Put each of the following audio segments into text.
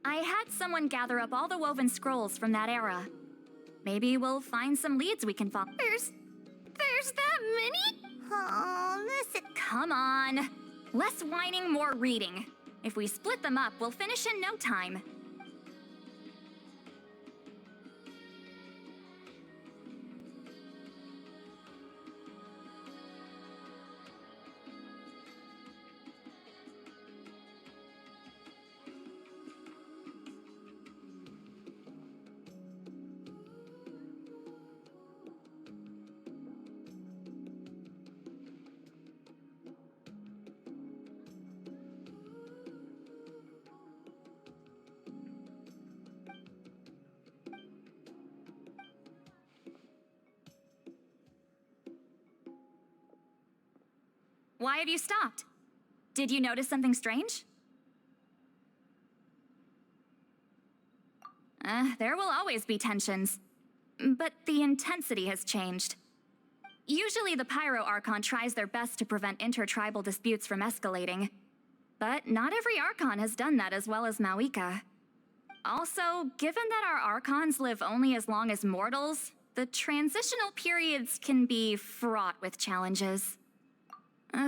I had someone gather up all the woven scrolls from that era. Maybe we'll find some leads we can follow. There's that many? Oh, listen. Come on. Less whining, more reading. If we split them up, we'll finish in no time. Why have you stopped? Did you notice something strange? There will always be tensions. But the intensity has changed. Usually the Pyro Archon tries their best to prevent intertribal disputes from escalating. But not every Archon has done that as well as Mawika. Also, given that our Archons live only as long as mortals, the transitional periods can be fraught with challenges.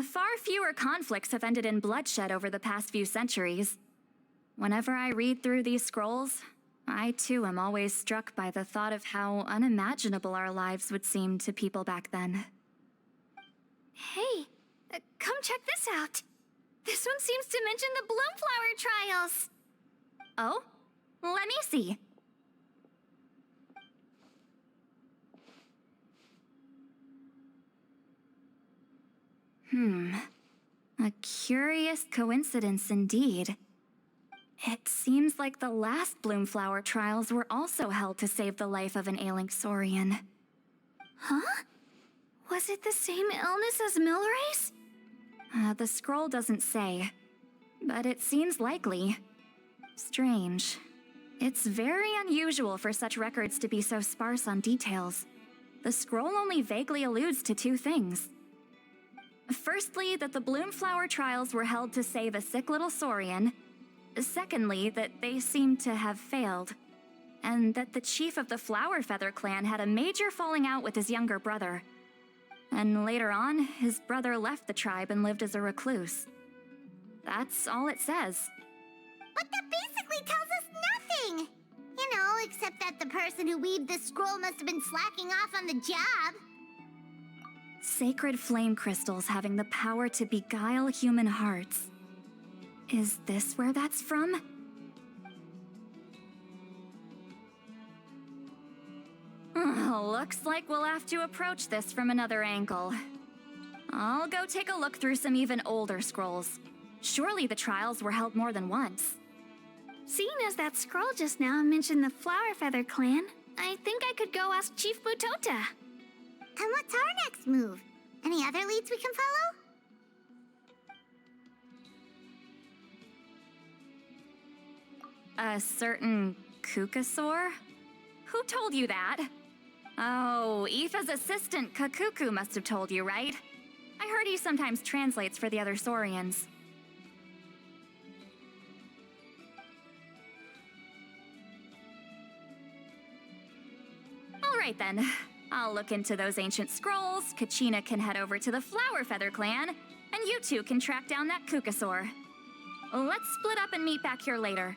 Far fewer conflicts have ended in bloodshed over the past few centuries. Whenever I read through these scrolls, I too am always struck by the thought of how unimaginable our lives would seem to people back then. Hey, come check this out. This one seems to mention the Bloomflower trials. Oh? Let me see. A curious coincidence indeed. It seems like the last Bloomflower trials were also held to save the life of an ailing Saurian. Huh? Was it the same illness as Milrace? The scroll doesn't say, but it seems likely. Strange. It's very unusual for such records to be so sparse on details. The scroll only vaguely alludes to two things. Firstly, that the Bloomflower trials were held to save a sick little Saurian. Secondly, that they seem to have failed. And that the chief of the Flower Feather clan had a major falling out with his younger brother. And later on, his brother left the tribe and lived as a recluse. That's all it says. But that basically tells us nothing! You know, except that the person who weaved this scroll must have been slacking off on the job. Sacred flame crystals having the power to beguile human hearts. Is this where that's from? Looks like we'll have to approach this from another angle. I'll go take a look through some even older scrolls. Surely the trials were held more than once. Seeing as that scroll just now mentioned the Flower Feather clan, I think I could go ask Chief Butota. And what's our next move? Any other leads we can follow? A certain Kukasaur? Who told you that? Oh, Aoife's assistant Kakuku must have told you, right? I heard he sometimes translates for the other Saurians. Alright then. I'll look into those ancient scrolls, Kachina can head over to the Flower Feather clan, and you two can track down that Kukasaur. Let's split up and meet back here later.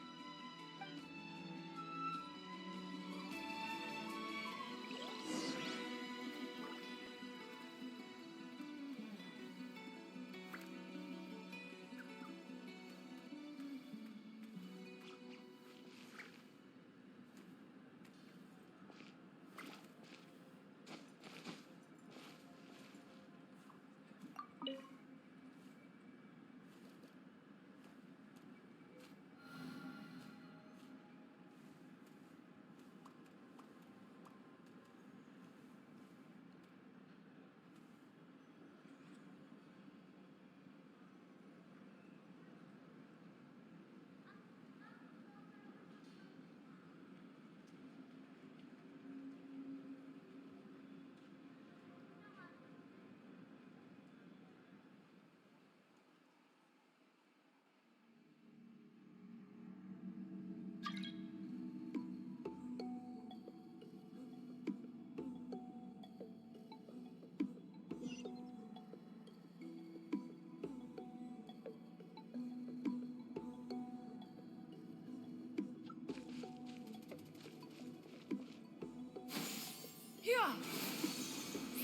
Yeah!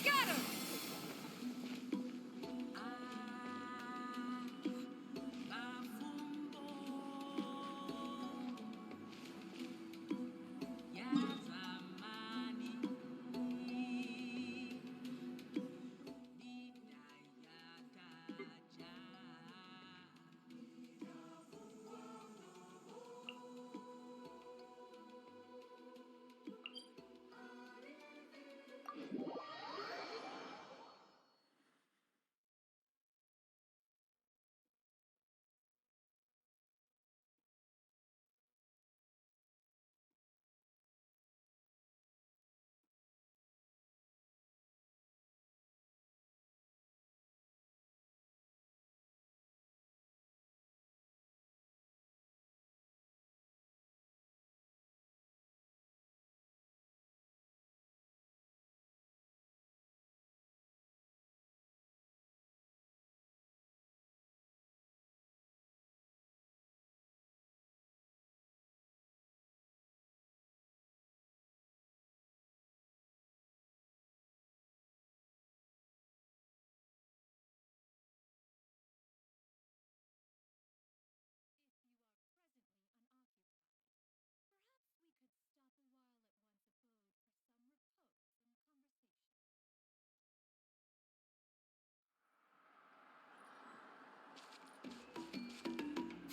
Scatter!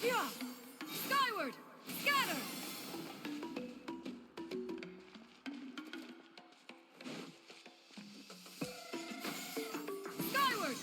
Yeah! Skyward! Scatter! Skyward!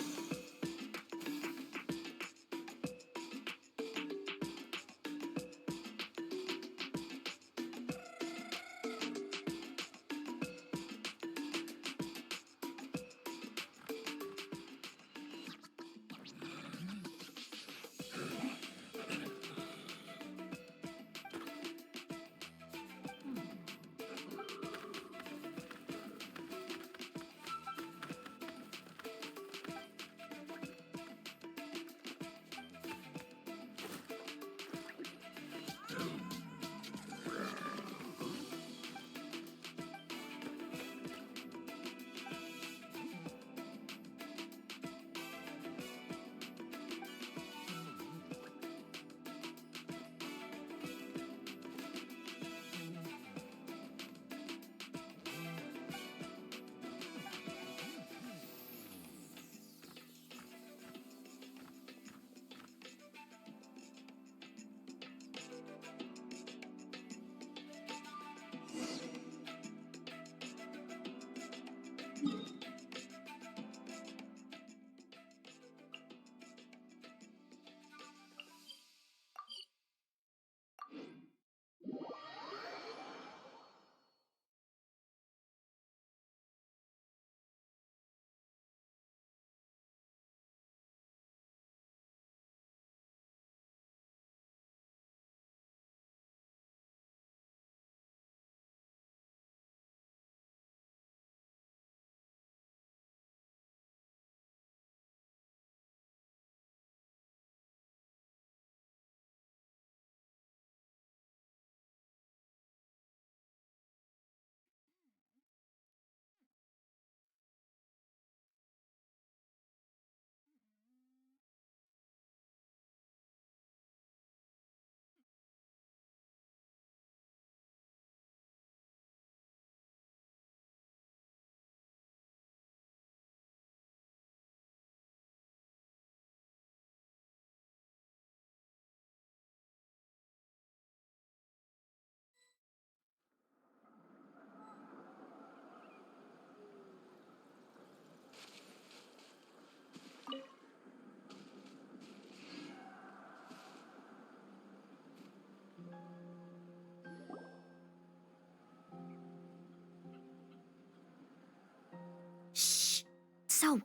Shh. So,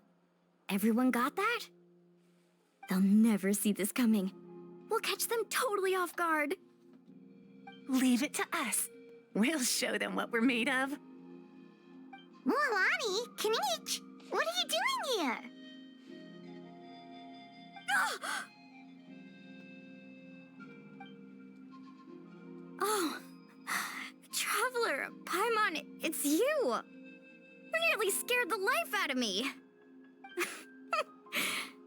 everyone got that? They'll never see this coming. We'll catch them totally off guard. Leave it to us. We'll show them what we're made of. Mualani, Kinich, what are you doing here? Oh, Traveler, Paimon, it's you. nearly scared the life out of me.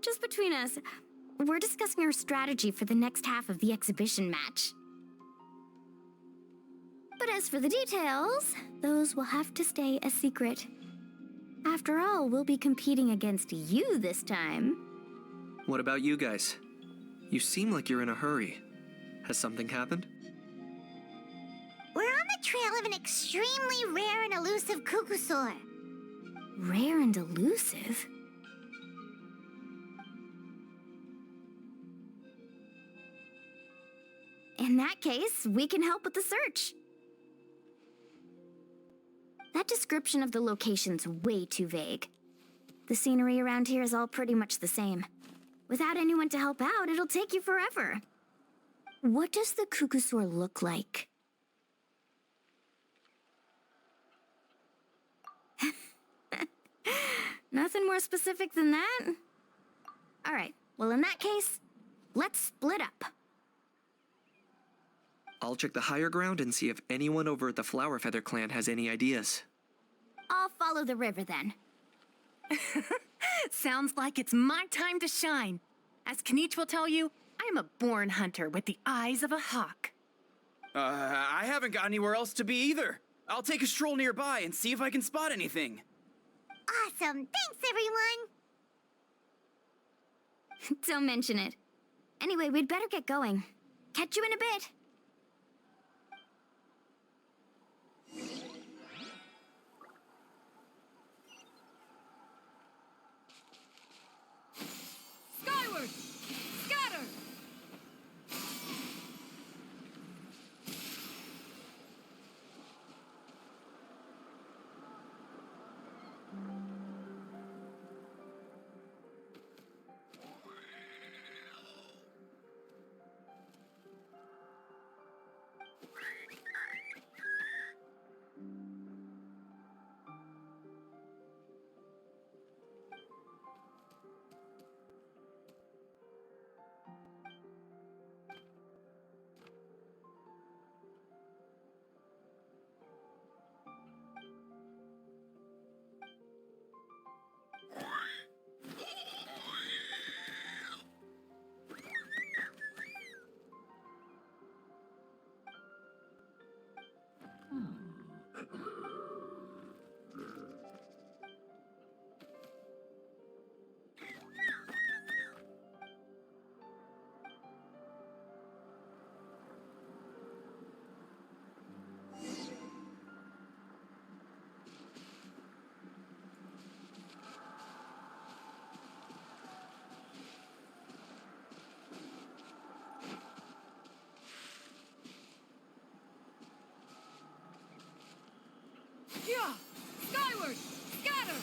Just between us, we're discussing our strategy for the next half of the exhibition match. But as for the details, those will have to stay a secret. After all, we'll be competing against you this time. What about you guys? You seem like you're in a hurry. Has something happened? We're on the trail of an extremely rare and elusive Kukusaur. Rare and elusive? In that case, we can help with the search. That description of the location's way too vague. The scenery around here is all pretty much the same. Without anyone to help out, it'll take you forever. What does the Kukusaur look like? Nothing more specific than that? Alright, well in that case, let's split up. I'll check the higher ground and see if anyone over at the Flower Feather clan has any ideas. I'll follow the river then. Sounds like it's my time to shine. As Kanich will tell you, I'm a born hunter with the eyes of a hawk. I haven't got anywhere else to be either. I'll take a stroll nearby and see if I can spot anything. Awesome. Thanks, everyone. Don't mention it. Anyway, we'd better get going. Catch you in a bit. Skyward! Scatter! Yeah! Skyward! Scatter!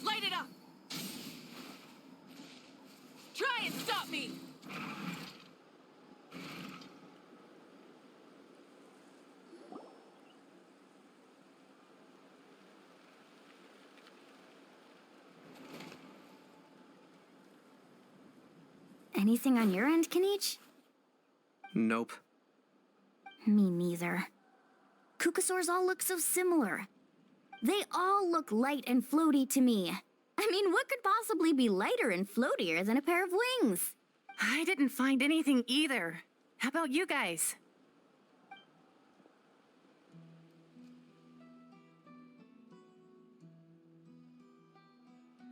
Light it up! Try and stop me! Anything on your end, Kanich? Nope. Me neither. Kukusaurs all look so similar. They all look light and floaty to me. I mean, what could possibly be lighter and floatier than a pair of wings? I didn't find anything either. How about you guys?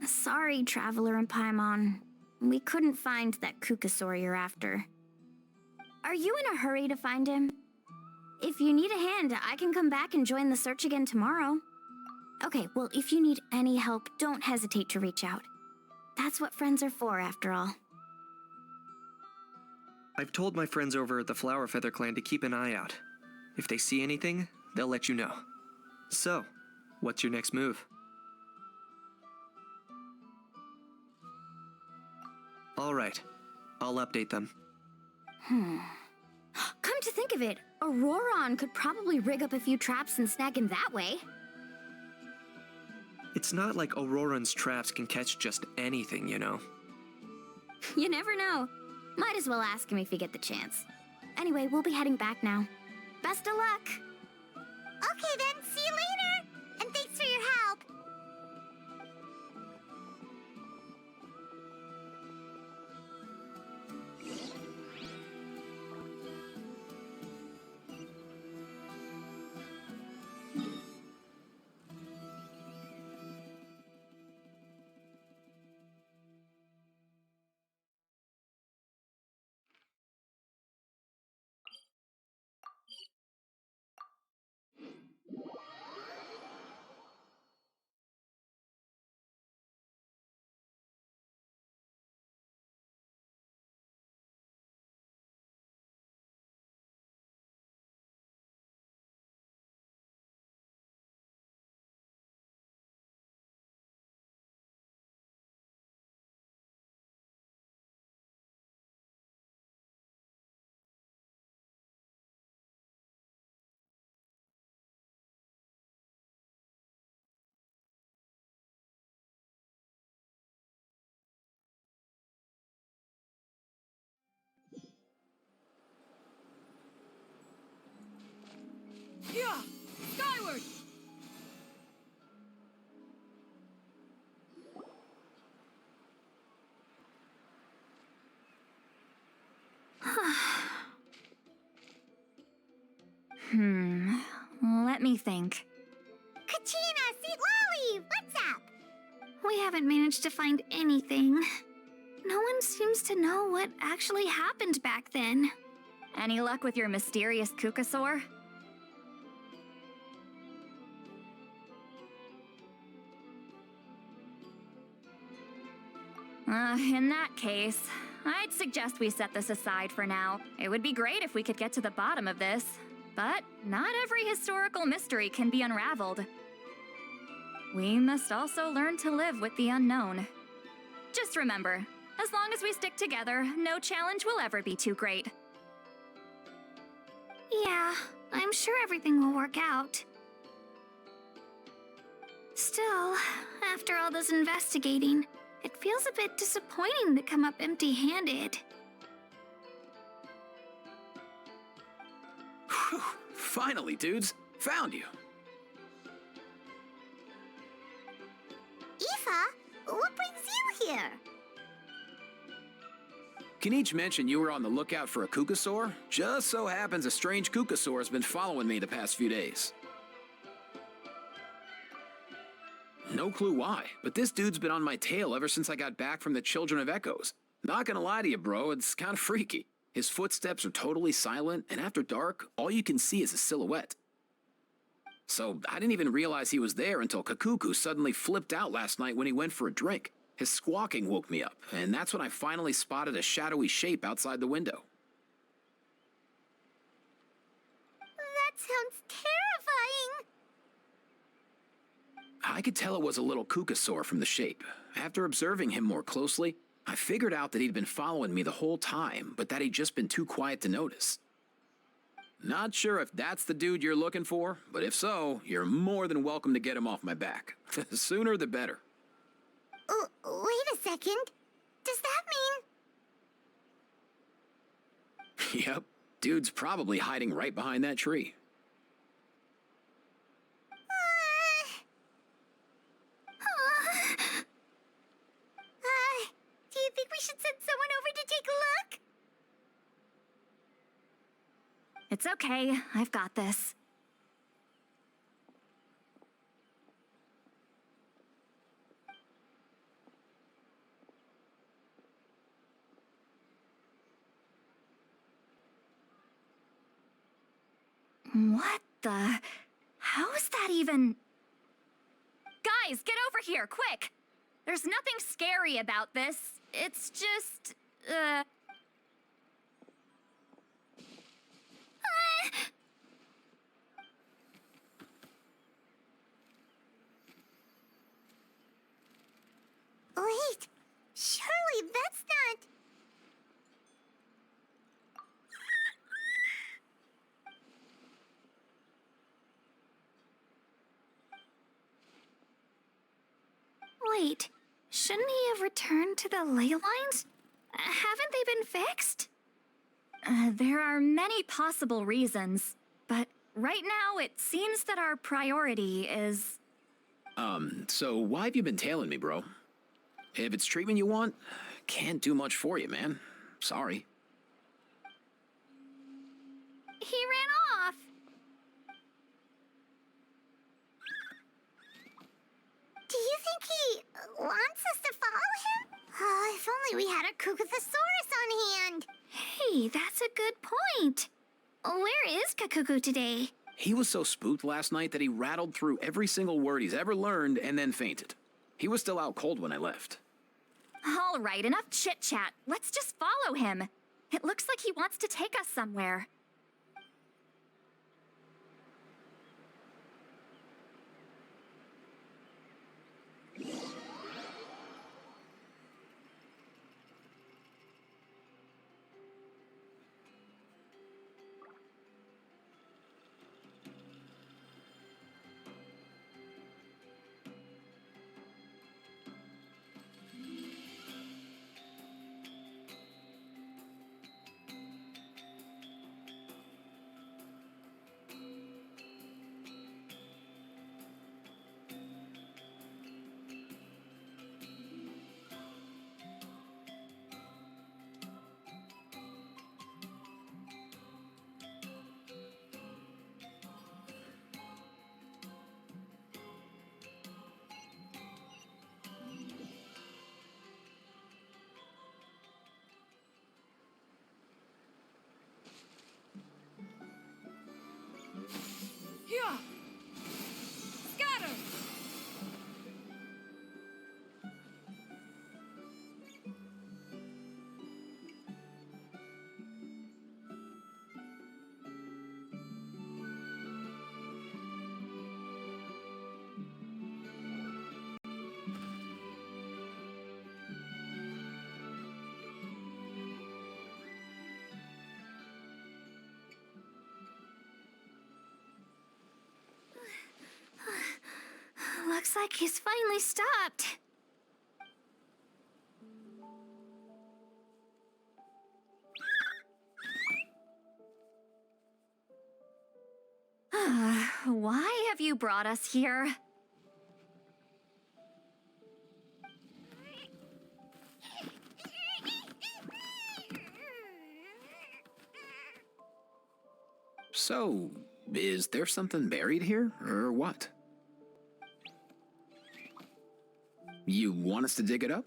Sorry, Traveler and Paimon. We couldn't find that Kukusaur you're after. Are you in a hurry to find him? If you need a hand, I can come back and join the search again tomorrow. Okay, well, if you need any help, don't hesitate to reach out. That's what friends are for, after all. I've told my friends over at the Flower Feather clan to keep an eye out. If they see anything, they'll let you know. So, what's your next move? All right, I'll update them. Come to think of it, Auroron could probably rig up a few traps and snag him that way. It's not like Auroran's traps can catch just anything, you know. You never know. Might as well ask him if you get the chance. Anyway, we'll be heading back now. Best of luck! Okay then, see you later! And thanks for your help! Yeah! Skyward! Let me think. Kachina, Seat Lolly, what's up? We haven't managed to find anything. No one seems to know what actually happened back then. Any luck with your mysterious Kukasaur? In that case, I'd suggest we set this aside for now. It would be great if we could get to the bottom of this, but not every historical mystery can be unraveled. We must also learn to live with the unknown. Just remember, as long as we stick together, no challenge will ever be too great. Yeah, I'm sure everything will work out. Still, after all this investigating, it feels a bit disappointing to come up empty-handed. Whew. Finally, dudes. Found you. Aoife, what brings you here? Kinich mentioned you were on the lookout for a Kukasaur. Just so happens a strange Kukasaur has been following me the past few days. No clue why, but this dude's been on my tail ever since I got back from the Children of Echoes. Not gonna lie to you, bro, it's kinda freaky. His footsteps are totally silent, and after dark, all you can see is a silhouette. So I didn't even realize he was there until Kakuku suddenly flipped out last night when he went for a drink. His squawking woke me up, and that's when I finally spotted a shadowy shape outside the window. That sounds terrifying! I could tell it was a little Kukasaur from the shape. After observing him more closely, I figured out that he'd been following me the whole time, but that he'd just been too quiet to notice. Not sure if that's the dude you're looking for, but if so, you're more than welcome to get him off my back. The sooner the better. Wait a second. Does that mean... Yep, dude's probably hiding right behind that tree. Do you think we should send someone over to take a look? It's okay, I've got this. What the? How is that even? Guys, get over here, quick! There's nothing scary about this. It's just, Wait, surely that's not... Wait, shouldn't he have returned to the ley lines? Haven't they been fixed? There are many possible reasons, but right now it seems that our priority is... So why have you been tailing me, bro? If it's treatment you want, can't do much for you, man. Sorry. He ran off. Do you think he wants us to follow him? Oh, if only we had a Castorice on hand. Hey, that's a good point. Where is Kakuku today? He was so spooked last night that he rattled through every single word he's ever learned and then fainted. He was still out cold when I left. All right, enough chit-chat. Let's just follow him. It looks like he wants to take us somewhere. Here! Scatter! Looks like he's finally stopped. Why have you brought us here? So, is there something buried here, or what? You want us to dig it up?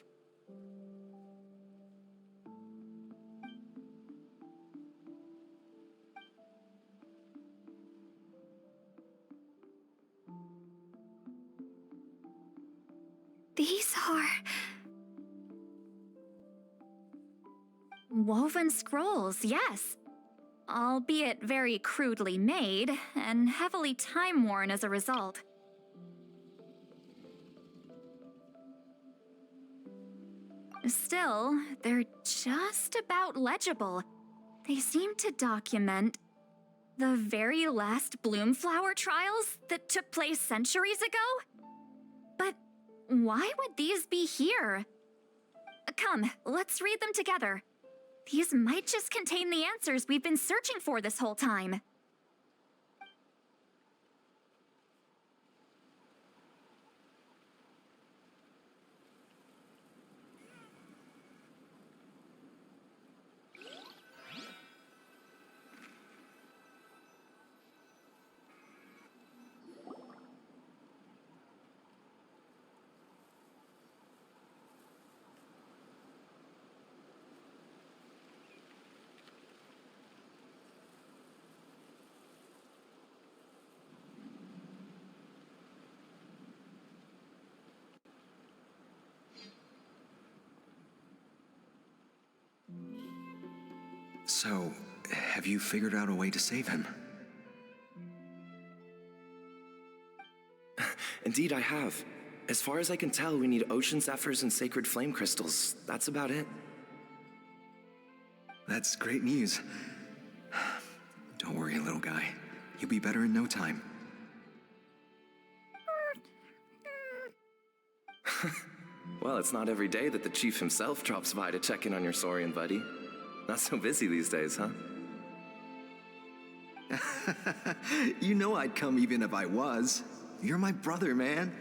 These are... Woven scrolls, yes. Albeit very crudely made, and heavily time-worn as a result. Still, they're just about legible. They seem to document the very last bloomflower trials that took place centuries ago? But why would these be here? Come, let's read them together. These might just contain the answers we've been searching for this whole time. So, have you figured out a way to save him? Indeed, I have. As far as I can tell, we need ocean zephyrs and sacred flame crystals. That's about it. That's great news. Don't worry, little guy. You'll be better in no time. Well, it's not every day that the chief himself drops by to check in on your Saurian buddy. Not so busy these days, huh? You know I'd come even if I was. You're my brother, man.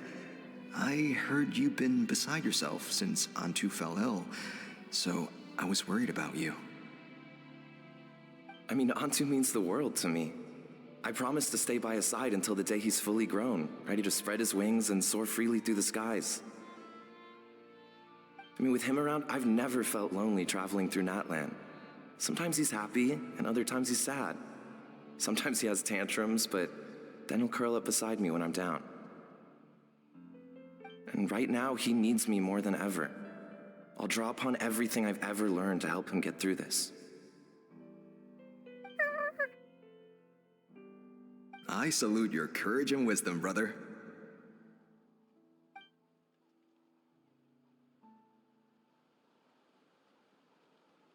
I heard you've been beside yourself since Antu fell ill, so I was worried about you. I mean, Antu means the world to me. I promised to stay by his side until the day he's fully grown, ready to spread his wings and soar freely through the skies. I mean, with him around, I've never felt lonely traveling through Natlan. Sometimes he's happy, and other times he's sad. Sometimes he has tantrums, but then he'll curl up beside me when I'm down. And right now, he needs me more than ever. I'll draw upon everything I've ever learned to help him get through this. I salute your courage and wisdom, brother.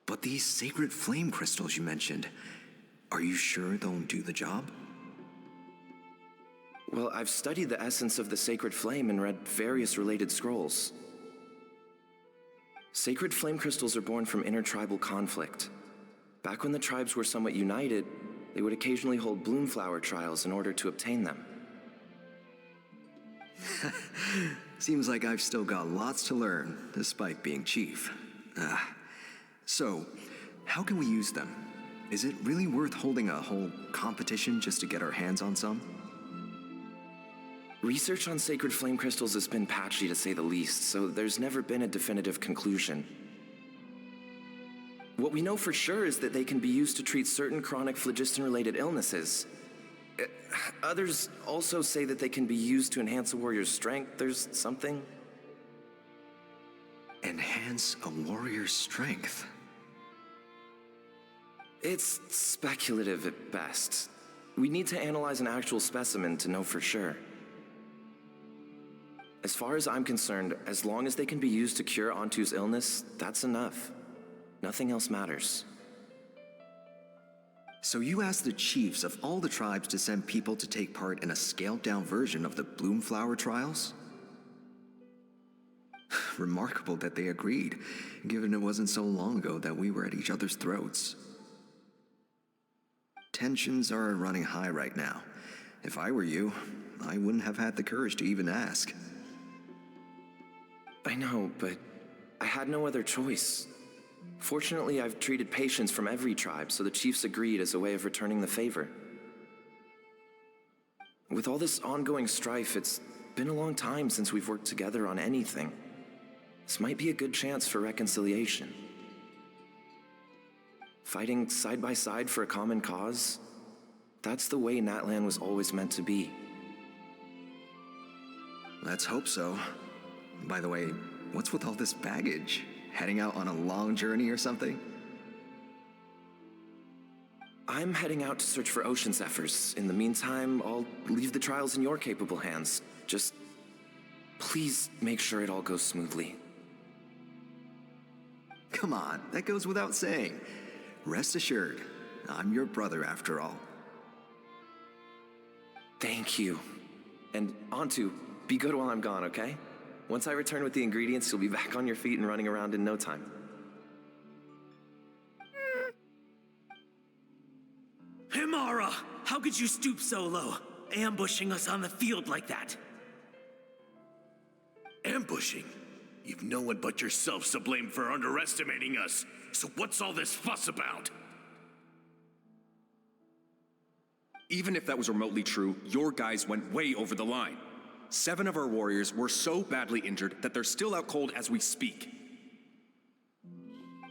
But these sacred flame crystals you mentioned, are you sure they'll do the job? Well, I've studied the essence of the sacred flame and read various related scrolls. Sacred flame crystals are born from intertribal conflict. Back when the tribes were somewhat united, they would occasionally hold bloom flower trials in order to obtain them. Seems like I've still got lots to learn, despite being chief. So, how can we use them? Is it really worth holding a whole competition just to get our hands on some? Research on sacred flame crystals has been patchy to say the least, so there's never been a definitive conclusion. What we know for sure is that they can be used to treat certain chronic phlogiston-related illnesses. Others also say that they can be used to enhance a warrior's strength. There's something. Enhance a warrior's strength? It's speculative at best. We need to analyze an actual specimen to know for sure. As far as I'm concerned, as long as they can be used to cure Antu's illness, that's enough. Nothing else matters. So you asked the chiefs of all the tribes to send people to take part in a scaled-down version of the bloom flower trials? Remarkable that they agreed, given it wasn't so long ago that we were at each other's throats. Tensions are running high right now. If I were you, I wouldn't have had the courage to even ask. I know, but I had no other choice. Fortunately, I've treated patients from every tribe, so the chiefs agreed as a way of returning the favor. With all this ongoing strife, it's been a long time since we've worked together on anything. This might be a good chance for reconciliation. Fighting side by side for a common cause, that's the way Natlan was always meant to be. Let's hope so. By the way, what's with all this baggage? Heading out on a long journey or something? I'm heading out to search for ocean zephyrs. In the meantime, I'll leave the trials in your capable hands. Just please make sure it all goes smoothly. Come on, that goes without saying. Rest assured, I'm your brother after all. Thank you. And Antu, be good while I'm gone, okay? Once I return with the ingredients, you'll be back on your feet and running around in no time. Himara! How could you stoop so low, ambushing us on the field like that? Ambushing? You've no one but yourselves to blame for underestimating us. So what's all this fuss about? Even if that was remotely true, your guys went way over the line. 7 of our warriors were so badly injured that they're still out cold as we speak.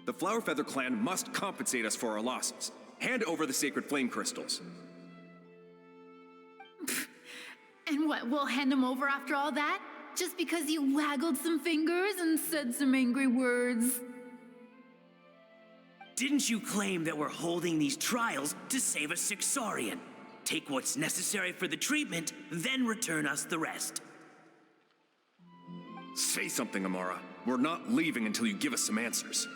The Flower Feather clan must compensate us for our losses. Hand over the sacred flame crystals. And what, we'll hand them over after all that? Just because you waggled some fingers and said some angry words? Didn't you claim that we're holding these trials to save a sick Saurian? Take what's necessary for the treatment, then return us the rest. Say something, Amara. We're not leaving until you give us some answers.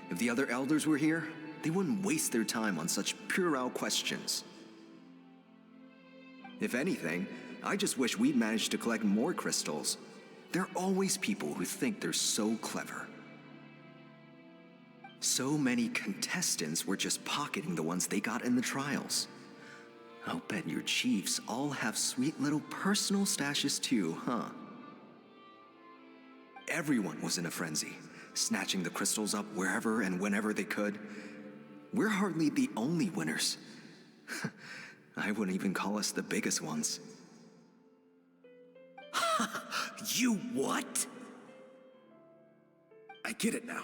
If the other elders were here, they wouldn't waste their time on such puerile questions. If anything, I just wish we'd managed to collect more crystals. There are always people who think they're so clever. So many contestants were just pocketing the ones they got in the trials. I'll bet your chiefs all have sweet little personal stashes too, huh? Everyone was in a frenzy, snatching the crystals up wherever and whenever they could. We're hardly the only winners. I wouldn't even call us the biggest ones. You what? I get it now.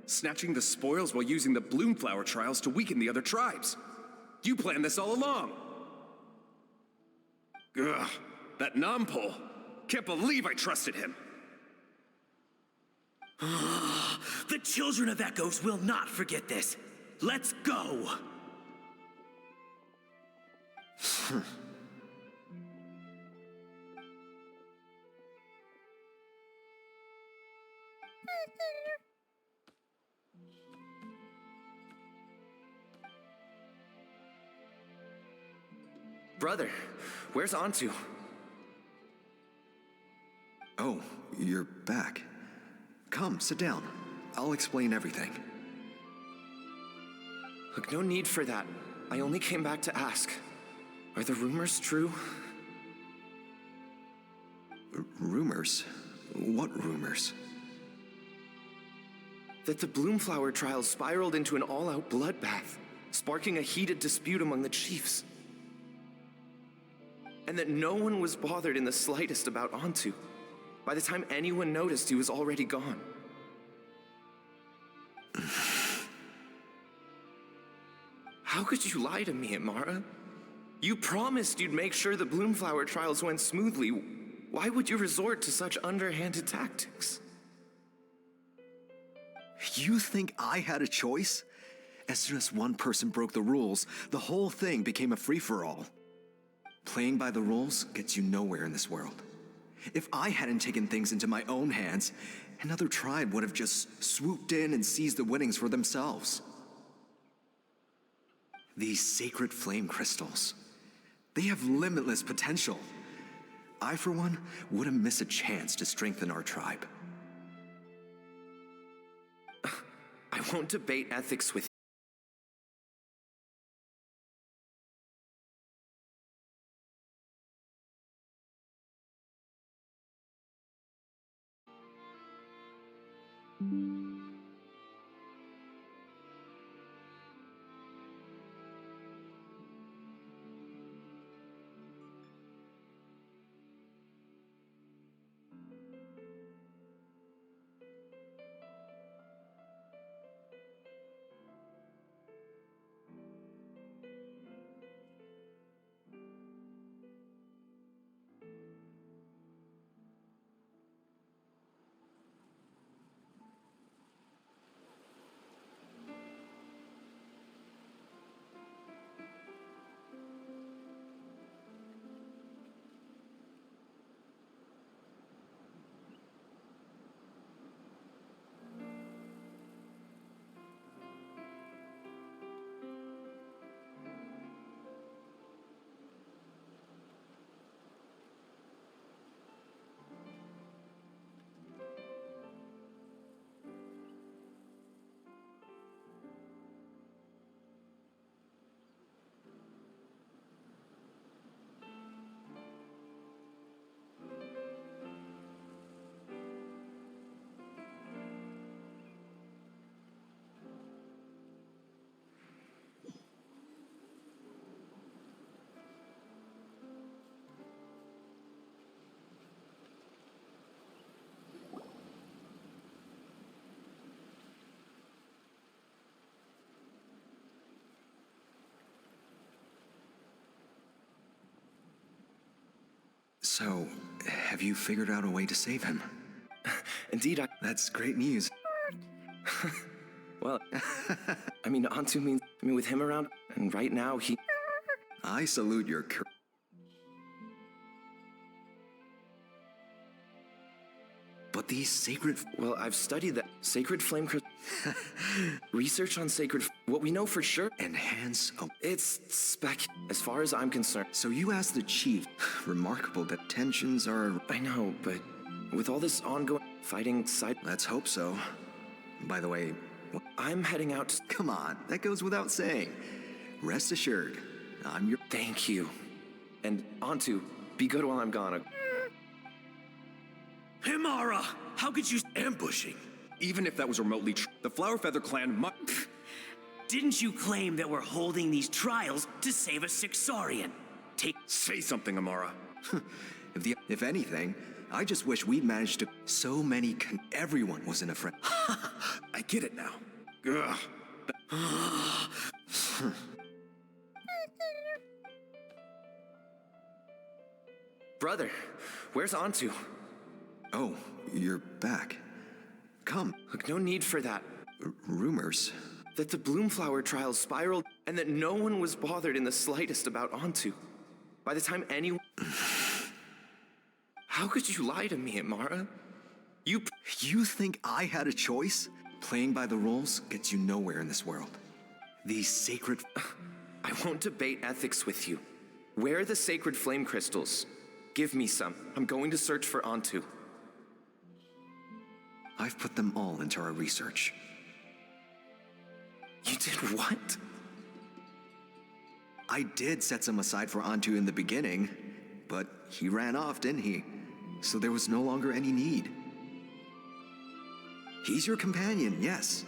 Snatching the spoils while using the Bloomflower trials to weaken the other tribes. You planned this all along. Ugh, that Nompole. Can't believe I trusted him. The children of Echoes will not forget this. Let's go! Brother, where's Antu? Oh, you're back. Come, sit down. I'll explain everything. Look, no need for that. I only came back to ask. Are the rumors true? Rumors? What rumors? That the Bloomflower trials spiraled into an all-out bloodbath, sparking a heated dispute among the chiefs. And that no one was bothered in the slightest about Antu. By the time anyone noticed, he was already gone. How could you lie to me, Amara? You promised you'd make sure the Bloomflower trials went smoothly. Why would you resort to such underhanded tactics? You think I had a choice? As soon as one person broke the rules, the whole thing became a free-for-all. Playing by the rules gets you nowhere in this world. If I hadn't taken things into my own hands, another tribe would have just swooped in and seized the winnings for themselves. These sacred flame crystals, they have limitless potential. I, for one, wouldn't miss a chance to strengthen our tribe. I won't debate ethics with you. So, have you figured out a way to save him? Indeed, That's great news. Well, I mean, Antu means, with him around, and right now, he... I salute your courage. But these sacred... Well, I've studied that. Sacred flame crystal. Research on sacred... What we know for sure... Enhance... Oh, It's spec... As far as I'm concerned. so you asked the chief. Remarkable that tensions are... I know, but with all this ongoing fighting side... Let's hope so. By the way, I'm heading out to... come on, that goes without saying. Rest assured, I'm your... Thank you. And Antu, be good while I'm gone. Himara, how could you... Ambushing. Even if that was remotely true, the Flower Feather clan must... Didn't you claim that we're holding these trials to save a Sixarian? Say something, Amara. If anything, I just wish we'd managed to... So many everyone was in a friend. I get it now. Ugh. Brother, where's Antu? Oh, you're back. Come. Look, no need for that. Rumors. That the Bloomflower trials spiraled, and that no one was bothered in the slightest about Antu. By the time anyone... How could you lie to me, Amara? You think I had a choice? Playing by the rules gets you nowhere in this world. These sacred... I won't debate ethics with you. Where are the sacred flame crystals? Give me some. I'm going to search for Antu. I've put them all into our research. You did what? I did set some aside for Antu in the beginning, but he ran off, didn't he? So there was no longer any need. He's your companion, yes,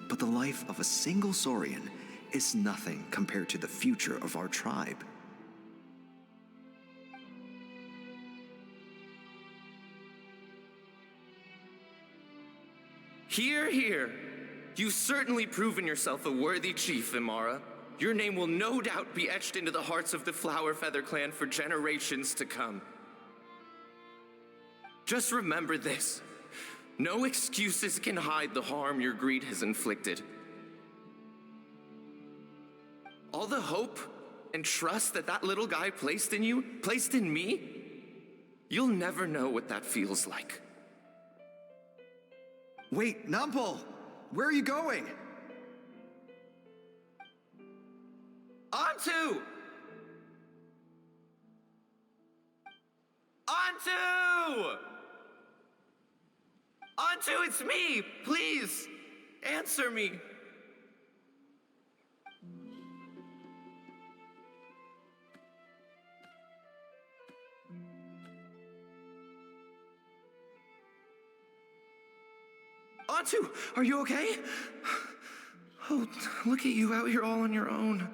but the life of a single Saurian is nothing compared to the future of our tribe. Hear, hear. You've certainly proven yourself a worthy chief, Imara. Your name will no doubt be etched into the hearts of the Flower Feather clan for generations to come. Just remember this. No excuses can hide the harm your greed has inflicted. All the hope and trust that that little guy placed in you, placed in me, you'll never know what that feels like. Wait, Nampal! Where are you going? Antu! Antu! Antu, it's me! Please, answer me. Antu, are you okay? Oh, look at you out here all on your own.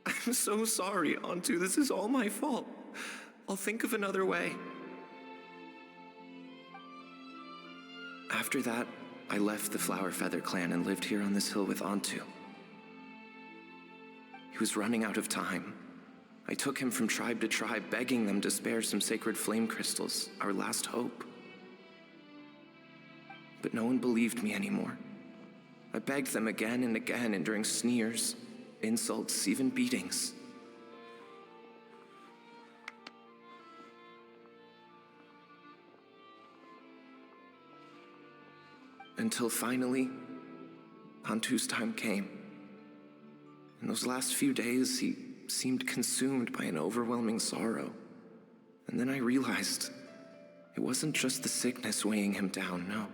I'm so sorry, Antu. This is all my fault. I'll think of another way. After that, I left the Flower Feather clan and lived here on this hill with Antu. He was running out of time. I took him from tribe to tribe, begging them to spare some sacred flame crystals, our last hope. But no one believed me anymore. I begged them again and again, enduring sneers, insults, even beatings. Until finally, Antu's time came. In those last few days, he seemed consumed by an overwhelming sorrow. And then I realized it wasn't just the sickness weighing him down, no.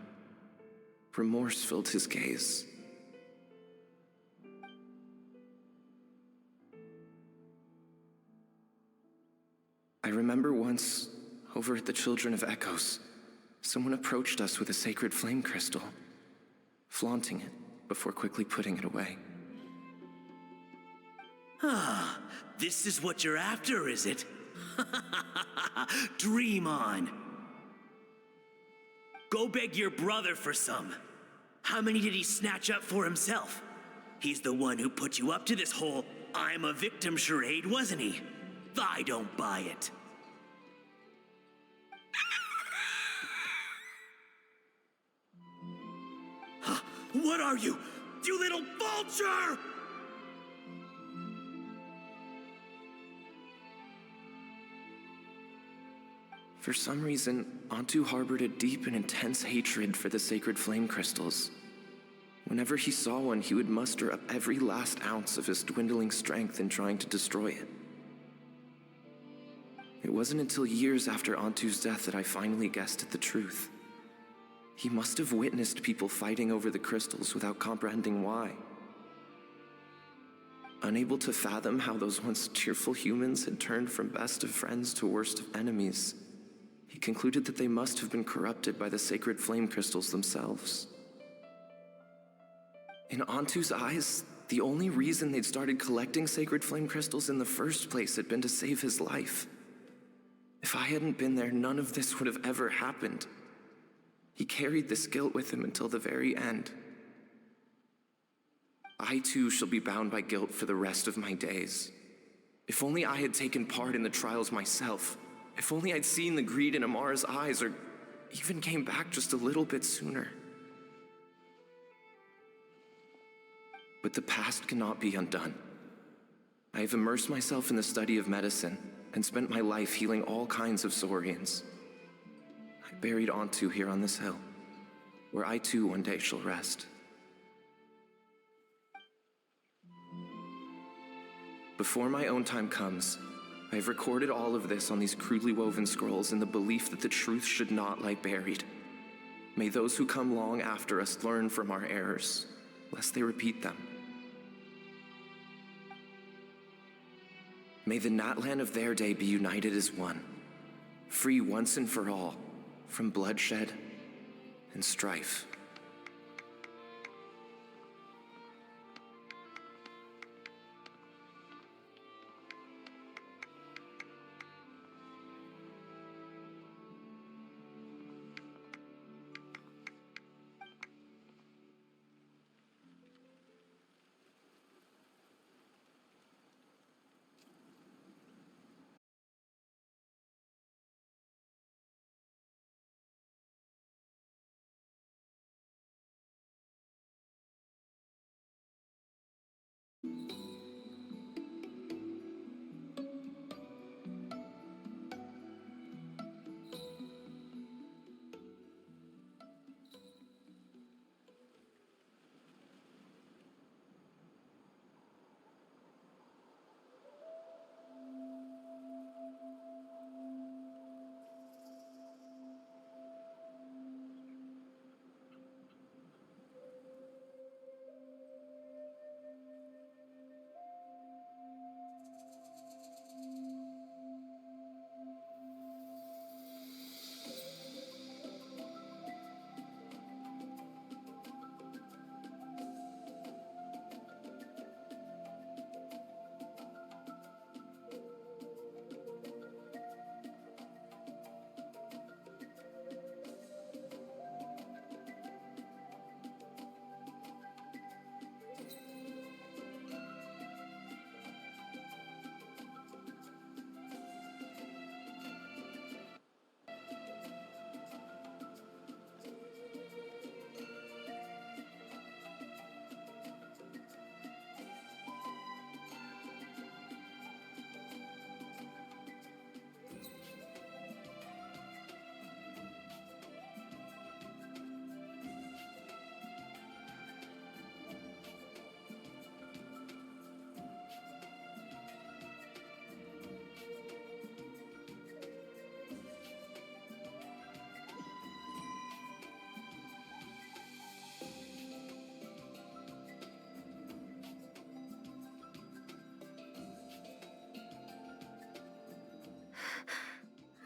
Remorse filled his gaze. I remember once, over at the Children of Echoes, someone approached us with a sacred flame crystal, flaunting it before quickly putting it away. Ah, this is what you're after, is it? Dream on. Go beg your brother for some. How many did he snatch up for himself? He's the one who put you up to this whole I'm a victim charade, wasn't he? I don't buy it. What are you, you little vulture? For some reason, Antu harbored a deep and intense hatred for the sacred flame crystals. Whenever he saw one, he would muster up every last ounce of his dwindling strength in trying to destroy it. It wasn't until years after Antu's death that I finally guessed at the truth. He must have witnessed people fighting over the crystals without comprehending why. Unable to fathom how those once cheerful humans had turned from best of friends to worst of enemies, he concluded that they must have been corrupted by the sacred flame crystals themselves. In Antu's eyes, the only reason they'd started collecting sacred flame crystals in the first place had been to save his life. If I hadn't been there, none of this would have ever happened. He carried this guilt with him until the very end. I too shall be bound by guilt for the rest of my days. If only I had taken part in the trials myself. If only I'd seen the greed in Amara's eyes, or even came back just a little bit sooner. But the past cannot be undone. I have immersed myself in the study of medicine and spent my life healing all kinds of Saurians. I buried Antu here on this hill, where I too one day shall rest. Before my own time comes, I have recorded all of this on these crudely woven scrolls in the belief that the truth should not lie buried. May those who come long after us learn from our errors, lest they repeat them. May the Natlan of their day be united as one, free once and for all from bloodshed and strife.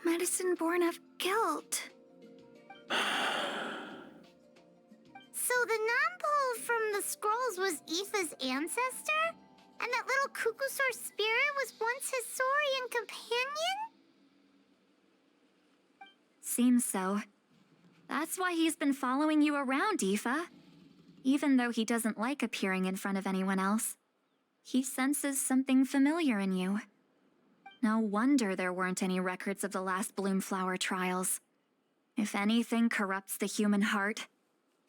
Medicine born of guilt. So the non-pole from the scrolls was Aoife's ancestor? And that little Kukusaur spirit was once his Saurian companion? Seems so. That's why he's been following you around, Aoife. Even though he doesn't like appearing in front of anyone else, he senses something familiar in you. No wonder there weren't any records of the last Bloomflower trials. If anything corrupts the human heart,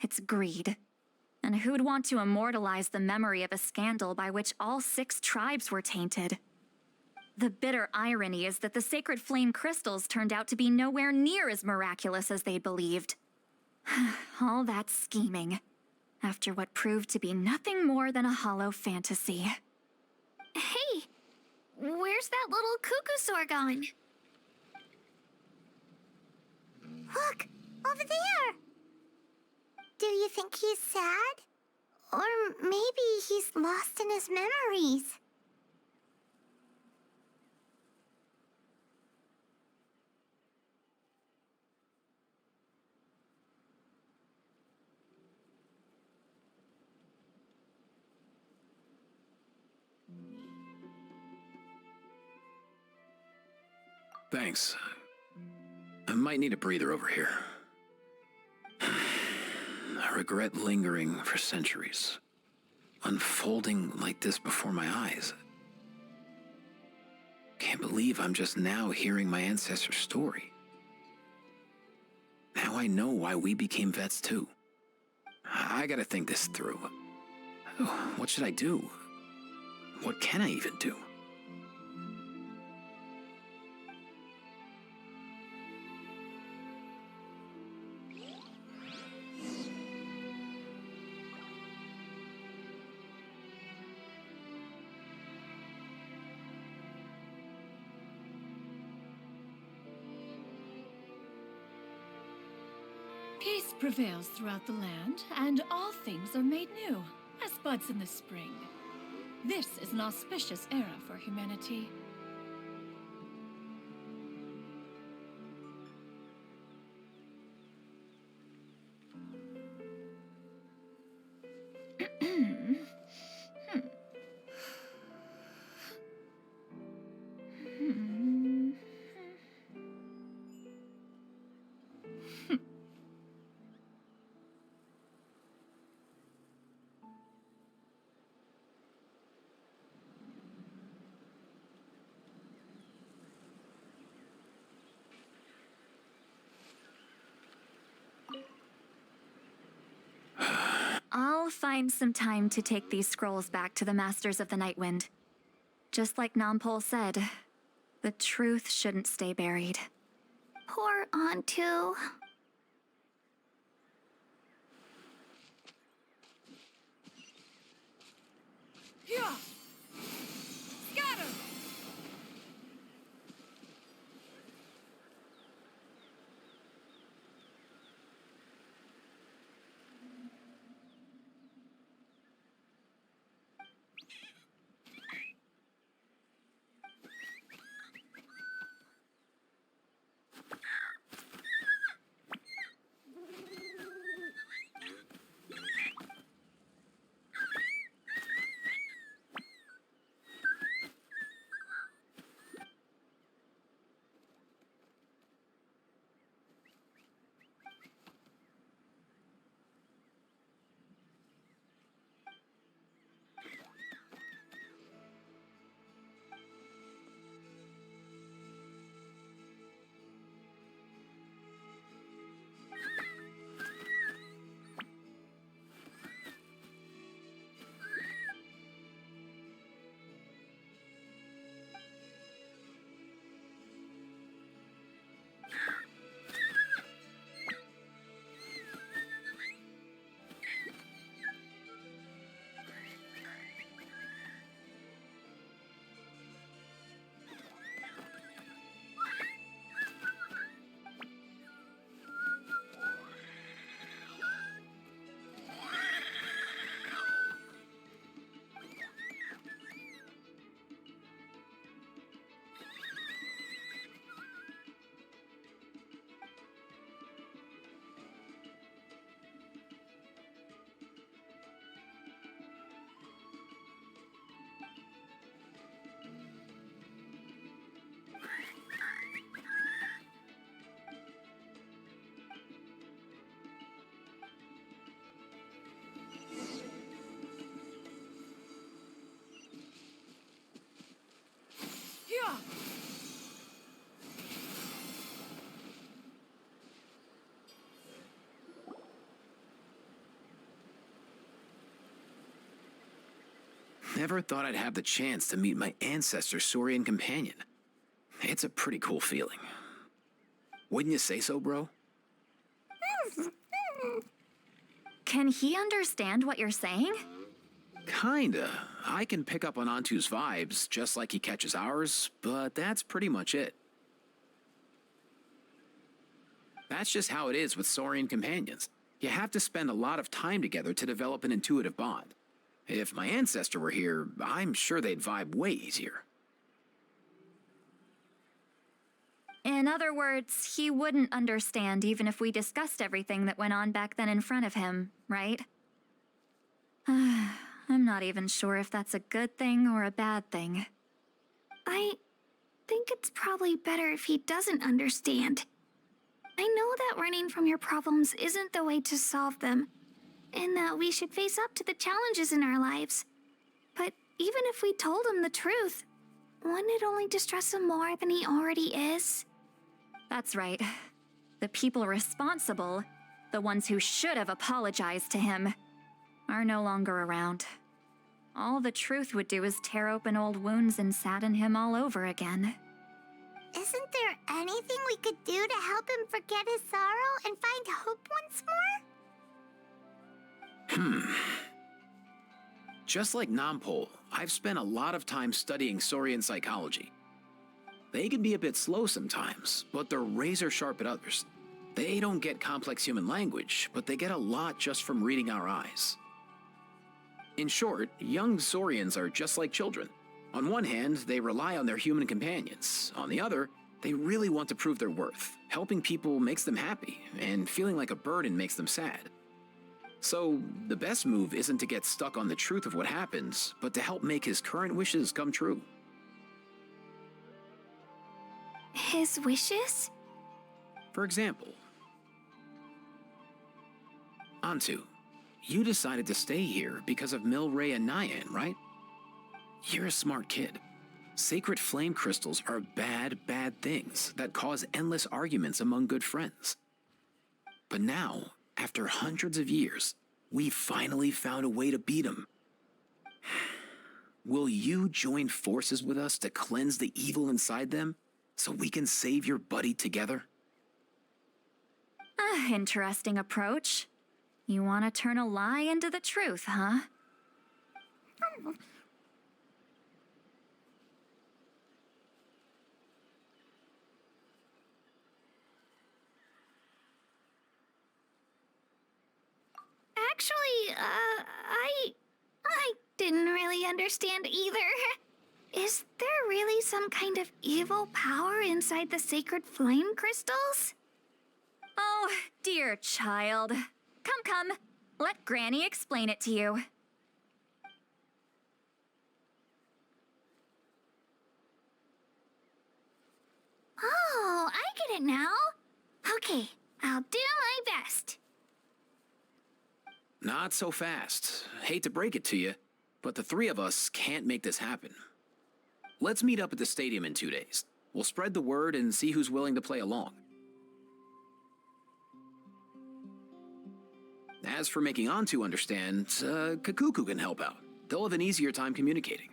it's greed. And who'd want to immortalize the memory of a scandal by which all 6 tribes were tainted? The bitter irony is that the sacred flame crystals turned out to be nowhere near as miraculous as they believed. All that scheming, after what proved to be nothing more than a hollow fantasy. Hey, where's that little cuckoosaur going? Look, over there! Do you think he's sad? Or maybe he's lost in his memories? Thanks. I might need a breather over here. I regret lingering for centuries, unfolding like this before my eyes. Can't believe I'm just now hearing my ancestor's story. Now I know why we became vets too. I gotta think this through. What should I do? What can I even do? Peace prevails throughout the land, and all things are made new, as buds in the spring. This is an auspicious era for humanity. I'll find some time to take these scrolls back to the Masters of the Nightwind. Just like Nampol said, the truth shouldn't stay buried. Poor Antu. Yeah! Scatter! Yeah! Never thought I'd have the chance to meet my ancestor Saurian companion. It's a pretty cool feeling. Wouldn't you say so, bro? Can he understand what you're saying? Kinda. I can pick up on Antu's vibes, just like he catches ours, but that's pretty much it. That's just how it is with Saurian companions. You have to spend a lot of time together to develop an intuitive bond. If my ancestor were here, I'm sure they'd vibe way easier. In other words, he wouldn't understand even if we discussed everything that went on back then in front of him, right? I'm not even sure if that's a good thing or a bad thing. I think it's probably better if he doesn't understand. I know that running from your problems isn't the way to solve them, and that we should face up to the challenges in our lives. But even if we told him the truth, wouldn't it only distress him more than he already is? That's right. The people responsible, the ones who should have apologized to him, are no longer around. All the truth would do is tear open old wounds and sadden him all over again. Isn't there anything we could do to help him forget his sorrow and find hope once more? Just like Nampol, I've spent a lot of time studying Saurian psychology. They can be a bit slow sometimes, but they're razor sharp at others. They don't get complex human language, but they get a lot just from reading our eyes. In short, young Saurians are just like children. On one hand, they rely on their human companions. On the other, they really want to prove their worth. Helping people makes them happy, and feeling like a burden makes them sad. So, the best move isn't to get stuck on the truth of what happens, but to help make his current wishes come true. His wishes? For example, Antu, you decided to stay here because of Milray and Nyan, right? You're a smart kid. Sacred flame crystals are bad, bad things that cause endless arguments among good friends. But now, after hundreds of years, we finally found a way to beat them. Will you join forces with us to cleanse the evil inside them so we can save your buddy together? Interesting approach. You want to turn a lie into the truth, huh? Actually, I didn't really understand either. Is there really some kind of evil power inside the sacred flame crystals? Oh, dear child. Come. Let Granny explain it to you. Oh, I get it now. Okay, I'll do my best. Not so fast. Hate to break it to you, but the three of us can't make this happen. Let's meet up at the stadium in 2 days. We'll spread the word and see who's willing to play along. As for making Antu understand, Kakuku can help out. They'll have an easier time communicating.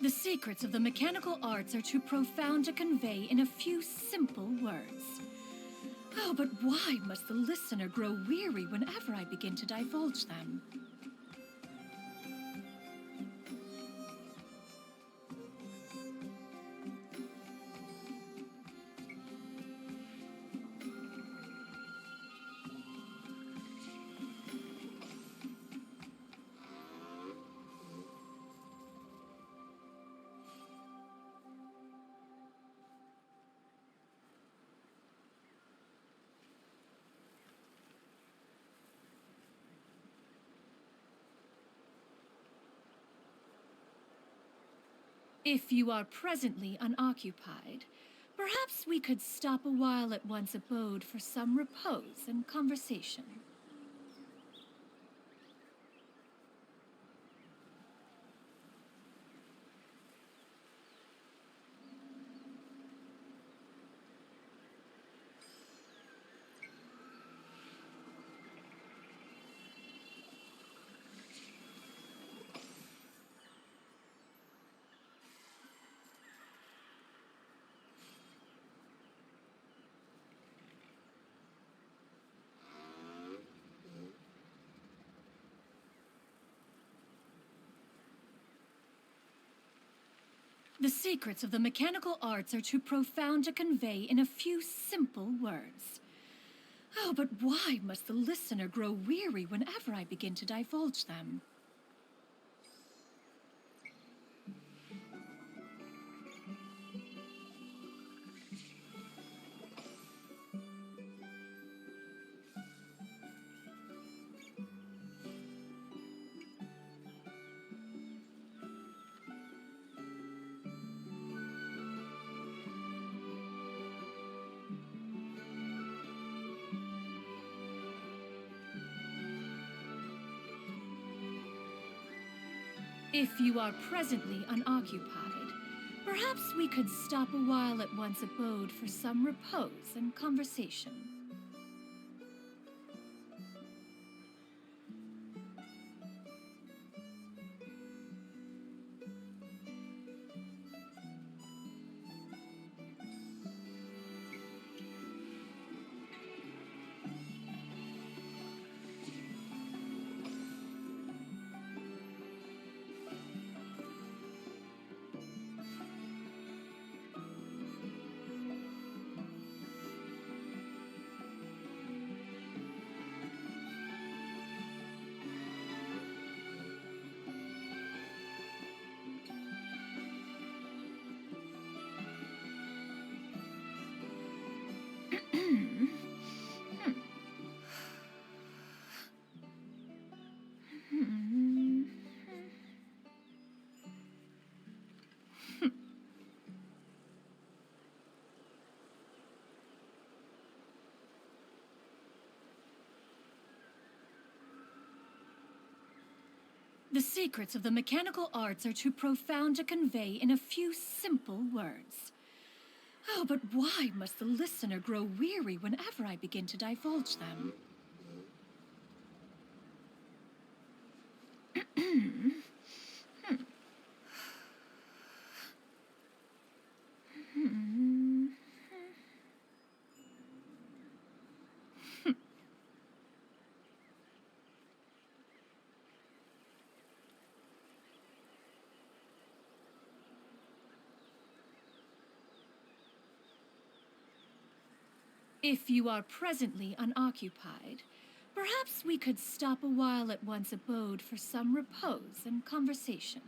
The secrets of the mechanical arts are too profound to convey in a few simple words. Oh, but why must the listener grow weary whenever I begin to divulge them? If you are presently unoccupied, perhaps we could stop a while at one's abode for some repose and conversation. The secrets of the mechanical arts are too profound to convey in a few simple words. Oh, but why must the listener grow weary whenever I begin to divulge them? If you are presently unoccupied, perhaps we could stop a while at one's abode for some repose and conversation. The secrets of the mechanical arts are too profound to convey in a few simple words. Oh, but why must the listener grow weary whenever I begin to divulge them? If you are presently unoccupied, perhaps we could stop a while at one's abode for some repose and conversation.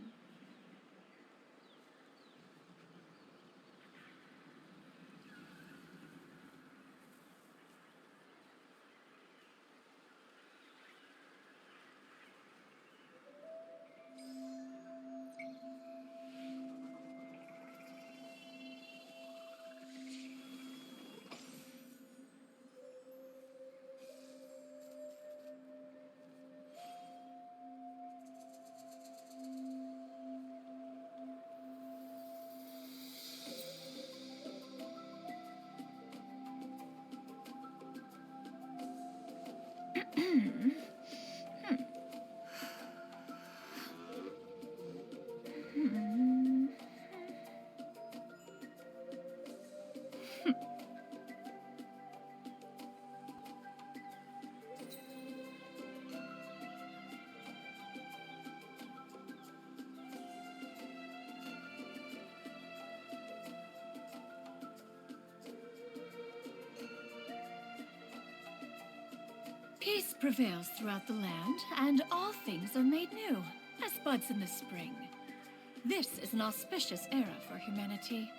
Peace prevails throughout the land, and all things are made new, as buds in the spring. This is an auspicious era for humanity.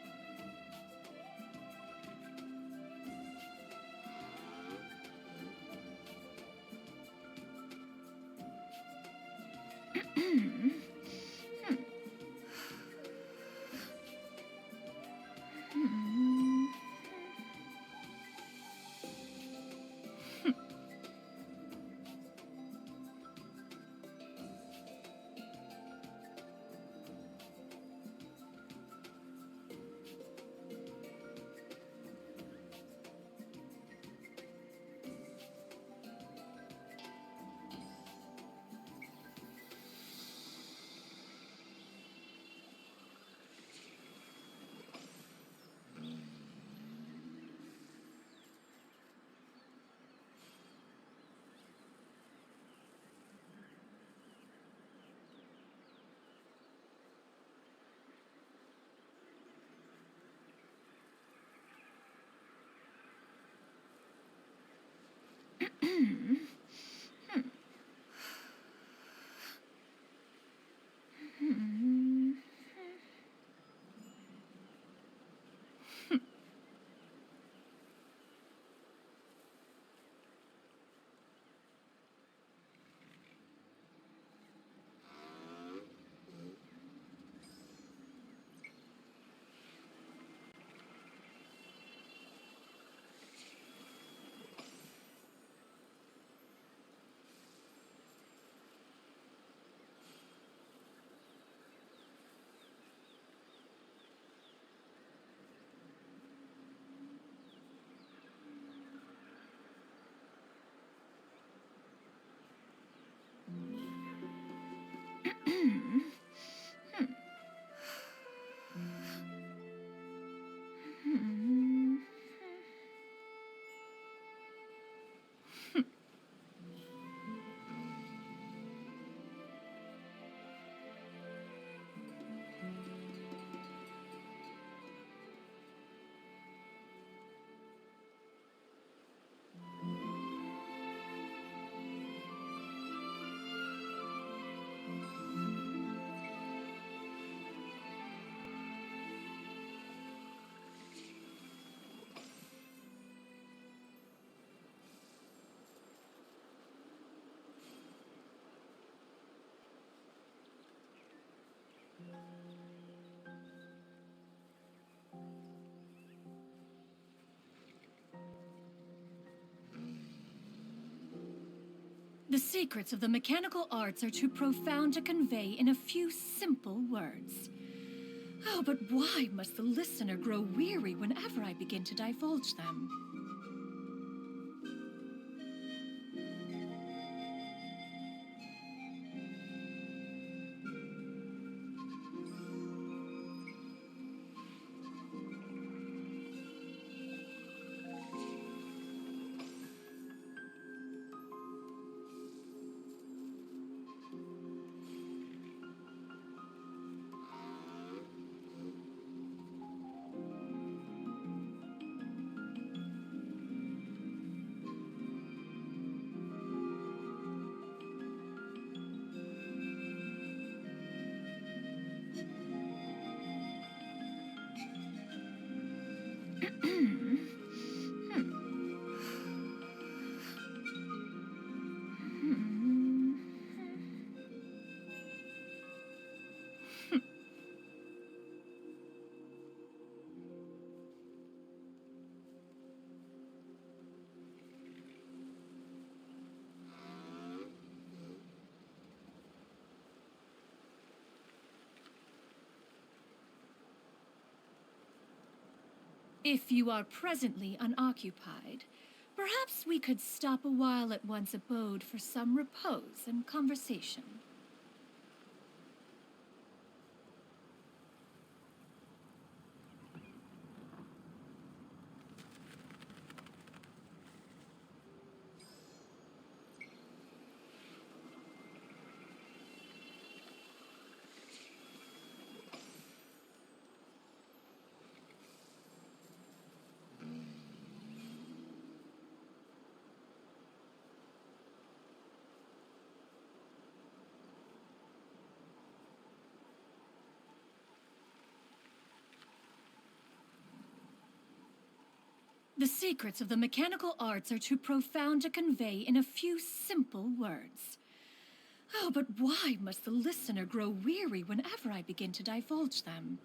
The secrets of the mechanical arts are too profound to convey in a few simple words. Oh, but why must the listener grow weary whenever I begin to divulge them? If you are presently unoccupied, perhaps we could stop a while at one's abode for some repose and conversation. The secrets of the mechanical arts are too profound to convey in a few simple words. Oh, but why must the listener grow weary whenever I begin to divulge them?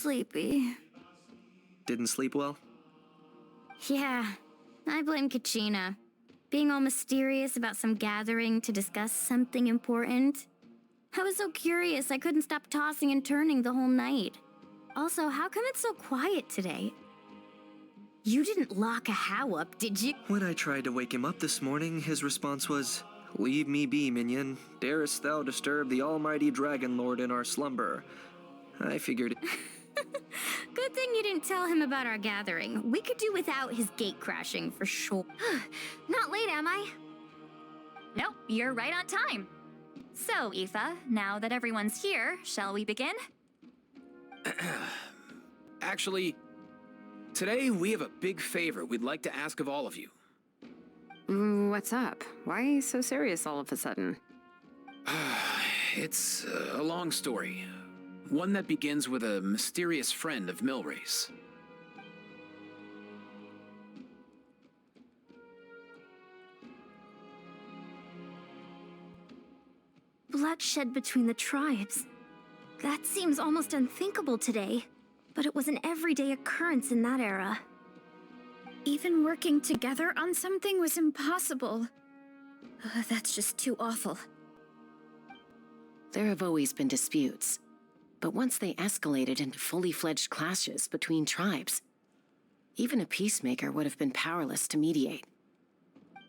sleepy. Didn't sleep well? Yeah, I blame Kachina. Being all mysterious about some gathering to discuss something important. I was so curious I couldn't stop tossing and turning the whole night. Also, how come it's so quiet today? You didn't lock a How up, did you? When I tried to wake him up this morning, his response was, "Leave me be, minion. Darest thou disturb the almighty Dragon Lord in our slumber?" I figured... Good thing you didn't tell him about our gathering. We could do without his gate crashing for sure. Not late, am I? Nope, you're right on time. So, Aoife, now that everyone's here, shall we begin? Actually, today we have a big favor we'd like to ask of all of you. What's up? Why are you so serious all of a sudden? It's a long story. One that begins with a mysterious friend of Milray's. Bloodshed between the tribes. That seems almost unthinkable today, but it was an everyday occurrence in that era. Even working together on something was impossible. That's just too awful. There have always been disputes, but once they escalated into fully fledged clashes between tribes, even a peacemaker would have been powerless to mediate.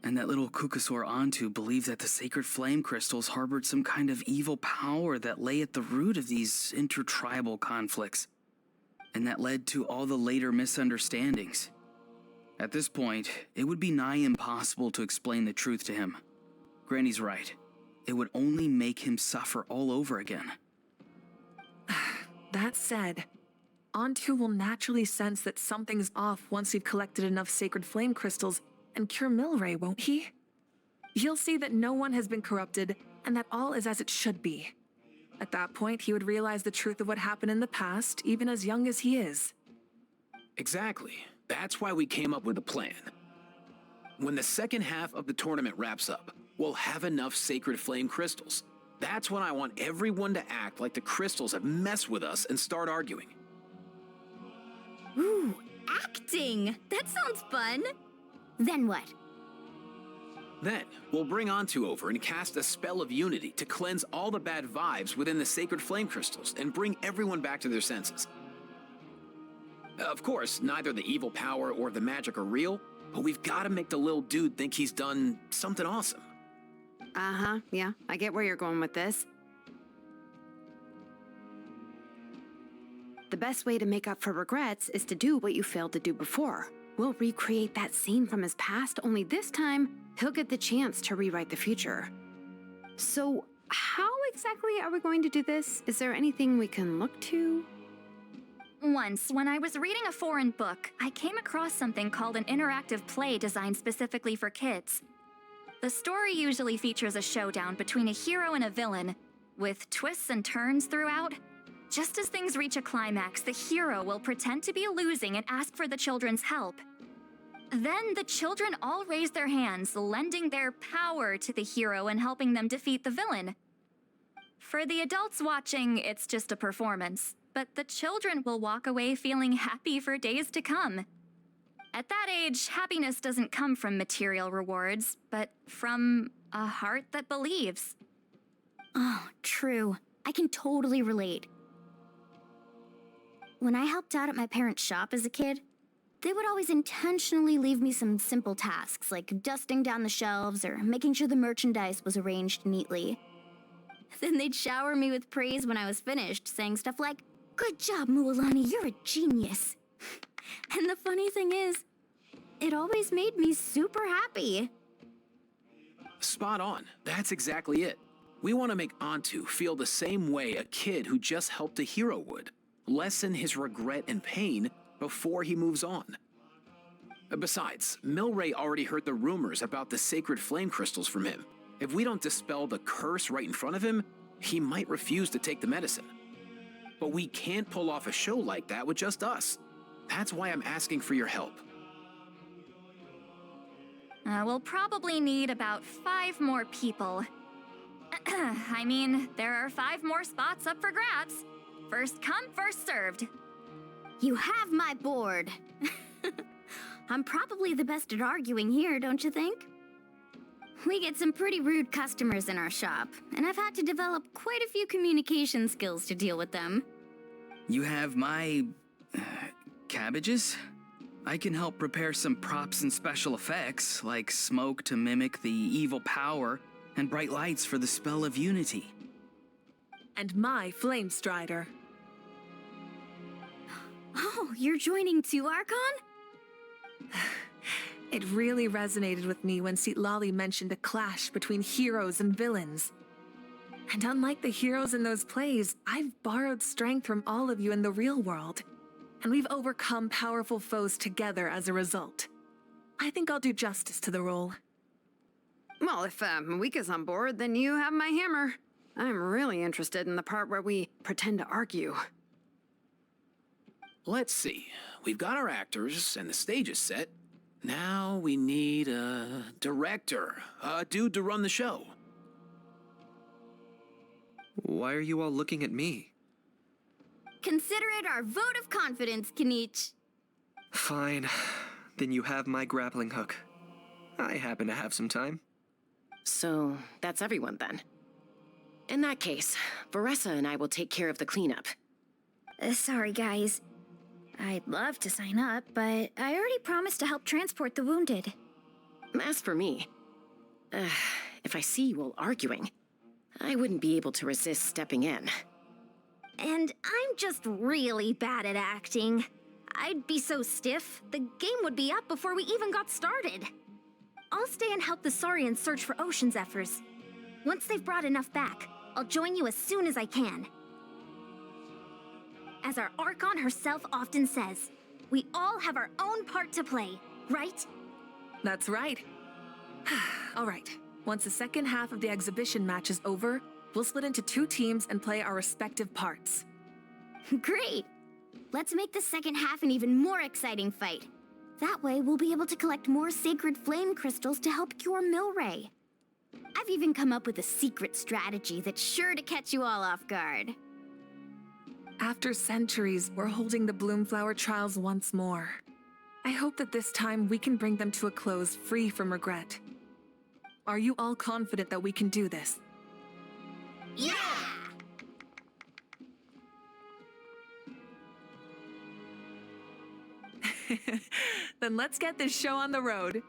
And that little Kukasaur Antu believed that the sacred flame crystals harbored some kind of evil power that lay at the root of these intertribal conflicts. And that led to all the later misunderstandings. At this point, it would be nigh impossible to explain the truth to him. Granny's right. It would only make him suffer all over again. That said, Antu will naturally sense that something's off once we've collected enough sacred flame crystals and cure Milray, won't he? He'll see that no one has been corrupted and that all is as it should be. At that point, he would realize the truth of what happened in the past, even as young as he is. Exactly. That's why we came up with a plan. When the second half of the tournament wraps up, we'll have enough sacred flame crystals. That's when I want everyone to act like the crystals have messed with us and start arguing. Ooh, acting! That sounds fun! Then what? Then, we'll bring Antu over and cast a spell of unity to cleanse all the bad vibes within the sacred flame crystals and bring everyone back to their senses. Of course, neither the evil power or the magic are real, but we've got to make the little dude think he's done something awesome. Uh-huh, yeah, I get where you're going with this. The best way to make up for regrets is to do what you failed to do before. We'll recreate that scene from his past, only this time, he'll get the chance to rewrite the future. So, how exactly are we going to do this? Is there anything we can look to? Once, when I was reading a foreign book, I came across something called an interactive play designed specifically for kids. The story usually features a showdown between a hero and a villain, with twists and turns throughout. Just as things reach a climax, the hero will pretend to be losing and ask for the children's help. Then the children all raise their hands, lending their power to the hero and helping them defeat the villain. For the adults watching, it's just a performance, but the children will walk away feeling happy for days to come. At that age, happiness doesn't come from material rewards, but from a heart that believes. Oh, true. I can totally relate. When I helped out at my parents' shop as a kid, they would always intentionally leave me some simple tasks, like dusting down the shelves or making sure the merchandise was arranged neatly. Then they'd shower me with praise when I was finished, saying stuff like, "Good job, Mualani, you're a genius." And the funny thing is, it always made me super happy. Spot on. That's exactly it. We want to make Antu feel the same way a kid who just helped a hero would. Lessen his regret and pain before he moves on. Besides, Milray already heard the rumors about the sacred flame crystals from him. If we don't dispel the curse right in front of him, he might refuse to take the medicine. But we can't pull off a show like that with just us. That's why I'm asking for your help. We'll probably need about 5 more people. I mean, there are 5 more spots up for grabs. First come, first served. You have my board. I'm probably the best at arguing here, don't you think? We get some pretty rude customers in our shop, and I've had to develop quite a few communication skills to deal with them. You have my... cabbages? I can help prepare some props and special effects, like smoke to mimic the evil power, and bright lights for the spell of unity. And my flame strider. Oh, you're joining too, Archon? It really resonated with me when Citlali mentioned a clash between heroes and villains. And unlike the heroes in those plays, I've borrowed strength from all of you in the real world. And we've overcome powerful foes together as a result. I think I'll do justice to the role. Well, if Mawika's on board, then you have my hammer. I'm really interested in the part where we pretend to argue. Let's see. We've got our actors, and the stage is set. Now we need a director, a dude to run the show. Why are you all looking at me? Consider it our vote of confidence, Kanich. Fine. Then you have my grappling hook. I happen to have some time. So, that's everyone then. In that case, Varessa and I will take care of the cleanup. Sorry, guys. I'd love to sign up, but I already promised to help transport the wounded. As for me, if I see you all arguing, I wouldn't be able to resist stepping in. And I'm just really bad at acting. I'd be so stiff, the game would be up before we even got started. I'll stay and help the Saurians search for Ocean Zephyrs. Once they've brought enough back, I'll join you as soon as I can. As our Archon herself often says, we all have our own part to play, right? That's right. All right. Once the second half of the exhibition match is over, we'll split into 2 teams and play our respective parts. Great! Let's make the second half an even more exciting fight. That way, we'll be able to collect more sacred flame crystals to help cure Milray. I've even come up with a secret strategy that's sure to catch you all off guard. After centuries, we're holding the Bloomflower trials once more. I hope that this time we can bring them to a close free from regret. Are you all confident that we can do this? Yeah! Then let's get this show on the road.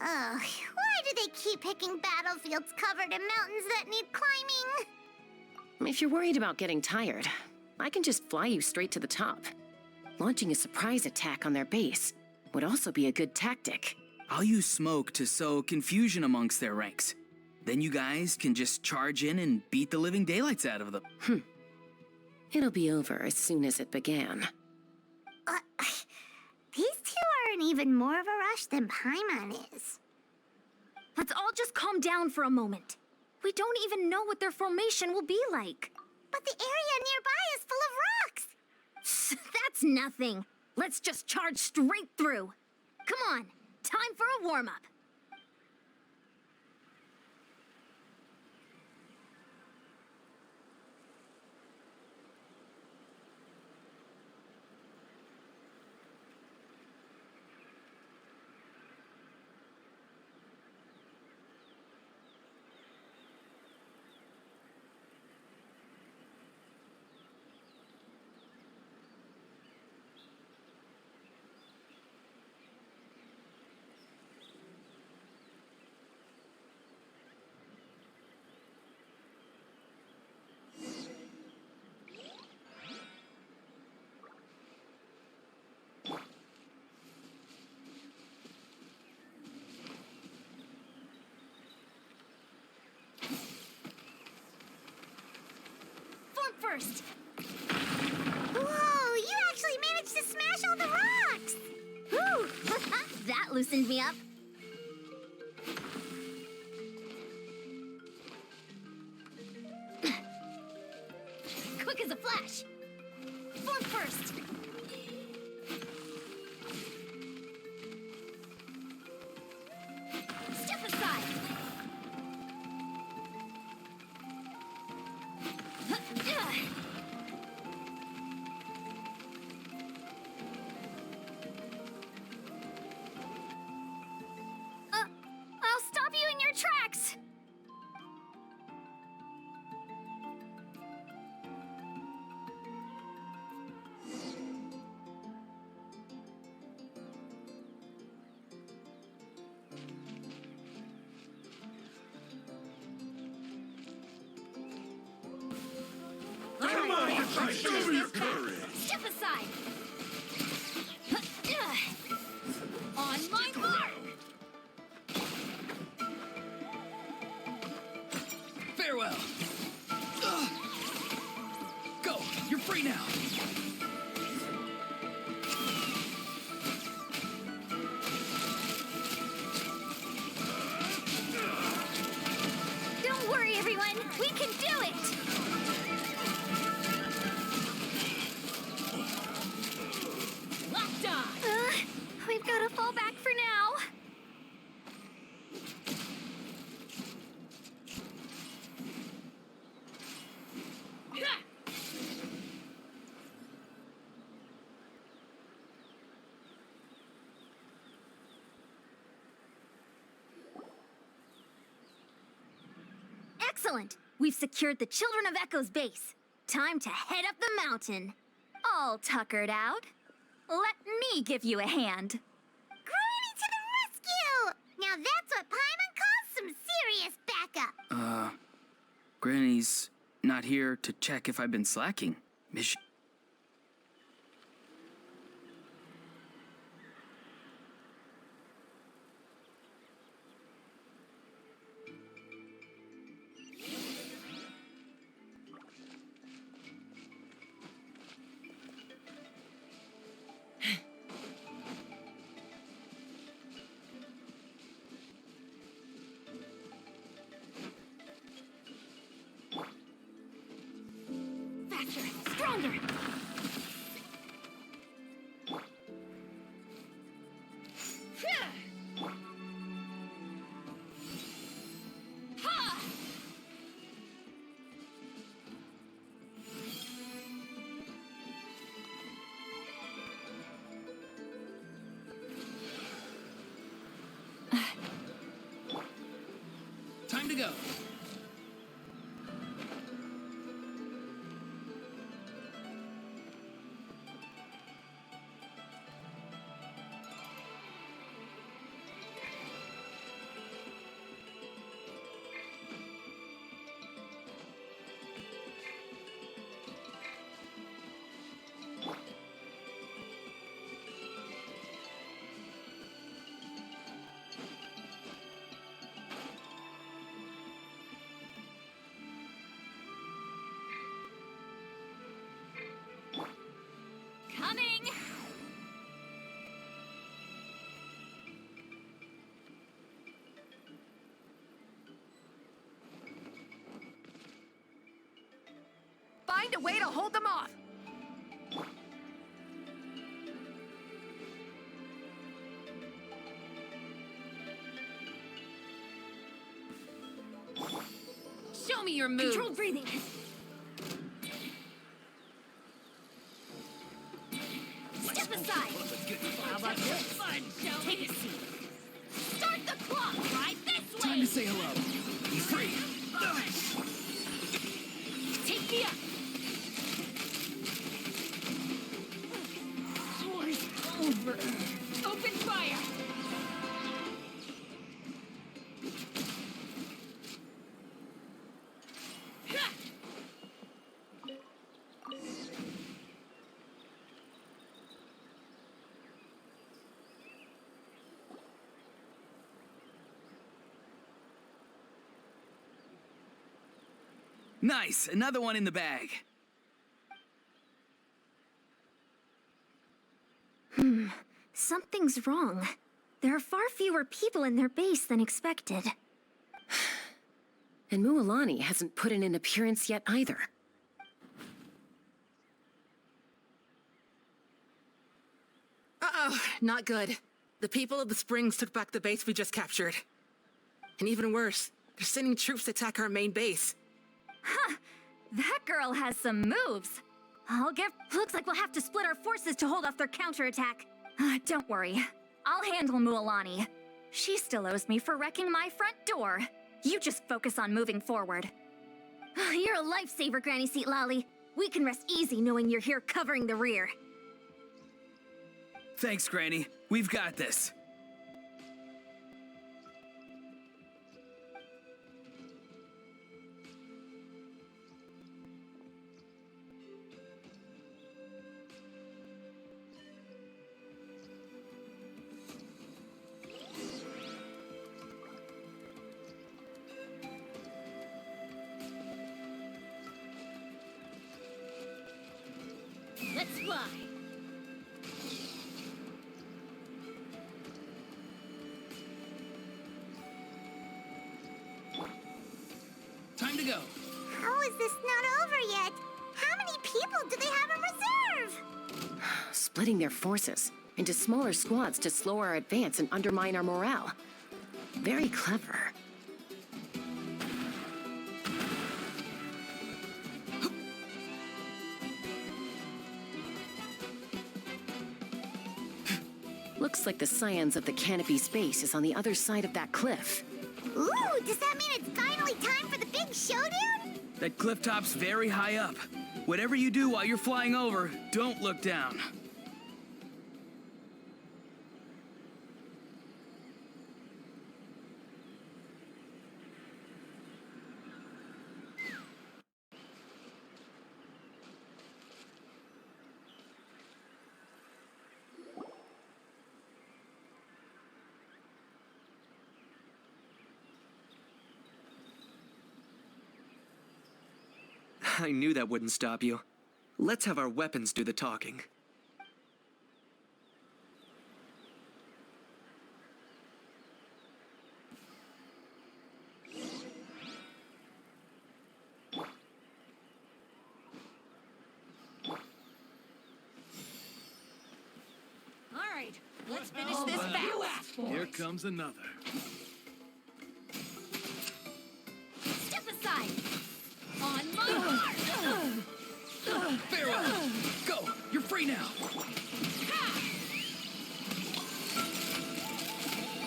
Ugh, why do they keep picking battlefields covered in mountains that need climbing? If you're worried about getting tired, I can just fly you straight to the top. Launching a surprise attack on their base would also be a good tactic. I'll use smoke to sow confusion amongst their ranks. Then you guys can just charge in and beat the living daylights out of them. It'll be over as soon as it began. These two are in even more of a rush than Paimon is. Let's all just calm down for a moment. We don't even know what their formation will be like. But the area nearby is full of rocks. That's nothing. Let's just charge straight through. Come on, time for a warm-up. First. Whoa, you actually managed to smash all the rocks! Whew, that loosened me up. Quick as a flash. Form first. Step aside. I'll stop you in your tracks! Come on, show me your courage! Step aside. On my mark. Farewell. Go, you're free now. Don't worry, everyone. We can do it. Locked on. We've got to fall back for now. Excellent! We've secured the Children of Echo's base. Time to head up the mountain. All tuckered out. Let me give you a hand. Granny to the rescue! Now that's what Paimon calls some serious backup. Granny's not here to check if I've been slacking. Faster, stronger. Time to go. find a way to hold them off. Show me your moves. Controlled breathing. Step aside. How about this? Fun, Take a seat. Start the clock right this way. Time to say hello. Be free. Take me up. War's over. Open fire. Nice, another one in the bag. Something's wrong. There are far fewer people in their base than expected. And Mualani hasn't put in an appearance yet either. Uh-oh, not good. The people of the Springs took back the base we just captured. And even worse, they're sending troops to attack our main base. Huh. That girl has some moves. Looks like we'll have to split our forces to hold off their counterattack. Don't worry. I'll handle Mualani. She still owes me for wrecking my front door. You just focus on moving forward. You're a lifesaver, Granny Seat Lolly. We can rest easy knowing you're here covering the rear. Thanks, Granny. We've got this. Let's fly. Time to go. How is this not over yet? How many people do they have in reserve? Splitting their forces into smaller squads to slow our advance and undermine our morale. Very clever. Looks like the Scions of the Canopy Space is on the other side of that cliff. Ooh, does that mean it's finally time for the big showdown? That cliff top's very high up. Whatever you do while you're flying over, don't look down. I knew that wouldn't stop you. Let's have our weapons do the talking. All right, let's finish this fast. Here comes another. Step aside. On my mark. Farewell! Go! You're free now!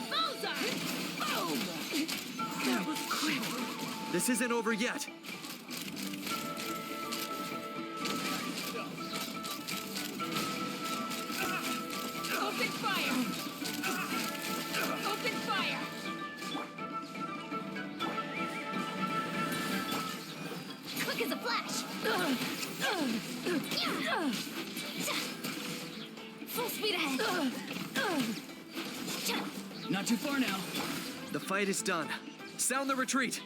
Bullseye! Boom! That was quick. This isn't over yet. Open fire! Open fire! Quick as a flash! Full speed ahead! Not too far now. The fight is done. Sound the retreat.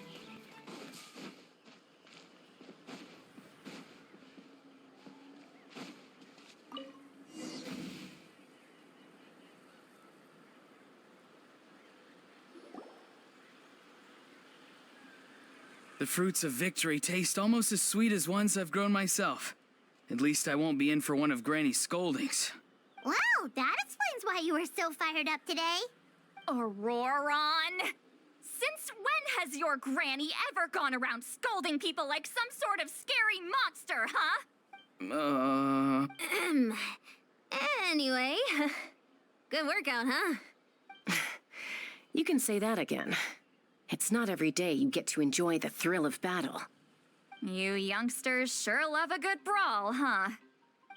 The fruits of victory taste almost as sweet as ones I've grown myself. At least I won't be in for one of Granny's scoldings. Wow, that explains why you were so fired up today. Auroron! Since when has your granny ever gone around scolding people like some sort of scary monster, huh? Anyway, good workout, huh? You can say that again. It's not every day you get to enjoy the thrill of battle. You youngsters sure love a good brawl, huh?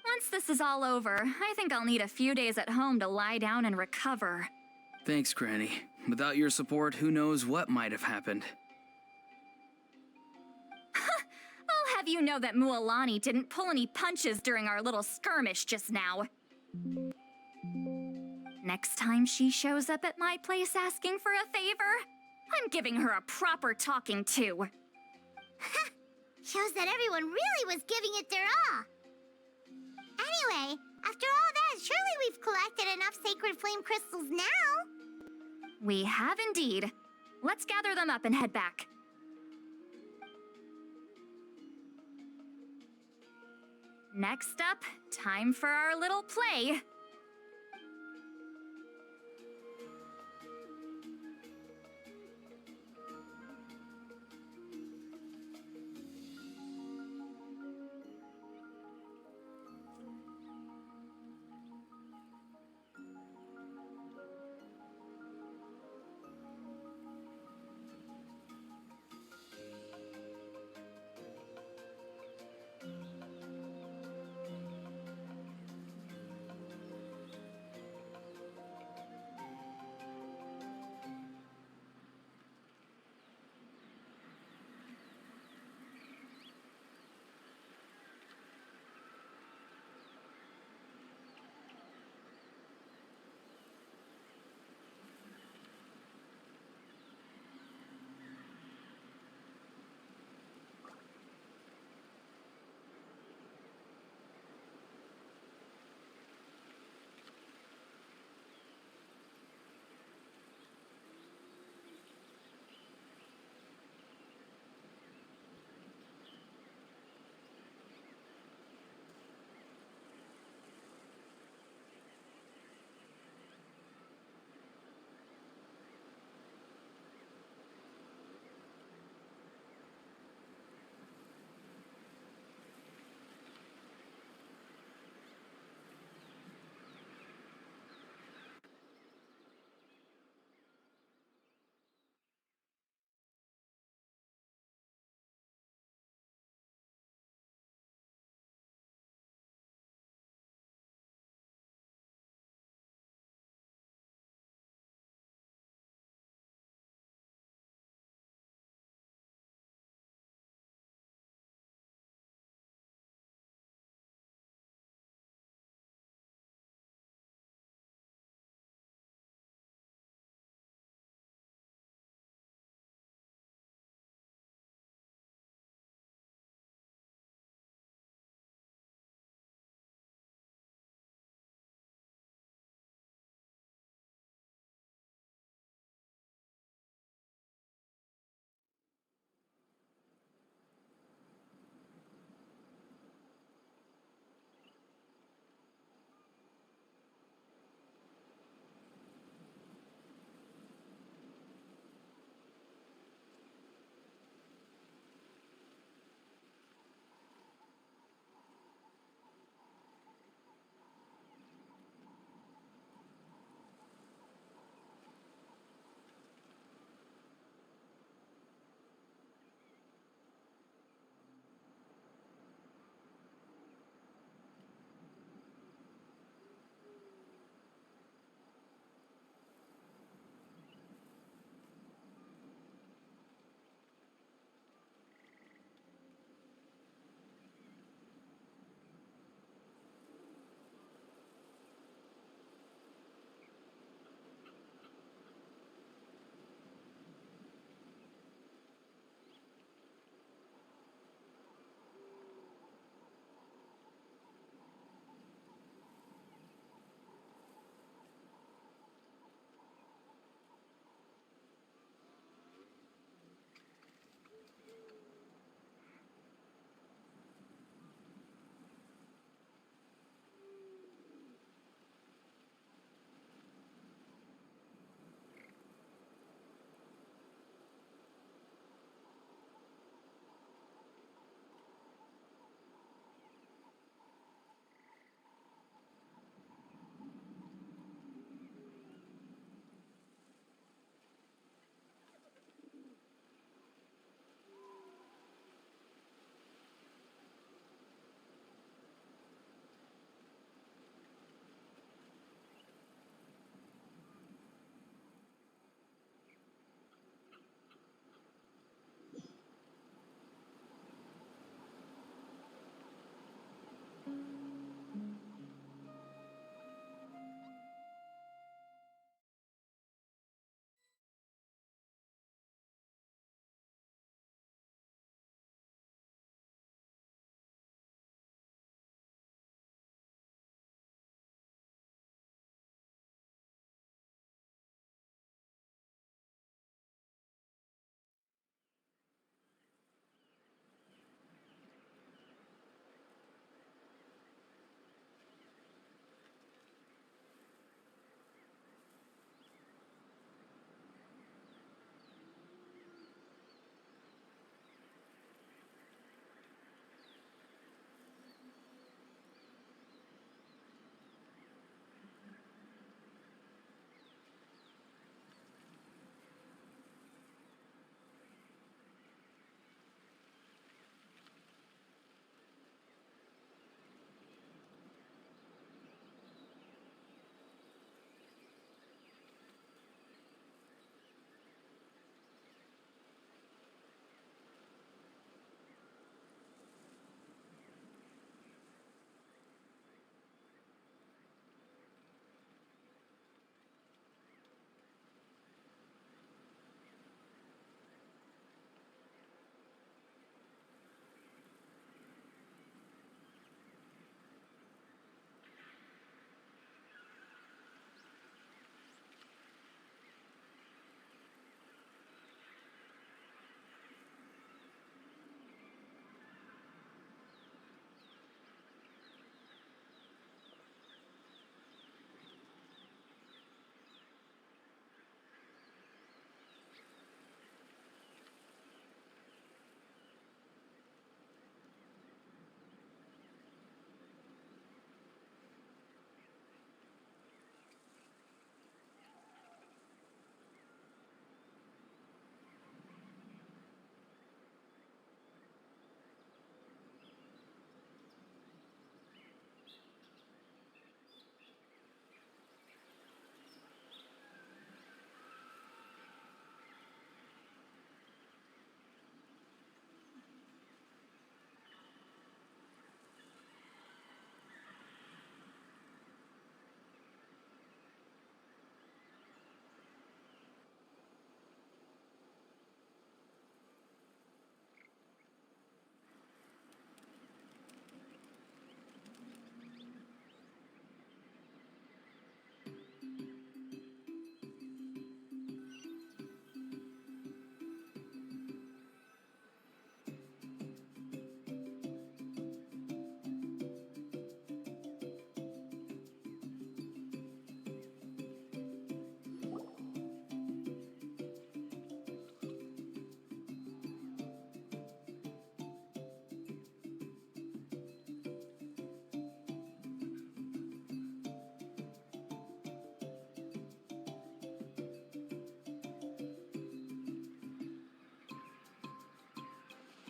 Once this is all over, I think I'll need a few days at home to lie down and recover. Thanks, Granny. Without your support, who knows what might have happened. I'll have you know that Mualani didn't pull any punches during our little skirmish just now. Next time she shows up at my place asking for a favor, I'm giving her a proper talking to. Shows that everyone really was giving it their all. Anyway, after all that, surely we've collected enough sacred flame crystals now. We have indeed. Let's gather them up and head back. Next up, time for our little play.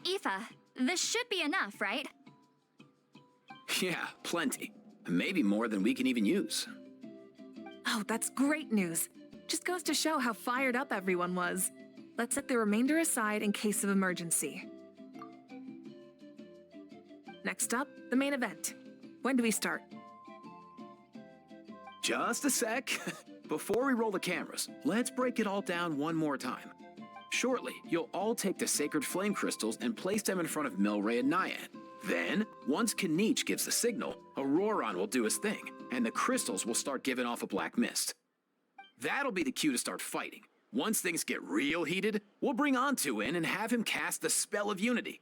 Aoife, this should be enough, right? Yeah, plenty. Maybe more than we can even use. Oh, that's great news. Just goes to show how fired up everyone was. Let's set the remainder aside in case of emergency. Next up, the main event. When do we start? Just a sec. Before we roll the cameras, let's break it all down one more time. Shortly, you'll all take the sacred flame crystals and place them in front of Milray and Nyan. Then, once Kanich gives the signal, Auroron will do his thing, and the crystals will start giving off a black mist. That'll be the cue to start fighting. Once things get real heated, we'll bring Antu in and have him cast the Spell of Unity.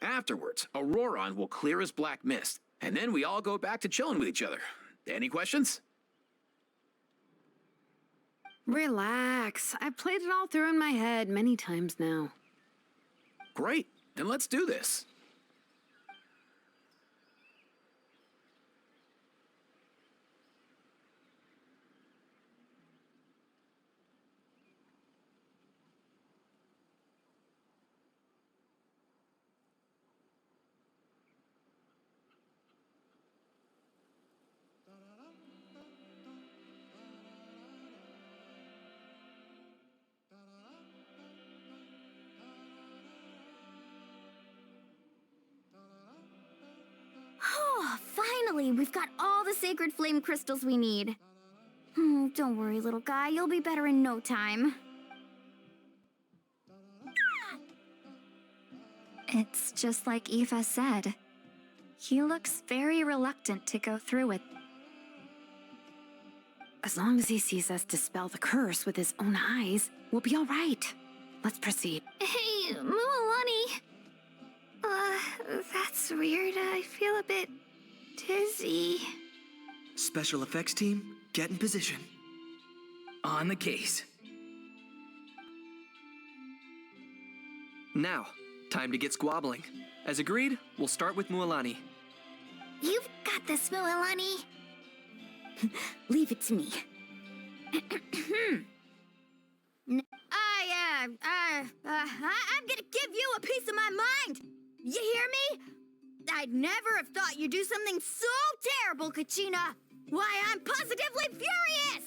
Afterwards, Auroron will clear his black mist, and then we all go back to chilling with each other. Any questions? Relax. I've played it all through in my head many times now. Great, then let's do this. Oh, finally, we've got all the sacred flame crystals we need. Don't worry, little guy, you'll be better in no time. It's just like Aoife said. He looks very reluctant to go through with. As long as he sees us dispel the curse with his own eyes, we'll be all right. Let's proceed. Hey, Mualani. That's weird. I feel a bit dizzy. Special effects team, get in position. On the case. Now, time to get squabbling. As agreed, we'll start with Mualani. You've got this, Mualani. Leave it to me. I'm gonna give you a piece of my mind. You hear me? I'd never have thought you'd do something so terrible, Kachina. Why, I'm positively furious!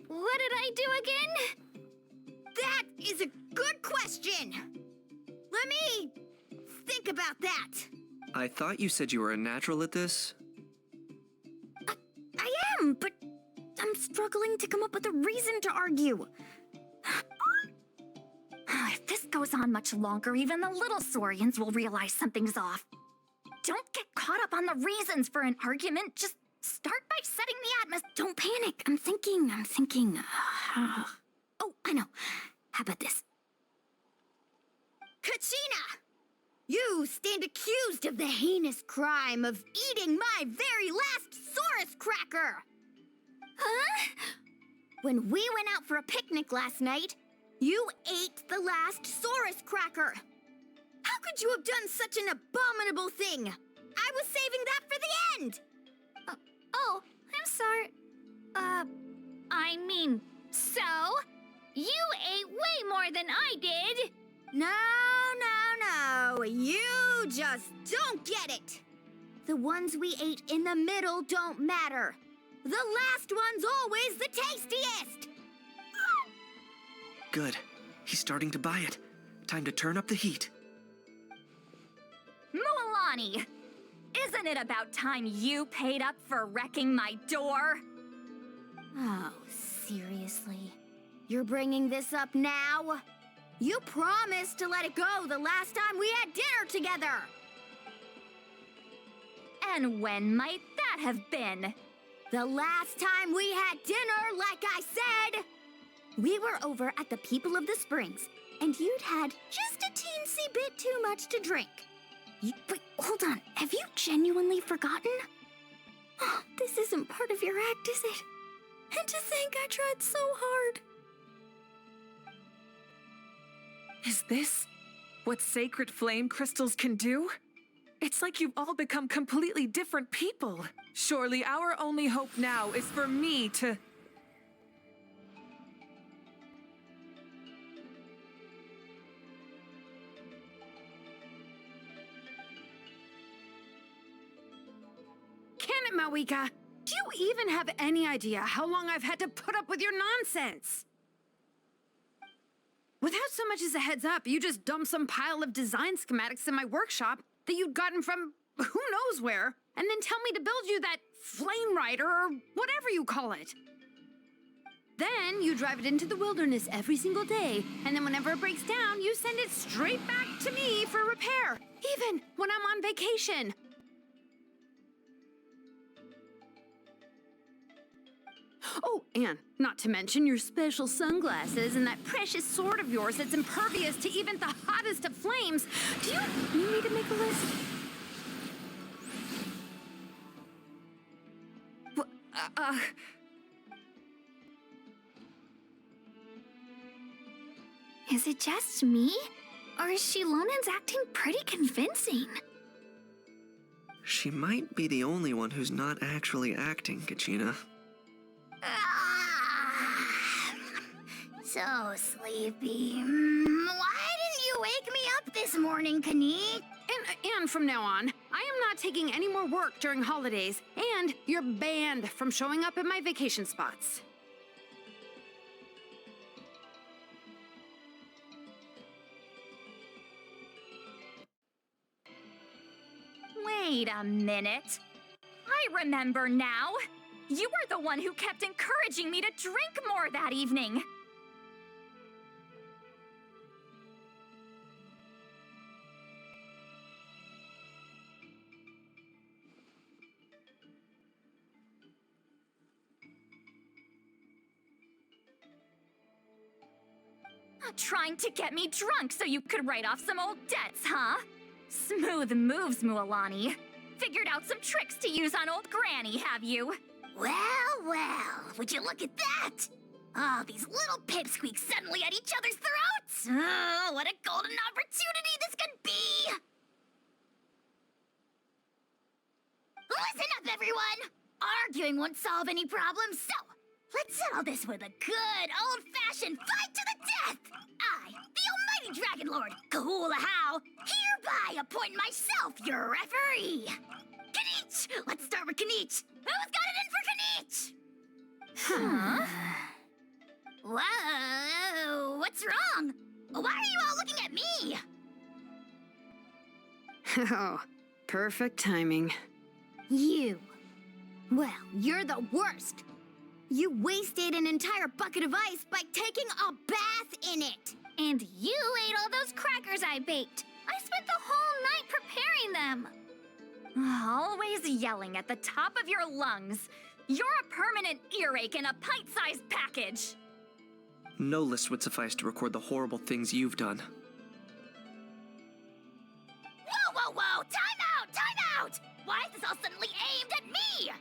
What did I do again? That is a good question. Let me think about that. I thought you said you were a natural at this. I am, but I'm struggling to come up with a reason to argue. If this goes on much longer, even the little Saurians will realize something's off. Don't get caught up on the reasons for an argument. Just start by setting the atmosphere. Don't panic. I'm thinking. Oh, I know. How about this? Kachina! You stand accused of the heinous crime of eating my very last Saurus cracker! Huh? When we went out for a picnic last night, you ate the last Saurus cracker! How could you have done such an abominable thing? I was saving that for the end! Oh, I'm sorry. I mean, so? You ate way more than I did! No. You just don't get it! The ones we ate in the middle don't matter. The last one's always the tastiest! Good. He's starting to buy it. Time to turn up the heat. Mualani! Isn't it about time you paid up for wrecking my door? Oh, seriously? You're bringing this up now? You promised to let it go the last time we had dinner together! And when might that have been? The last time we had dinner, like I said! We were over at the People of the Springs, and you'd had just a teensy bit too much to drink. Wait, hold on. Have you genuinely forgotten? Oh, this isn't part of your act, is it? And to think I tried so hard. Is this what sacred flame crystals can do? It's like you've all become completely different people. Surely our only hope now is for me to... it, Mawika! Do you even have any idea how long I've had to put up with your nonsense? Without so much as a heads up, you just dumped some pile of design schematics in my workshop that you'd gotten from who knows where, and then tell me to build you that flame rider or whatever you call it. Then you drive it into the wilderness every single day, and then whenever it breaks down, you send it straight back to me for repair, even when I'm on vacation. Oh, and not to mention your special sunglasses and that precious sword of yours that's impervious to even the hottest of flames. Do you need me to make a list? Is it just me? Or is Shilonen's acting pretty convincing? She might be the only one who's not actually acting, Kachina. So sleepy. Why didn't you wake me up this morning, Kanique? And from now on, I am not taking any more work during holidays, and you're banned from showing up at my vacation spots. Wait a minute. I remember now. You were the one who kept encouraging me to drink more that evening. Trying to get me drunk so you could write off some old debts, huh? Smooth moves, Mualani. Figured out some tricks to use on old Granny, have you? Well, would you look at that? Oh, these little pipsqueaks suddenly at each other's throats! Oh, what a golden opportunity this could be! Listen up, everyone! Arguing won't solve any problems, so let's settle this with a good old-fashioned fight to the death! I, the almighty Dragon Lord, Kahula-How, hereby appoint myself your referee! Kanich! Let's start with Kanich! Who's got it in for Kanich? Huh? Whoa, what's wrong? Why are you all looking at me? Oh, perfect timing. You. Well, you're the worst. You wasted an entire bucket of ice by taking a bath in it. And you ate all those crackers I baked. I spent the whole night preparing them. Always yelling at the top of your lungs. You're a permanent earache in a pint-sized package. No list would suffice to record the horrible things you've done. Whoa! Time out! Why is this all suddenly aimed at me?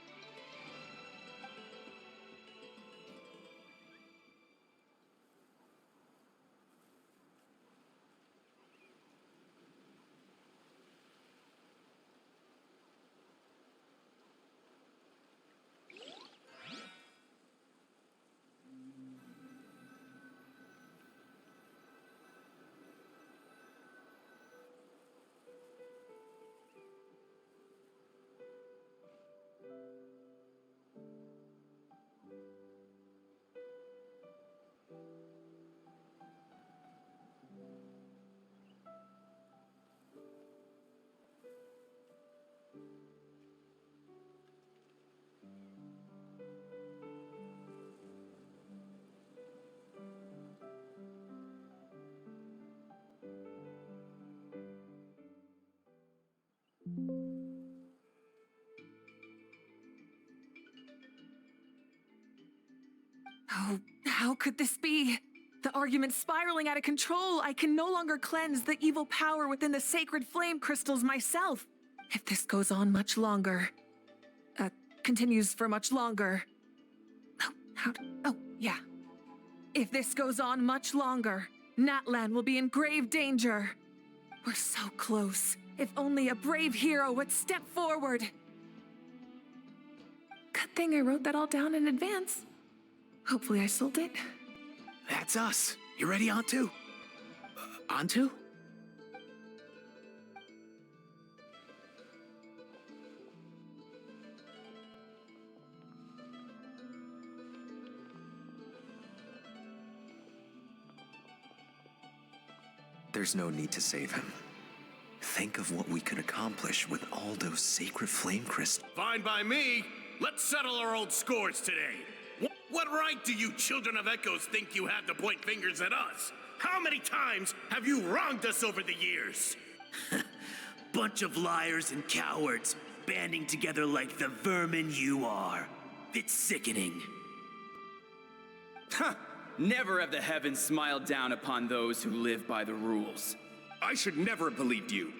Oh, how could this be? The argument's spiraling out of control. I can no longer cleanse the evil power within the sacred flame crystals myself. If this goes on much longer, continues for much longer. Yeah. If this goes on much longer, Natlan will be in grave danger. We're so close. If only a brave hero would step forward. Good thing I wrote that all down in advance. Hopefully I sold it. That's us. You ready, Antu? Antu? there's no need to save him. Think of what we could accomplish with all those sacred flame crystals. Fine by me. Let's settle our old scores today. What right do you children of Echoes think you have to point fingers at us? How many times have you wronged us over the years? Bunch of liars and cowards, banding together like the vermin you are. It's sickening. Ha! Never have the heavens smiled down upon those who live by the rules. I should never have believed you.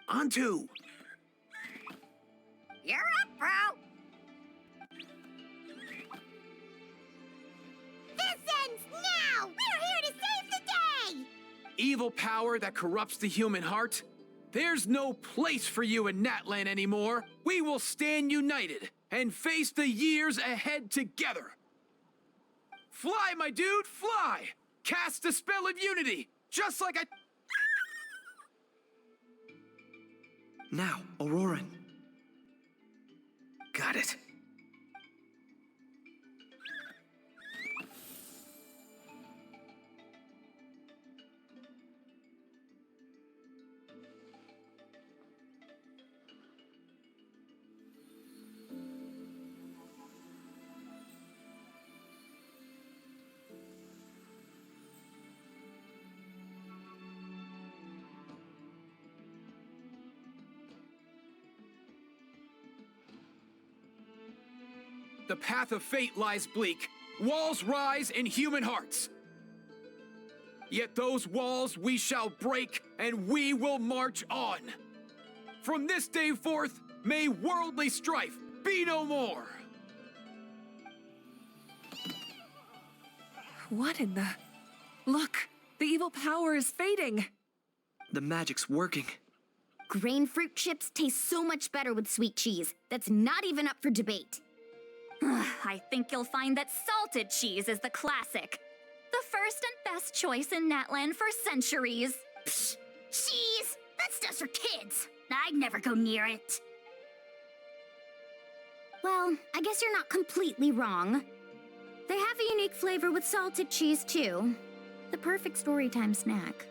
Onto! You're up, bro! This ends now! We're here to save the day! Evil power that corrupts the human heart? There's no place for you in Natlan anymore. We will stand united and face the years ahead together. Fly, my dude, fly! Cast the spell of unity, just like I... Now, Auroran. Got it. The path of fate lies bleak. Walls rise in human hearts. Yet those walls we shall break, and we will march on. From this day forth, may worldly strife be no more. What in the... Look, the evil power is fading. The magic's working. Grain fruit chips taste so much better with sweet cheese. That's not even up for debate. I think you'll find that salted cheese is the classic. The first and best choice in Natlan for centuries. Psh, cheese! That's just for kids. I'd never go near it. Well, I guess you're not completely wrong. They have a unique flavor with salted cheese, too. The perfect storytime snack.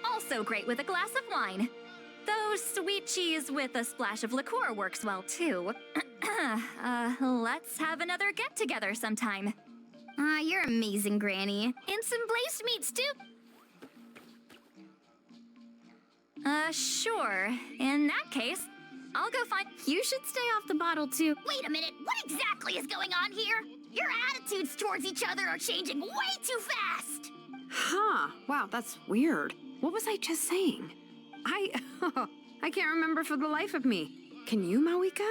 Also great with a glass of wine. Though sweet cheese with a splash of liqueur works well, too. Let's have another get-together sometime. You're amazing, Granny. And some blazed meats, too. Sure. In that case, I'll go find... You should stay off the bottle, too. Wait a minute, what exactly is going on here? Your attitudes towards each other are changing way too fast! Huh. Wow, that's weird. What was I just saying? I can't remember for the life of me. Can you, Mawika?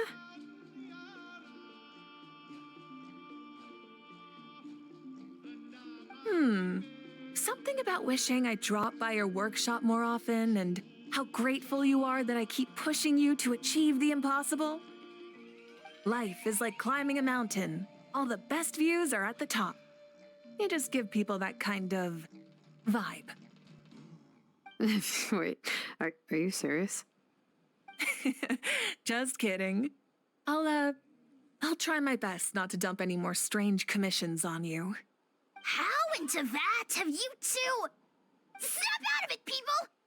Something about wishing I dropped by your workshop more often and how grateful you are that I keep pushing you to achieve the impossible. Life is like climbing a mountain. All the best views are at the top. You just give people that kind of vibe. Wait, are you serious? Just kidding. I'll try my best not to dump any more strange commissions on you. How into that have you two? Snap out of it, people!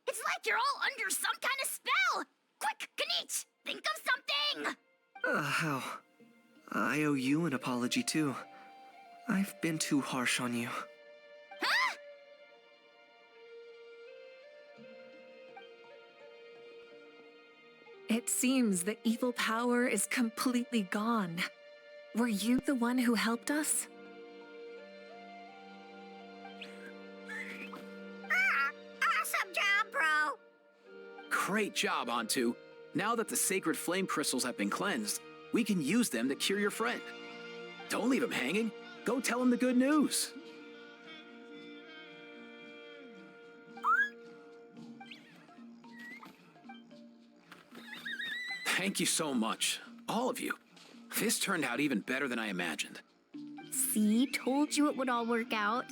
It's like you're all under some kind of spell! Quick, Kanich, think of something! How? I owe you an apology, too. I've been too harsh on you. Huh? It seems the evil power is completely gone. Were you the one who helped us? Awesome job, bro! Great job, Onto. Now that the sacred flame crystals have been cleansed, we can use them to cure your friend. Don't leave him hanging. Go tell him the good news. Thank you so much, all of you. This turned out even better than I imagined. See, told you it would all work out.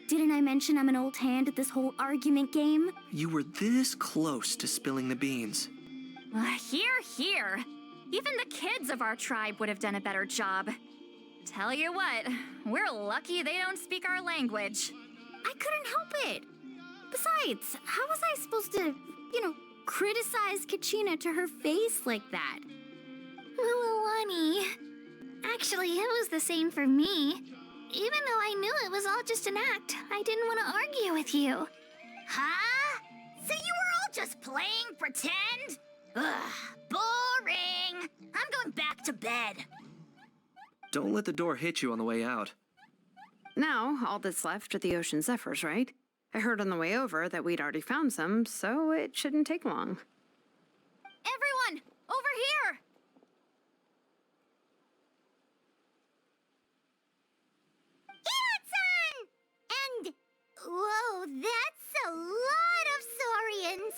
Didn't I mention I'm an old hand at this whole argument game? You were this close to spilling the beans. Hear, hear. Even the kids of our tribe would have done a better job. Tell you what, we're lucky they don't speak our language. I couldn't help it. Besides, how was I supposed to, criticize Kachina to her face like that? Lani. Actually, it was the same for me. Even though I knew it was all just an act, I didn't want to argue with you. Huh? So you were all just playing pretend? Ugh, boring. I'm going back to bed. Don't let the door hit you on the way out. Now, all that's left are the ocean zephyrs, right? I heard on the way over that we'd already found some, so it shouldn't take long. Everyone, over here! Hiratsan! And, whoa, that's a lot of saurians.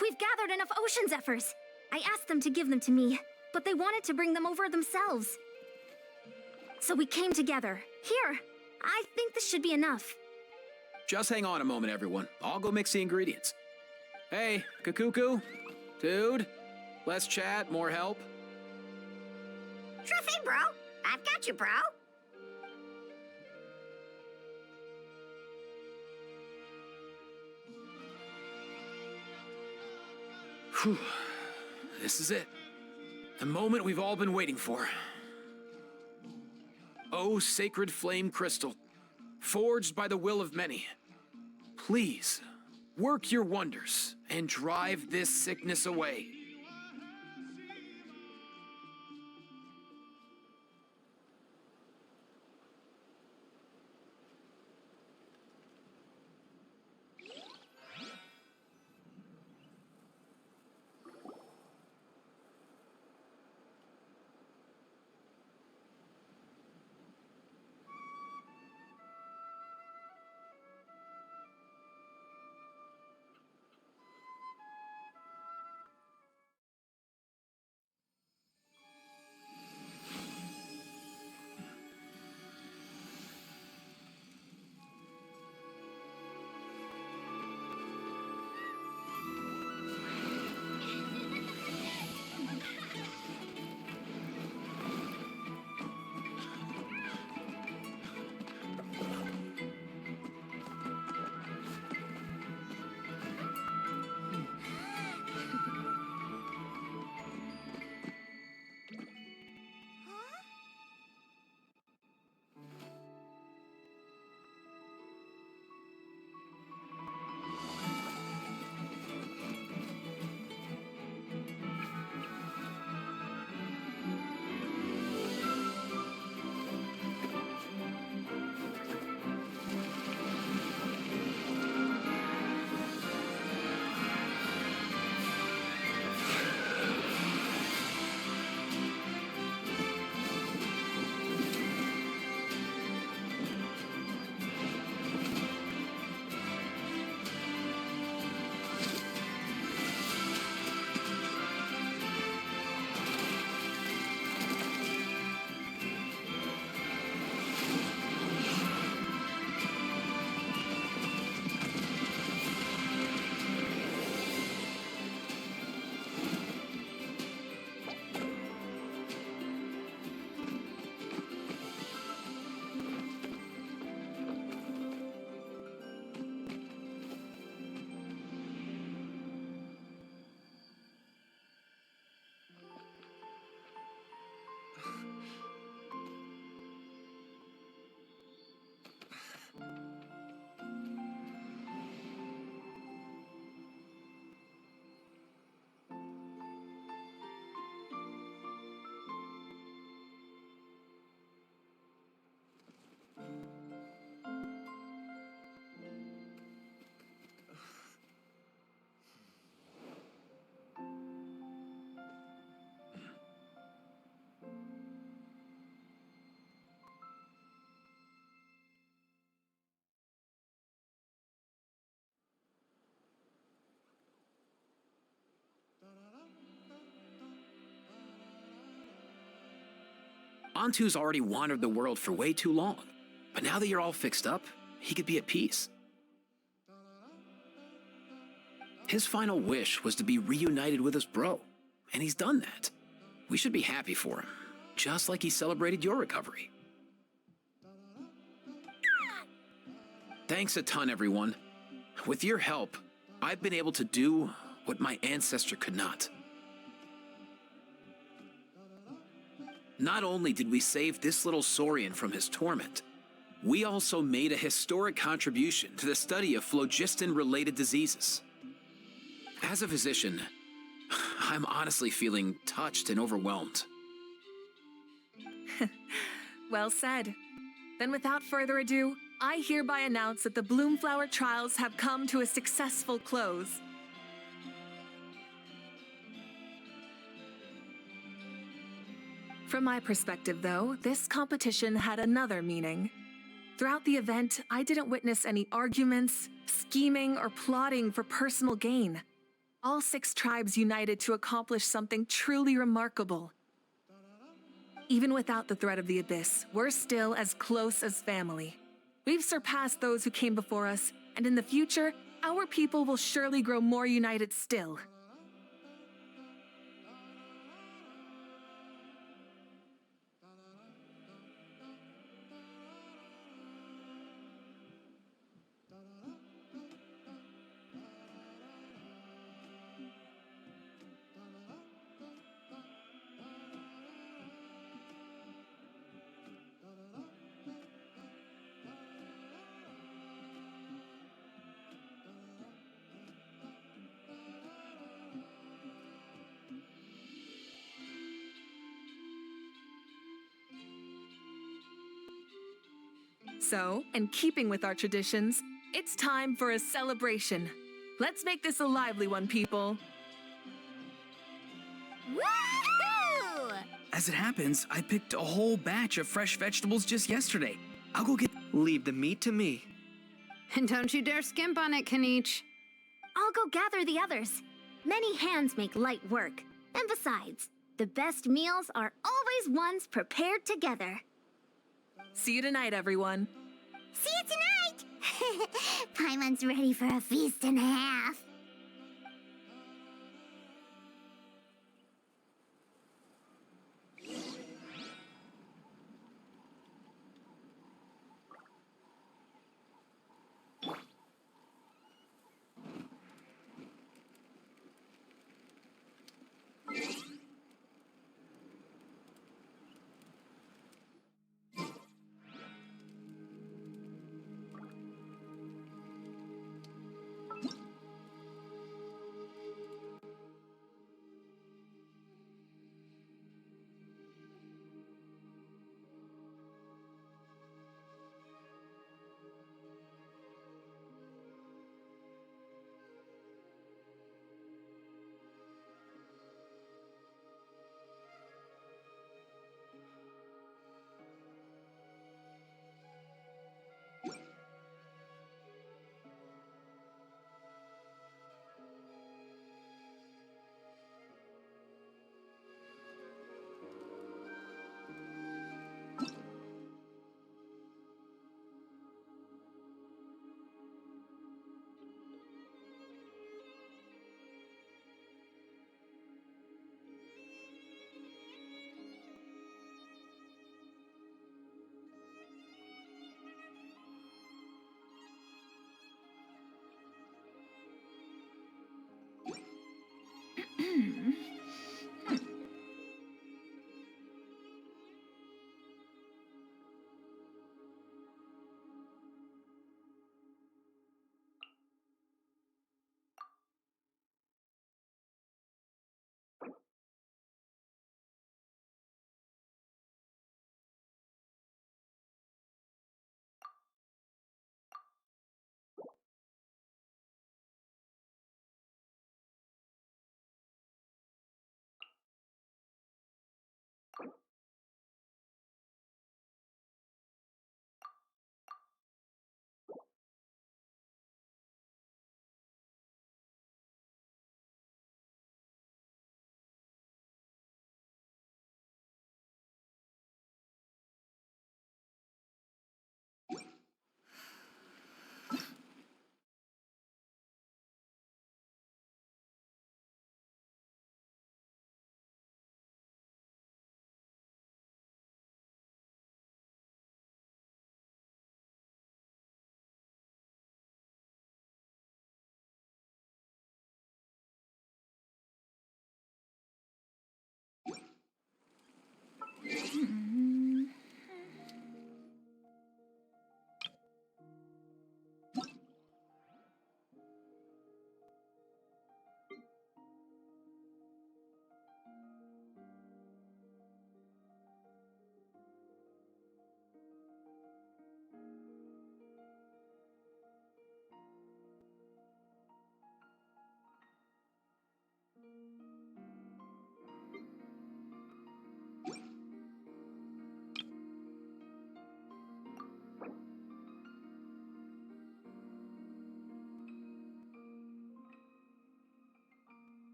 We've gathered enough ocean zephyrs. I asked them to give them to me, but they wanted to bring them over themselves. So we came together. Here, I think this should be enough. Just hang on a moment, everyone. I'll go mix the ingredients. Hey, Kakuku? Dude? Less chat, more help? Sure thing, bro. I've got you, bro. Whew. This is it. The moment we've all been waiting for. Oh, sacred flame crystal, forged by the will of many, please, work your wonders and drive this sickness away. Antu's already wandered the world for way too long. But now that you're all fixed up, he could be at peace. His final wish was to be reunited with his bro, and he's done that. We should be happy for him, just like he celebrated your recovery. Thanks a ton, everyone. With your help, I've been able to do what my ancestor could not. Not only did we save this little saurian from his torment, we also made a historic contribution to the study of phlogiston-related diseases. As a physician, I'm honestly feeling touched and overwhelmed. Well said. Then without further ado, I hereby announce that the Bloomflower trials have come to a successful close. From my perspective, though, this competition had another meaning. Throughout the event, I didn't witness any arguments, scheming, or plotting for personal gain. All 6 tribes united to accomplish something truly remarkable. Even without the threat of the Abyss, we're still as close as family. We've surpassed those who came before us, and in the future, our people will surely grow more united still. So, in keeping with our traditions, it's time for a celebration. Let's make this a lively one, people. Woohoo! As it happens, I picked a whole batch of fresh vegetables just yesterday. I'll go get... Leave the meat to me. And don't you dare skimp on it, Kanich. I'll go gather the others. Many hands make light work. And besides, the best meals are always ones prepared together. See you tonight, everyone. See you tonight! Paimon's ready for a feast and a half.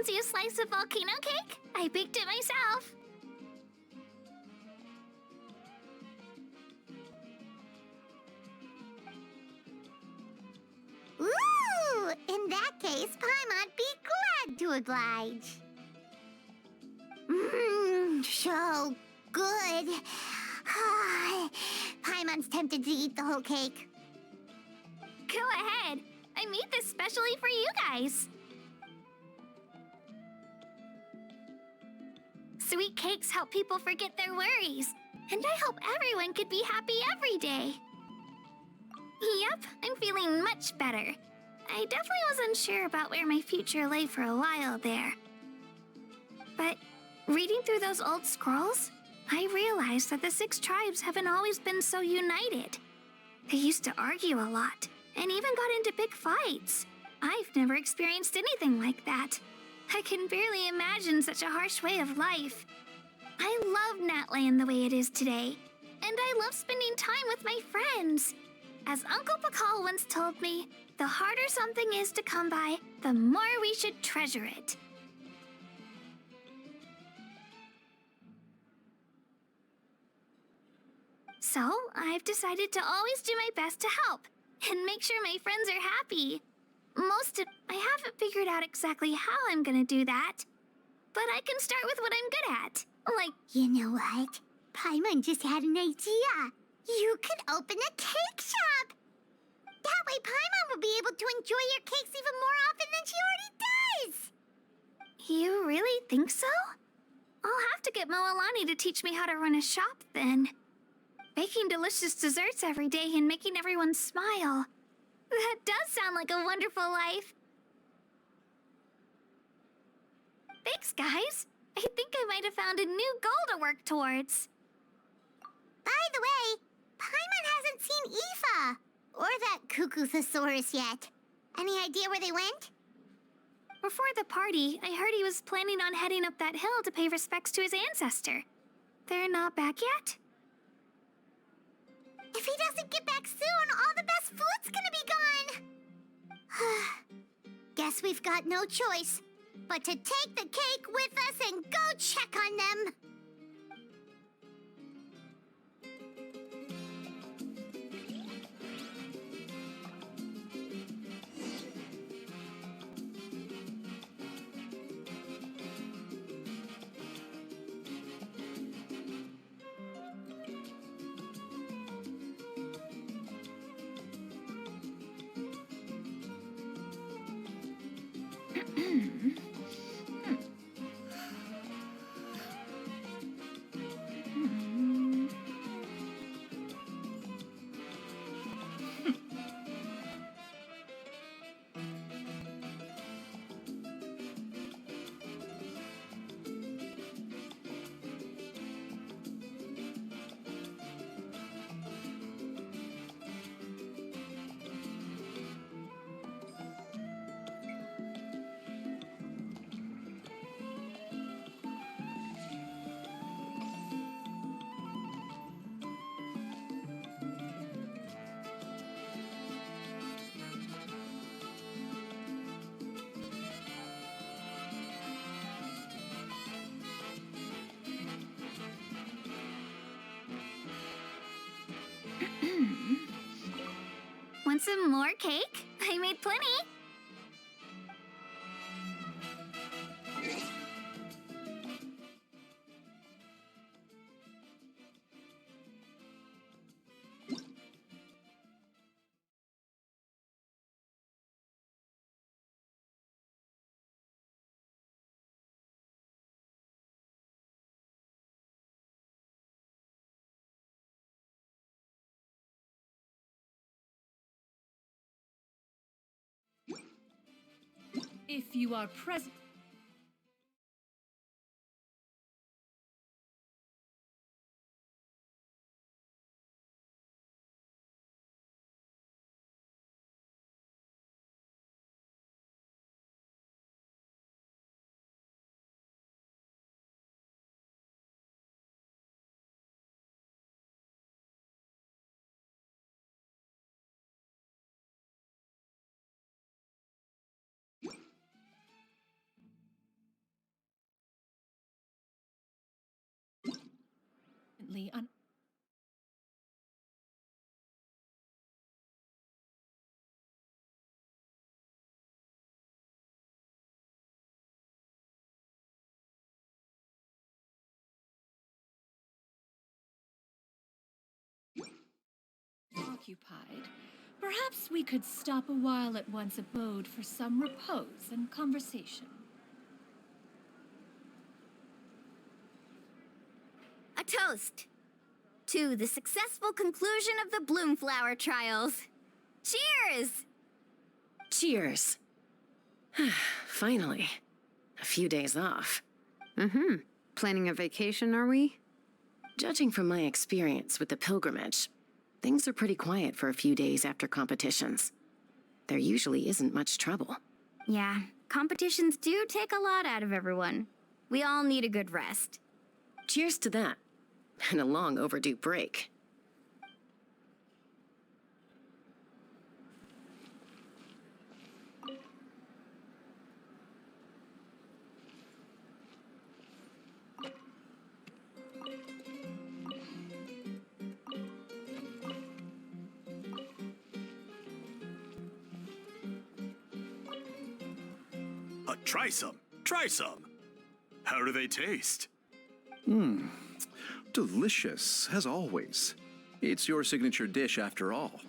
fancy a slice of volcano cake? I baked it myself. Ooh! In that case, Paimon'd be glad to oblige. Mmm, so good. Paimon's tempted to eat the whole cake. Go ahead. I made this specially for you guys. Sweet cakes help people forget their worries. And I hope everyone could be happy every day. Yep, I'm feeling much better. I definitely was unsure about where my future lay for a while there. But reading through those old scrolls, I realized that the 6 tribes haven't always been so united. They used to argue a lot, and even got into big fights. I've never experienced anything like that. I can barely imagine such a harsh way of life. I love Natland the way it is today, and I love spending time with my friends. As Uncle Pakal once told me, the harder something is to come by, the more we should treasure it. So, I've decided to always do my best to help, and make sure my friends are happy. I haven't figured out exactly how I'm gonna do that, but I can start with what I'm good at. Like, you know what? Paimon just had an idea. You could open a cake shop. That way Paimon will be able to enjoy your cakes even more often than she already does. You really think so? I'll have to get Moalani to teach me how to run a shop then. Baking delicious desserts every day and making everyone smile. That does sound like a wonderful life. Thanks, guys. I think I might have found a new goal to work towards. By the way, Paimon hasn't seen Aoife or that cuckoo thesaurus yet. Any idea where they went? Before the party, I heard he was planning on heading up that hill to pay respects to his ancestor. They're not back yet? If he doesn't get back soon, all the best food's gonna be gone. Guess we've got no choice but to take the cake with us and go check on them. Want some more cake? I made plenty. If you are present. currently unoccupied. Perhaps we could stop a while at one's abode for some repose and conversation. A toast to the successful conclusion of the Bloomflower trials. Cheers! Cheers. Finally. A few days off. Mm-hmm. Planning a vacation, are we? Judging from my experience with the pilgrimage, things are pretty quiet for a few days after competitions. There usually isn't much trouble. Yeah, competitions do take a lot out of everyone. We all need a good rest. Cheers to that. And a long overdue break. Try some. Try some. How do they taste? Delicious, as always. It's your signature dish after all.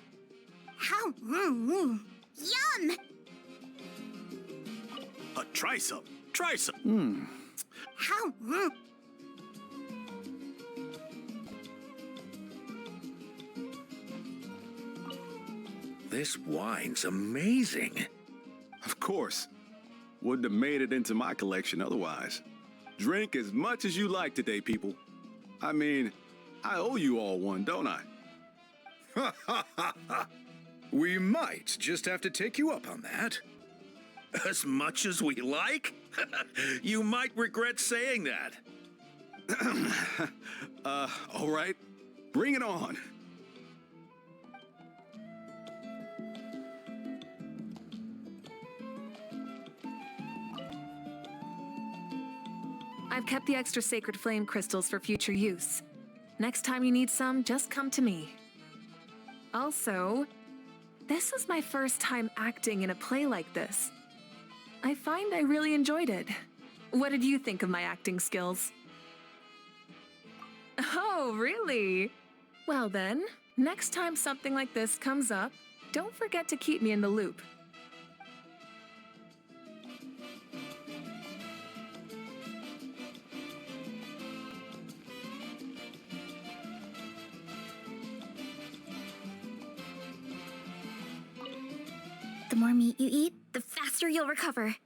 How? Yum! Try some. Try some. How? This wine's amazing. Of course. Wouldn't have made it into my collection otherwise. Drink as much as you like today, people. I mean, I owe you all one, don't I? Ha ha ha ha! We might just have to take you up on that. As much as we like? You might regret saying that. All right. Bring it on. I've kept the extra sacred flame crystals for future use. Next time you need some, just come to me. Also, this was my first time acting in a play like this. I find I really enjoyed it. What did you think of my acting skills? Oh, really? Well then, next time something like this comes up, don't forget to keep me in the loop. The more meat you eat, the faster you'll recover.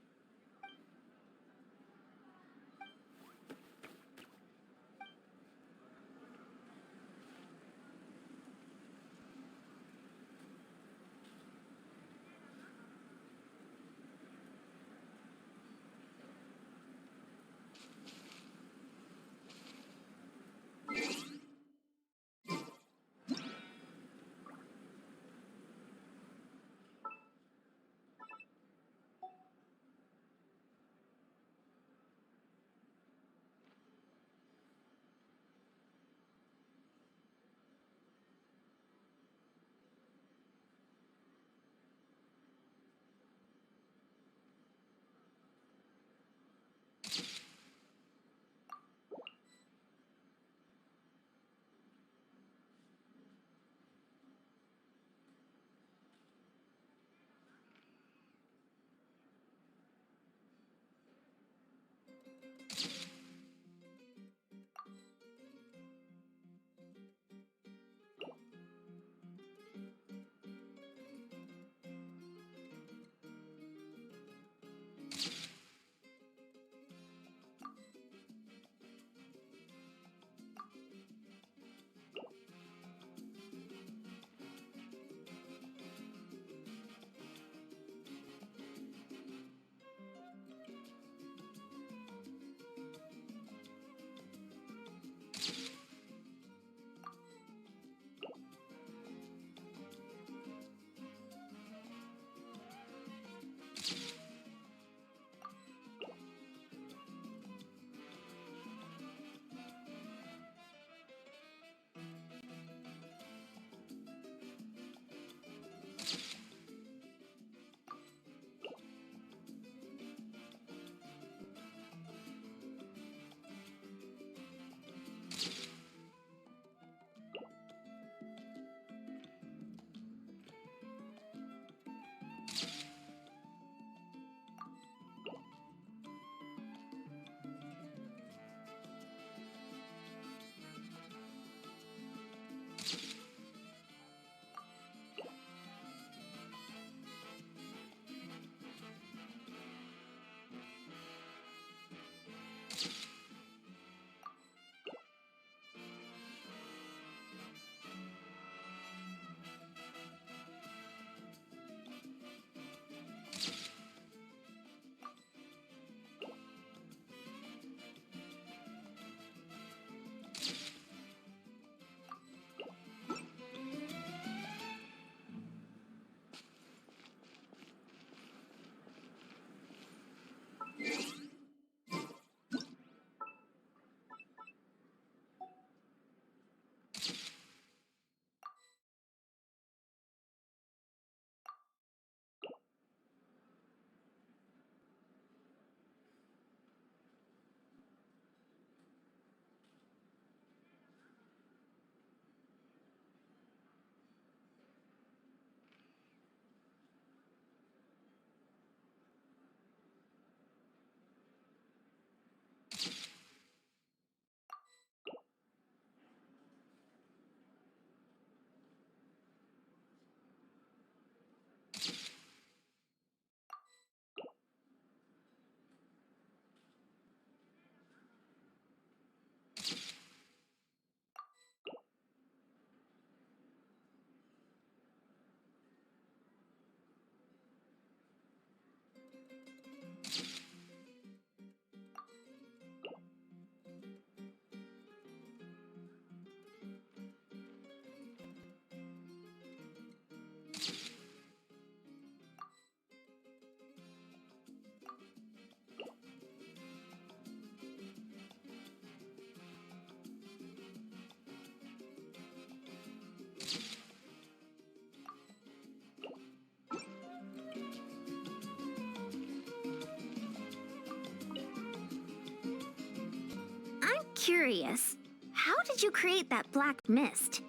curious. How did you create that black mist?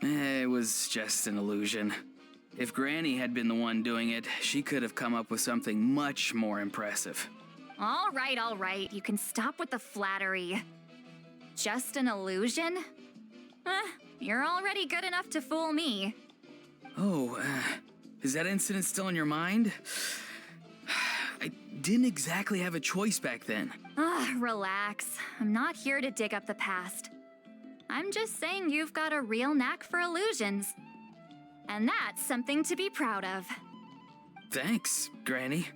It was just an illusion. If Granny had been the one doing it, she could have come up with something much more impressive. All right. You can stop with the flattery. Just an illusion? You're already good enough to fool me. Oh, is that incident still in your mind? I didn't exactly have a choice back then. Relax. I'm not here to dig up the past. I'm just saying you've got a real knack for illusions. And that's something to be proud of. Thanks, Granny.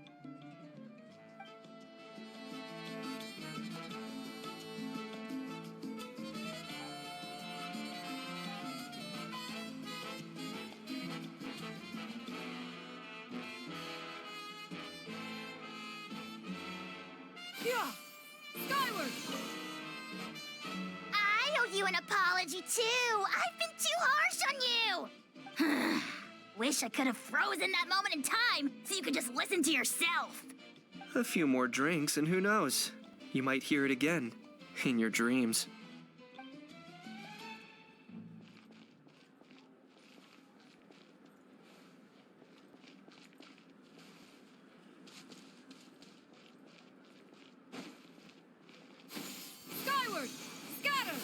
Yeah! Skyward! I owe you an apology, too. I've been too harsh on you. Wish I could have frozen that moment in time so you could just listen to yourself. A few more drinks, and who knows? You might hear it again in your dreams. Skyward! Scatter!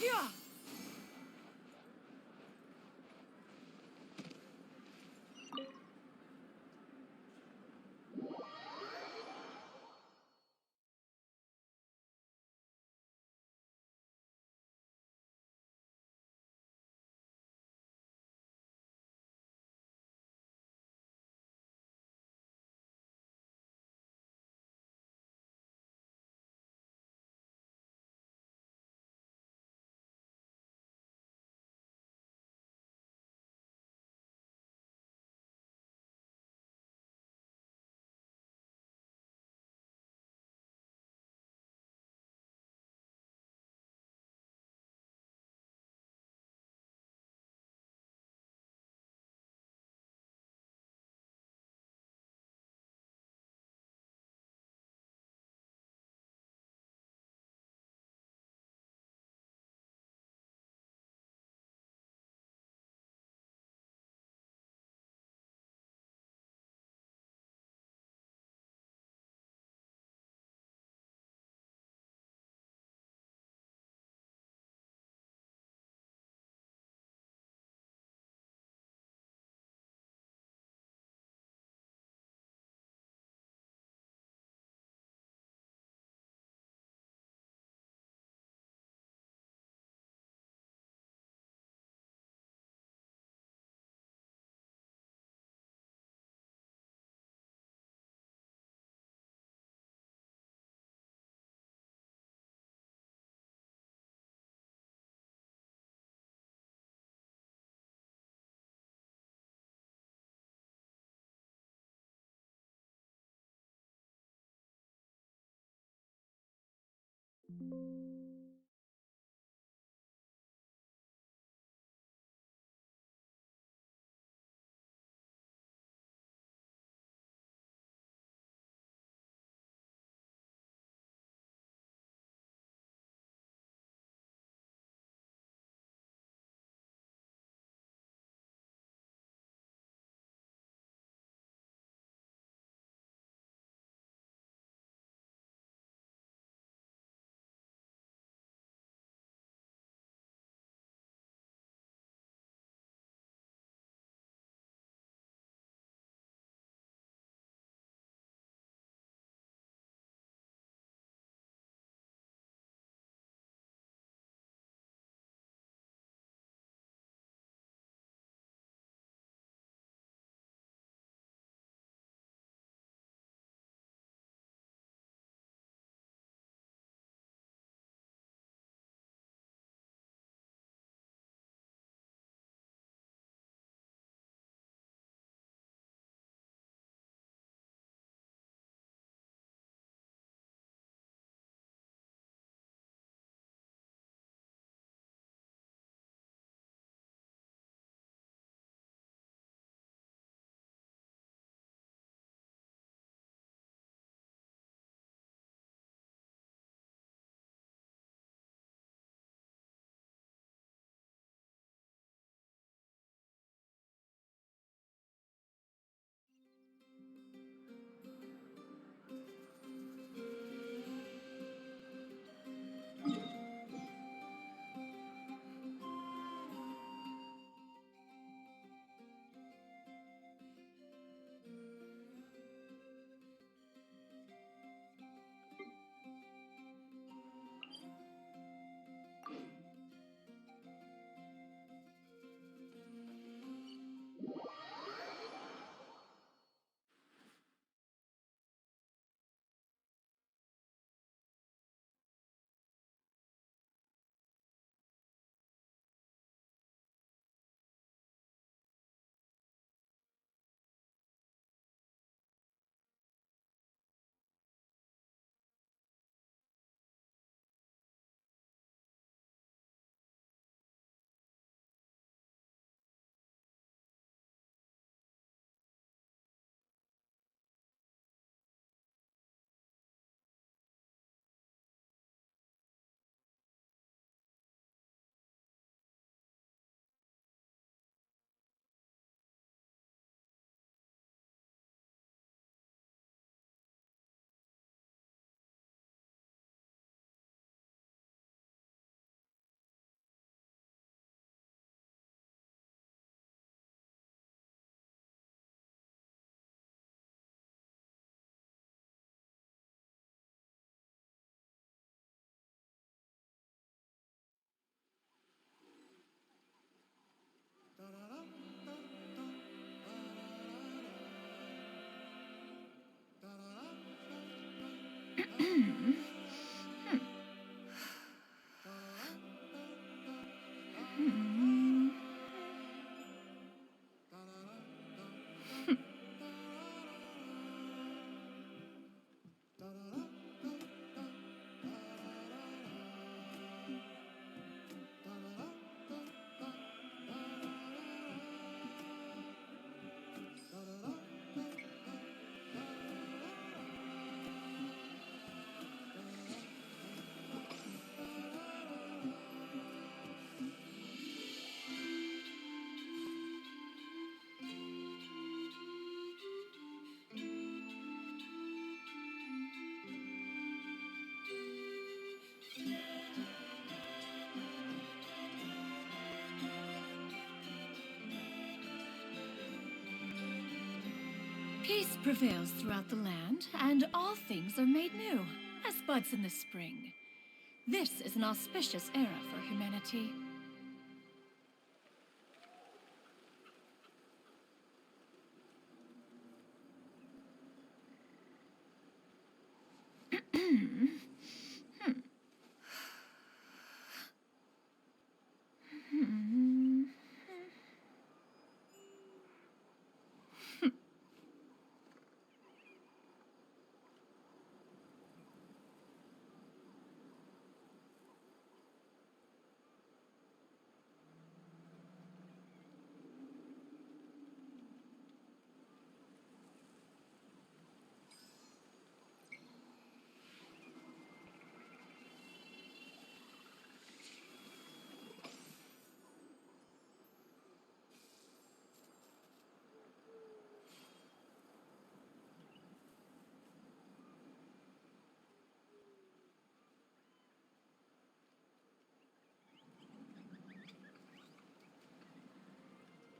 Yeah! Peace prevails throughout the land, and all things are made new, as buds in the spring. This is an auspicious era for humanity.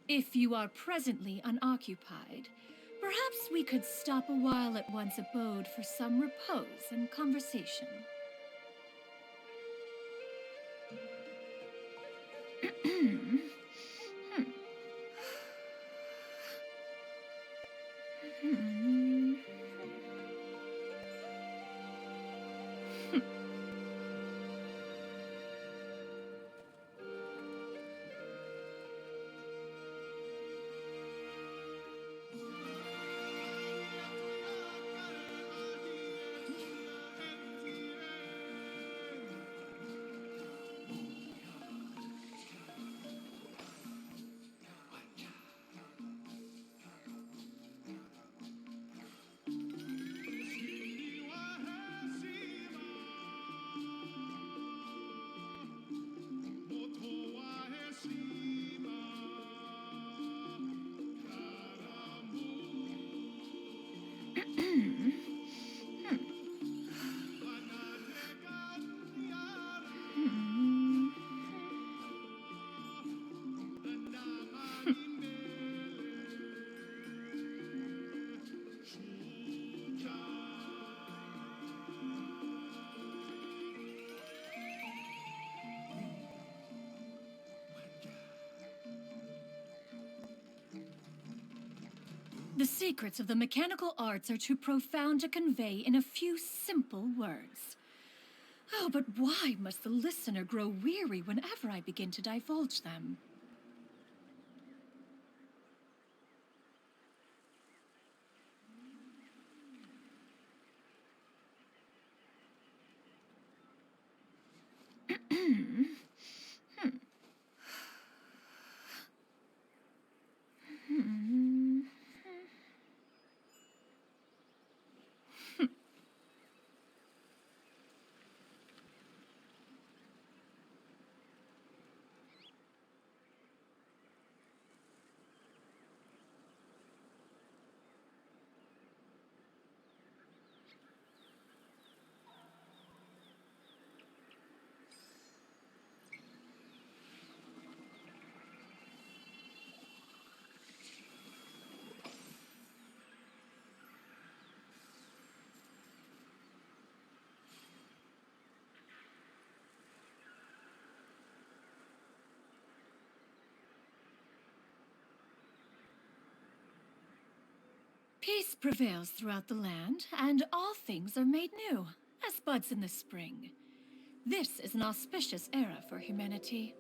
If you are presently unoccupied, perhaps we could stop a while at one's abode for some repose and conversation. The secrets of the mechanical arts are too profound to convey in a few simple words. Oh, but why must the listener grow weary whenever I begin to divulge them? Peace prevails throughout the land, and all things are made new, as buds in the spring. This is an auspicious era for humanity.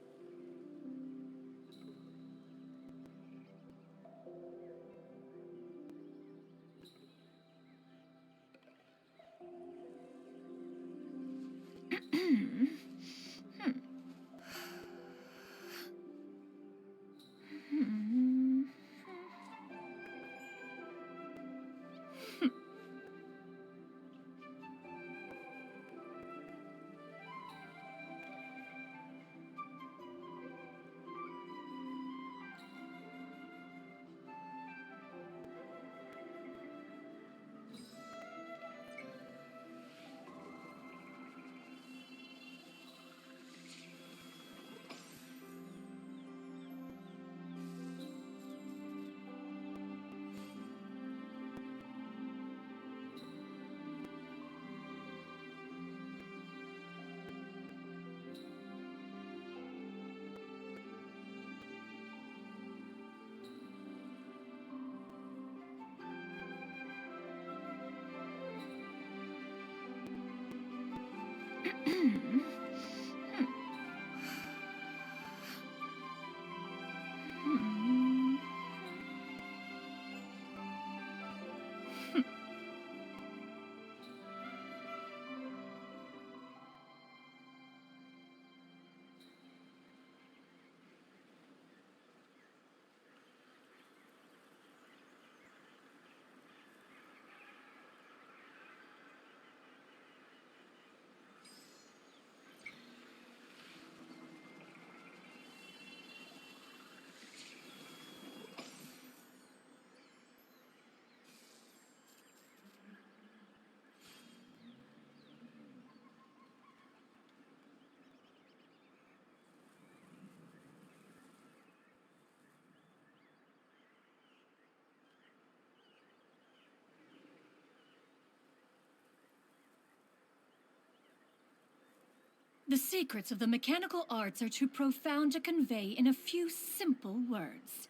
The secrets of the mechanical arts are too profound to convey in a few simple words.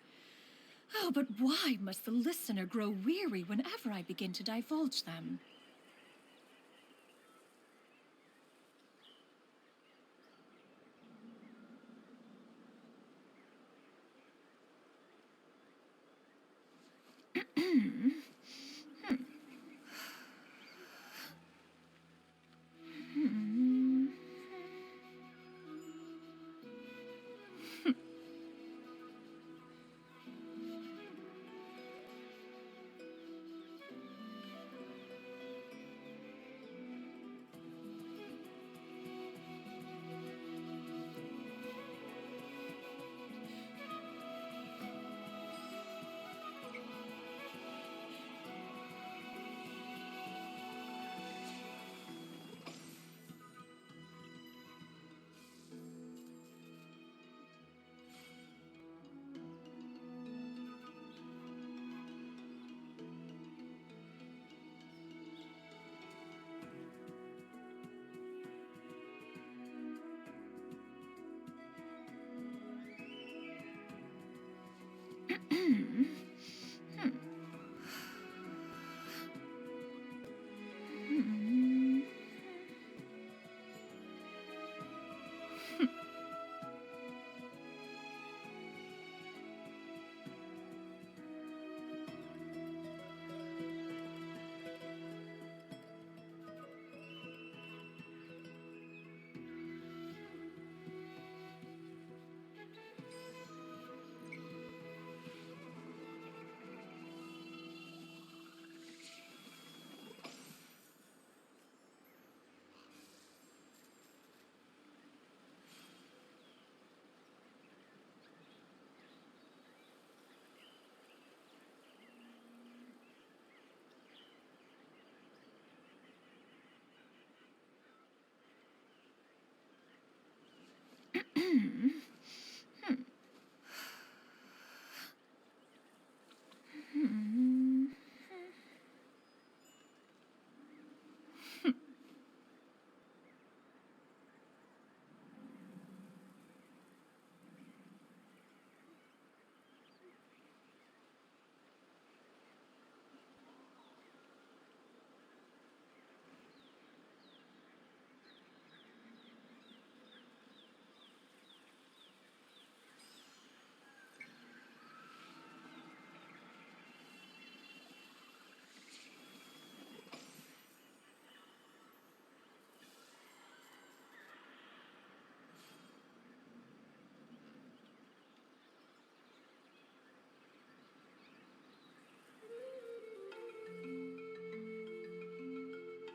Oh, but why must the listener grow weary whenever I begin to divulge them?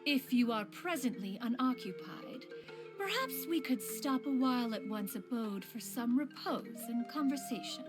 If you are presently unoccupied, perhaps we could stop a while at one's abode for some repose and conversation.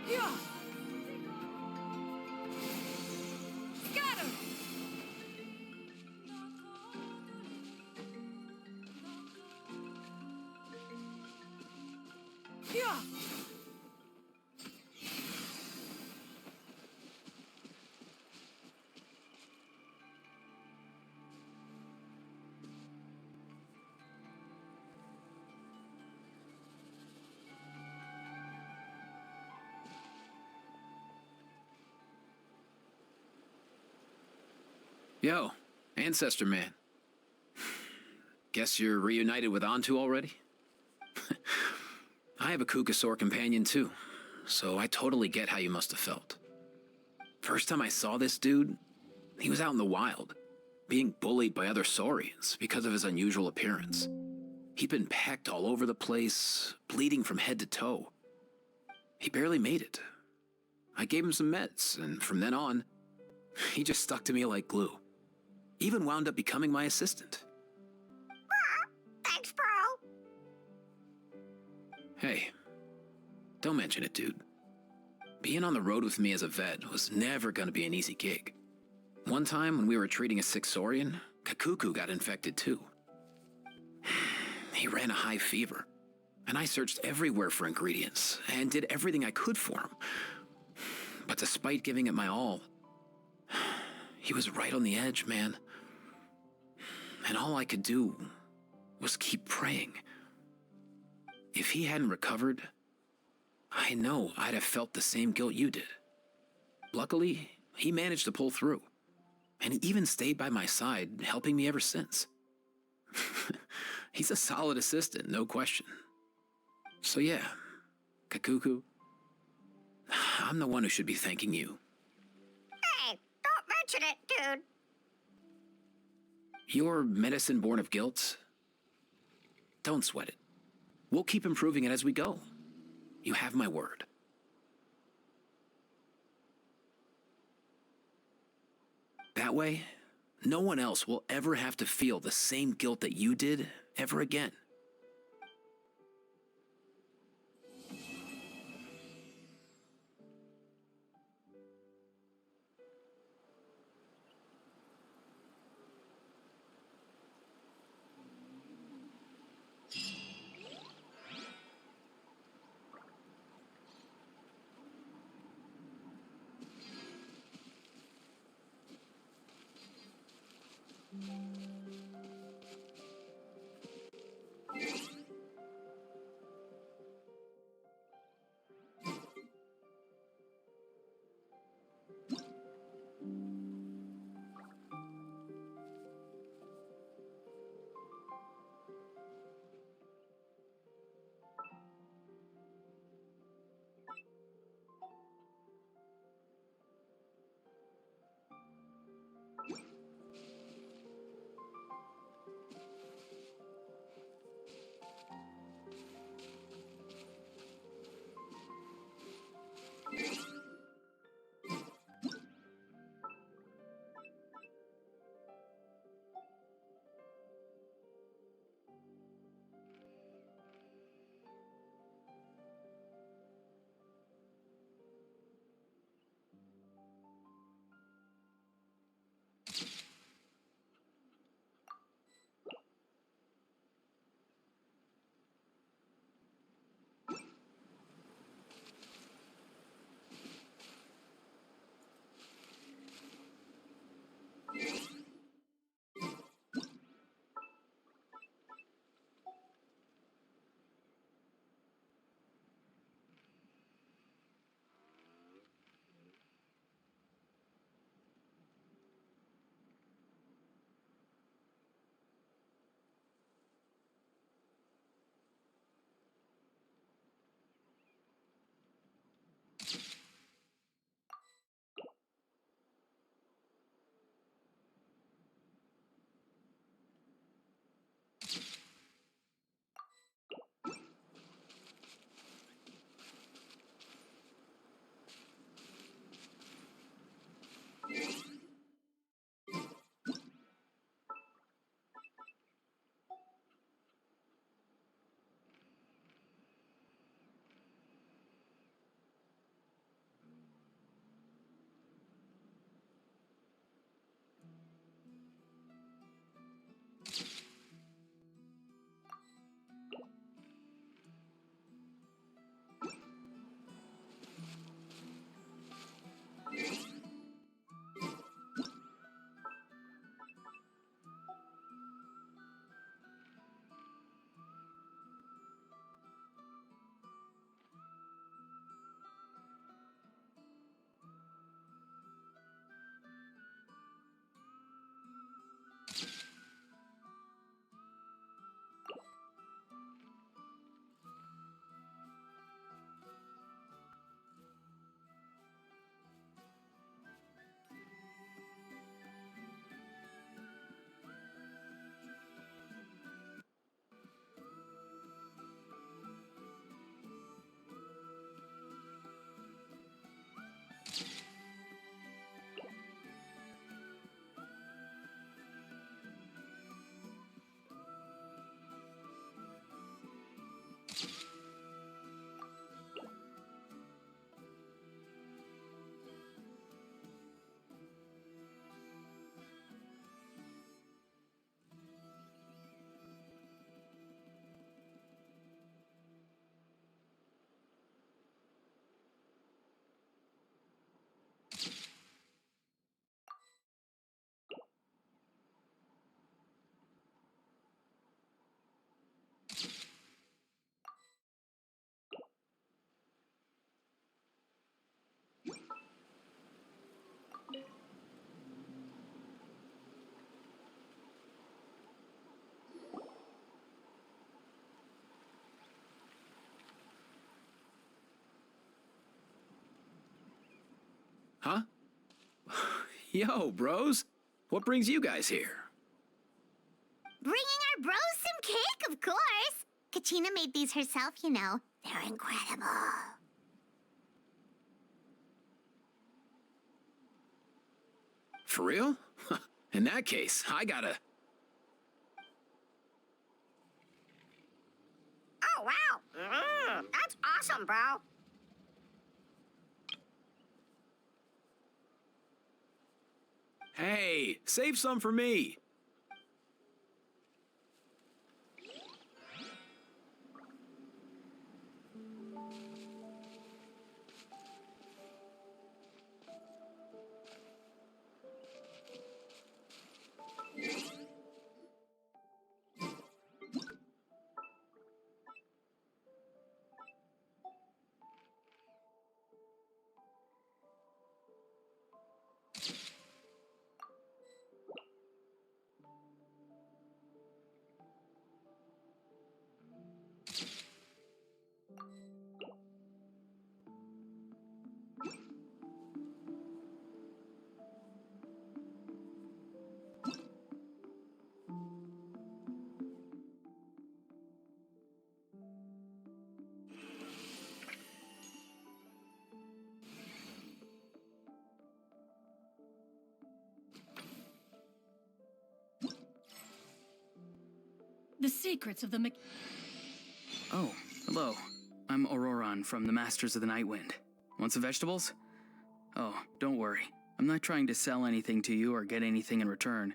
Yeah! Scatter! Yeah! Yo, Ancestor Man. Guess you're reunited with Antu already? I have a Kukasaur companion too, so I totally get how you must have felt. First time I saw this dude, he was out in the wild, being bullied by other saurians because of his unusual appearance. He'd been pecked all over the place, bleeding from head to toe. He barely made it. I gave him some meds, and from then on, he just stuck to me like glue. Even wound up becoming my assistant. Thanks, bro. Hey, don't mention it, dude. Being on the road with me as a vet was never gonna be an easy gig. One time when we were treating a sick saurian, Kakuku got infected too. He ran a high fever, and I searched everywhere for ingredients and did everything I could for him. But despite giving it my all, he was right on the edge, man. And all I could do was keep praying. If he hadn't recovered, I know I'd have felt the same guilt you did. Luckily, he managed to pull through, and he even stayed by my side, helping me ever since. He's a solid assistant, no question. So yeah, Kakuku, I'm the one who should be thanking you. Hey, don't mention it, dude. Your medicine born of guilt? Don't sweat it. We'll keep improving it as we go. You have my word. That way, no one else will ever have to feel the same guilt that you did ever again. Huh? Yo, bros. What brings you guys here? Bringing our bros some cake, of course. Katrina made these herself, you know. They're incredible. For real? In that case, I gotta... Oh, wow. That's awesome, bro. Hey, save some for me. The secrets of the Oh, hello. I'm Auroron from the Masters of the Nightwind. Want some vegetables? Oh, don't worry. I'm not trying to sell anything to you or get anything in return.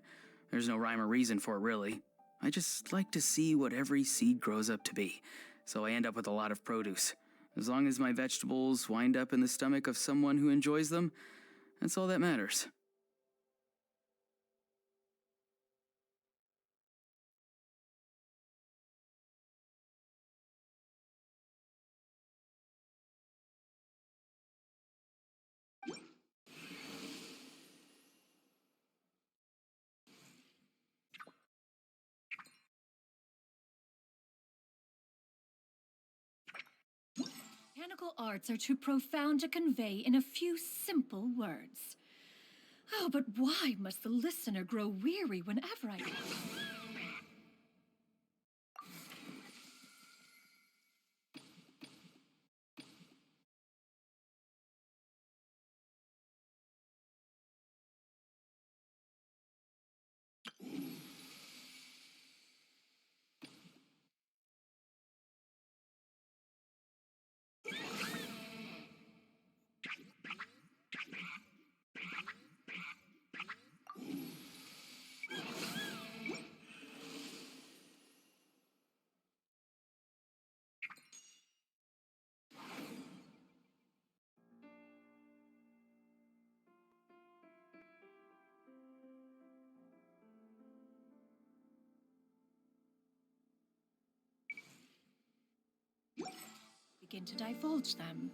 There's no rhyme or reason for it, really. I just like to see what every seed grows up to be, so I end up with a lot of produce. As long as my vegetables wind up in the stomach of someone who enjoys them, that's all that matters. mechanical arts are too profound to convey in a few simple words. Oh, but why must the listener grow weary whenever I... begin to divulge them.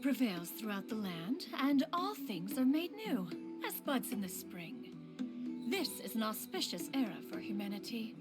prevails throughout the land, and all things are made new, as buds in the spring. This is an auspicious era for humanity.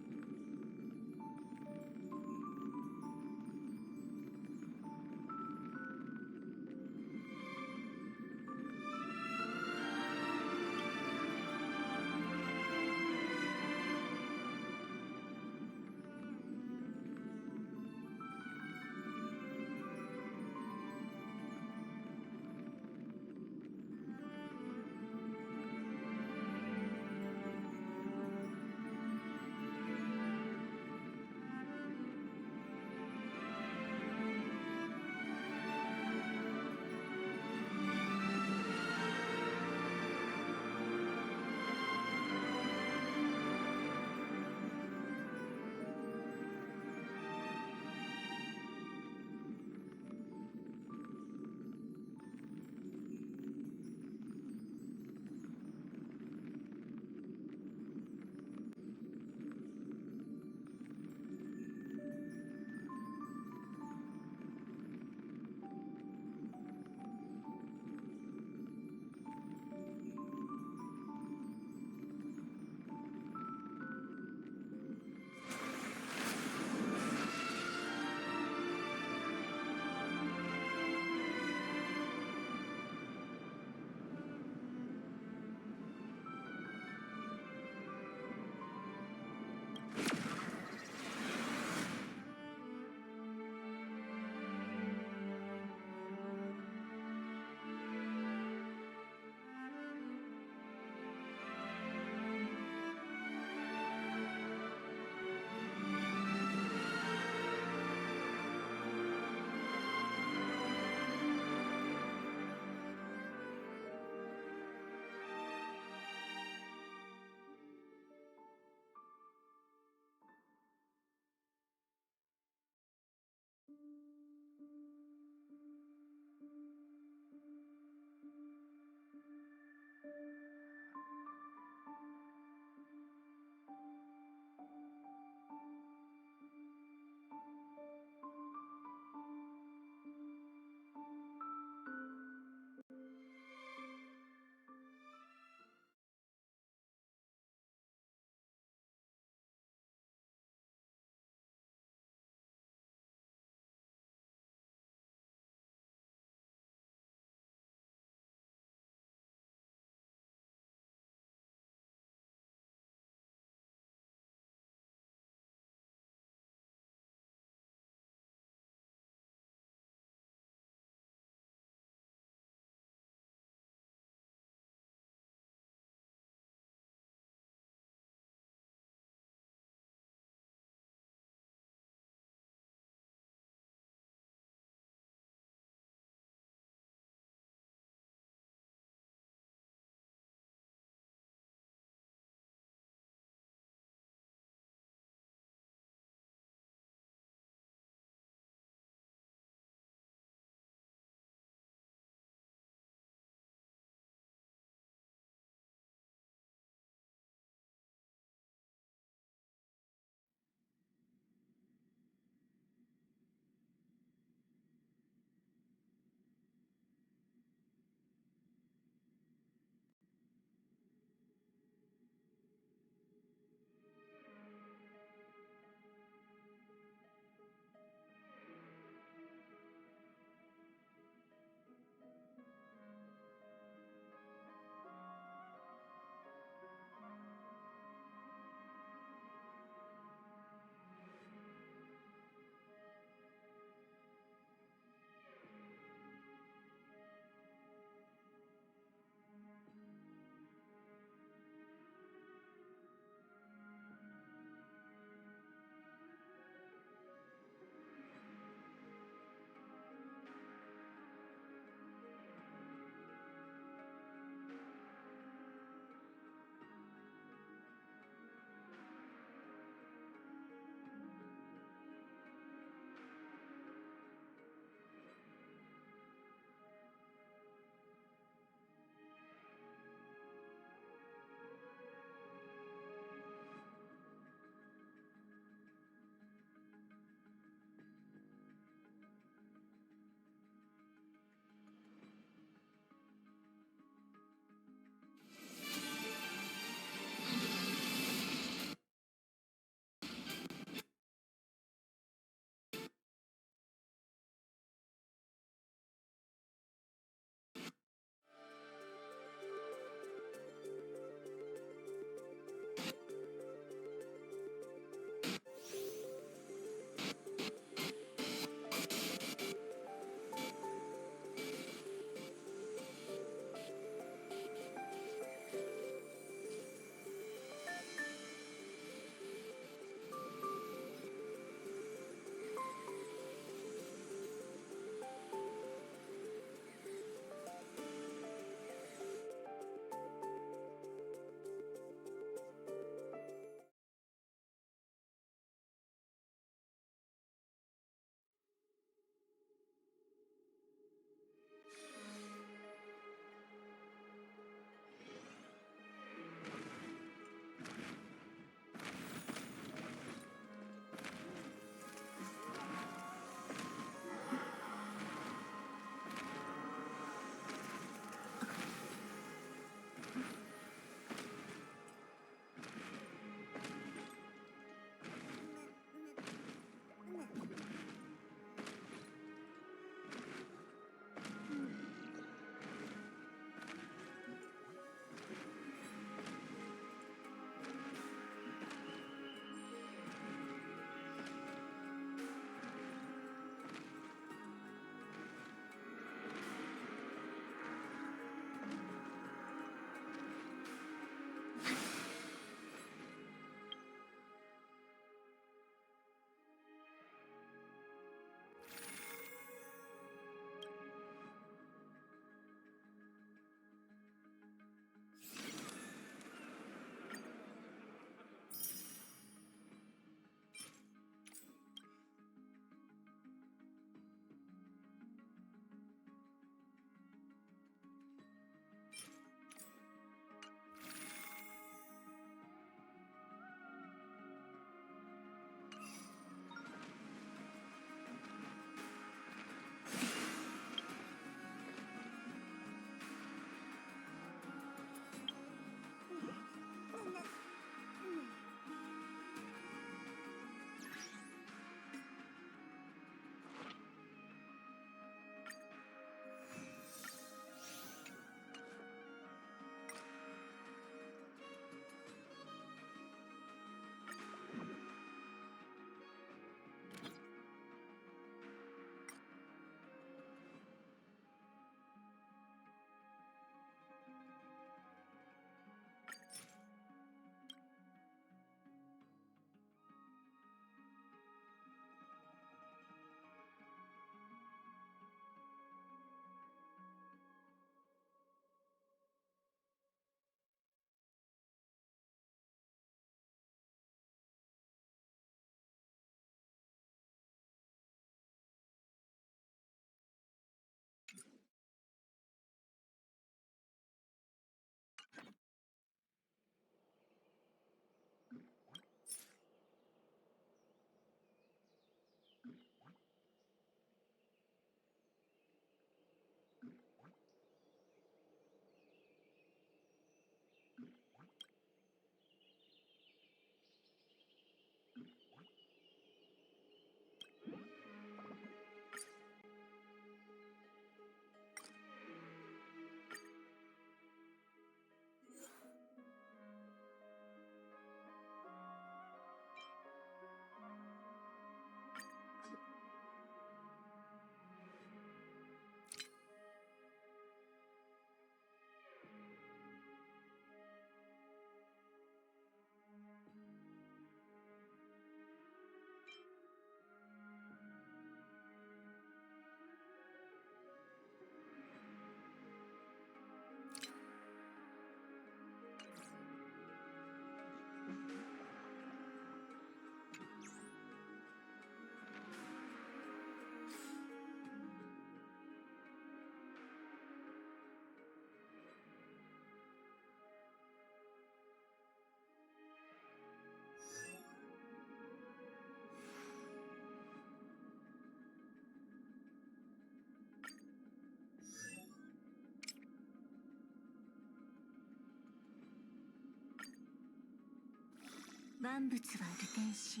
万物は流転し、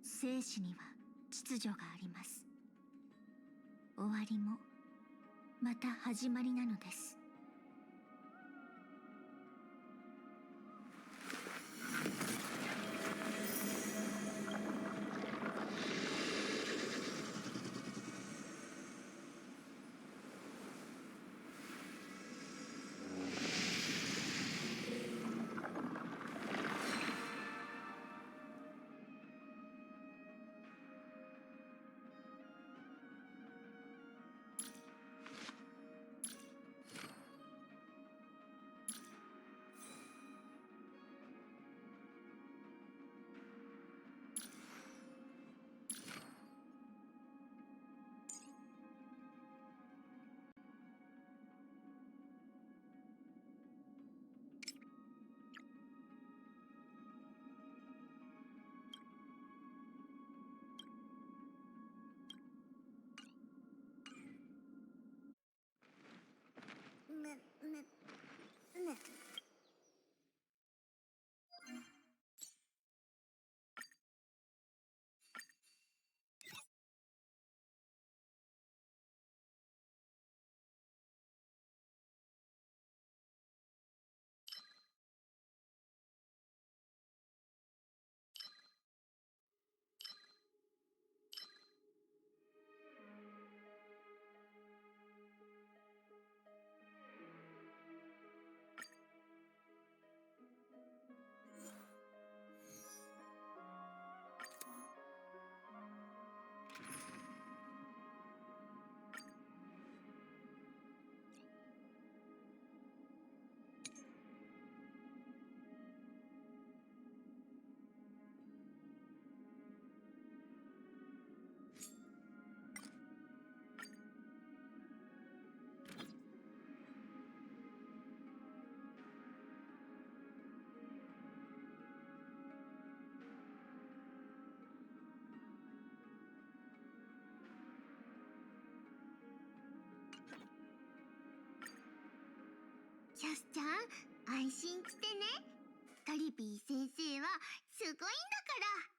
生死には秩序があります。終わりもまた始まりなのです。キャスちゃん、安心してね。トリビー先生はすごいんだから。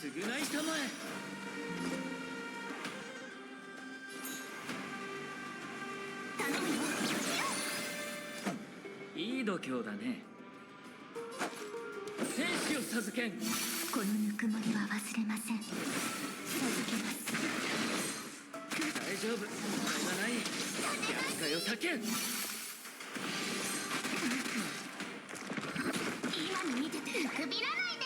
償いたまえ。いい度胸だね。生死を授けん。このぬくもりは忘れません。授けます。大丈夫、問題はない。厄介を避けん。今の見てて見くびらないで。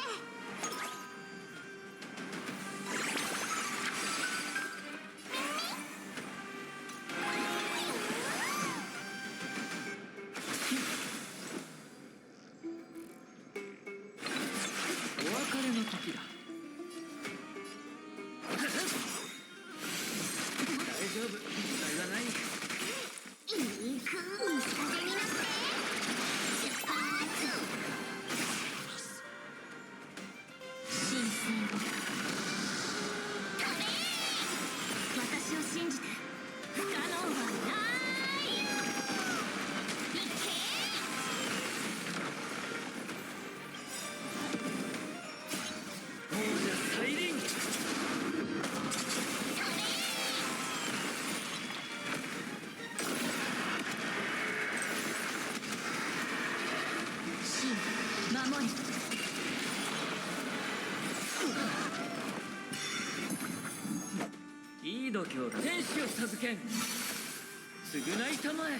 信じて不可能はないいけ王者再臨真守れいい度胸だ天使を授けん償いたまえ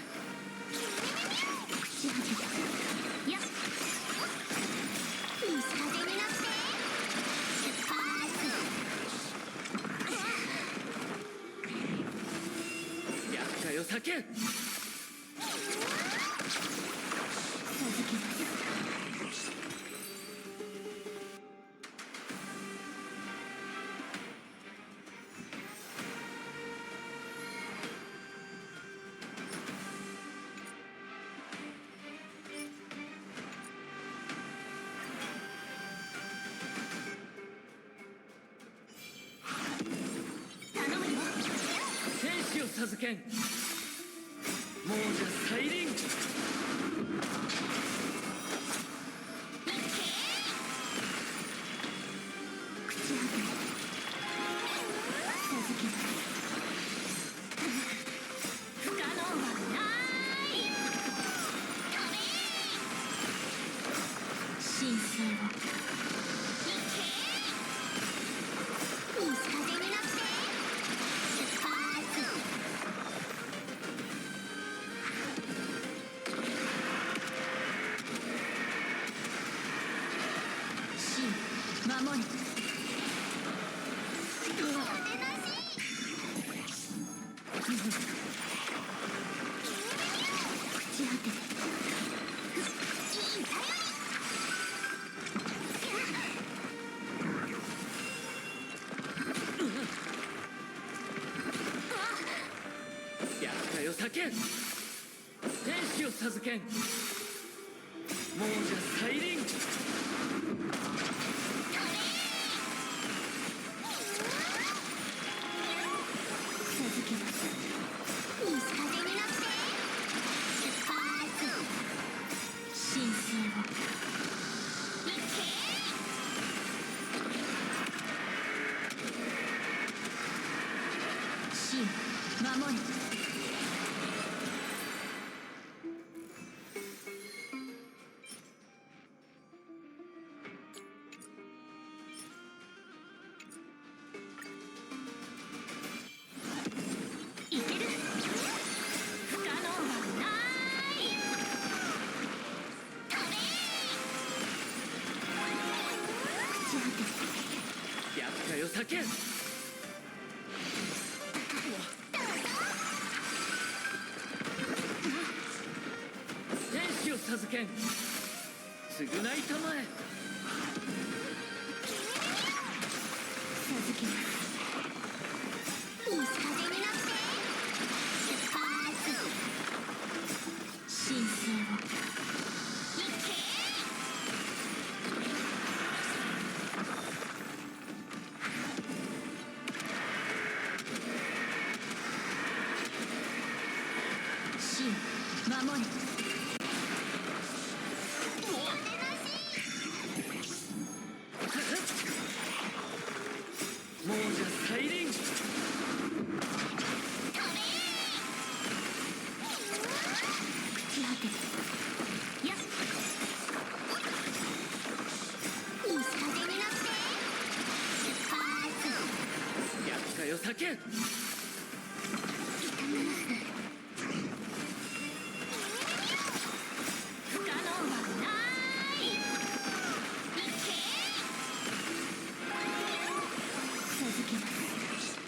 やっいい風になって出発厄介を避けん天使を授けん亡者再臨不可能はない神聖をいい風になって出発神守れ朽ち果てていい頼厄介を避けん天使を授けん亡者再臨続けますいい風になって出発神聖をいけ神守れいける不可能はない飛べ朽ち果てて厄介を避けん天使を授けん償いたまえ続けますいい風になって出発神聖をいけ神守れ亡者再臨朽ち果ててやっいい風になって出発厄介を避けん不可能はないいけ続けます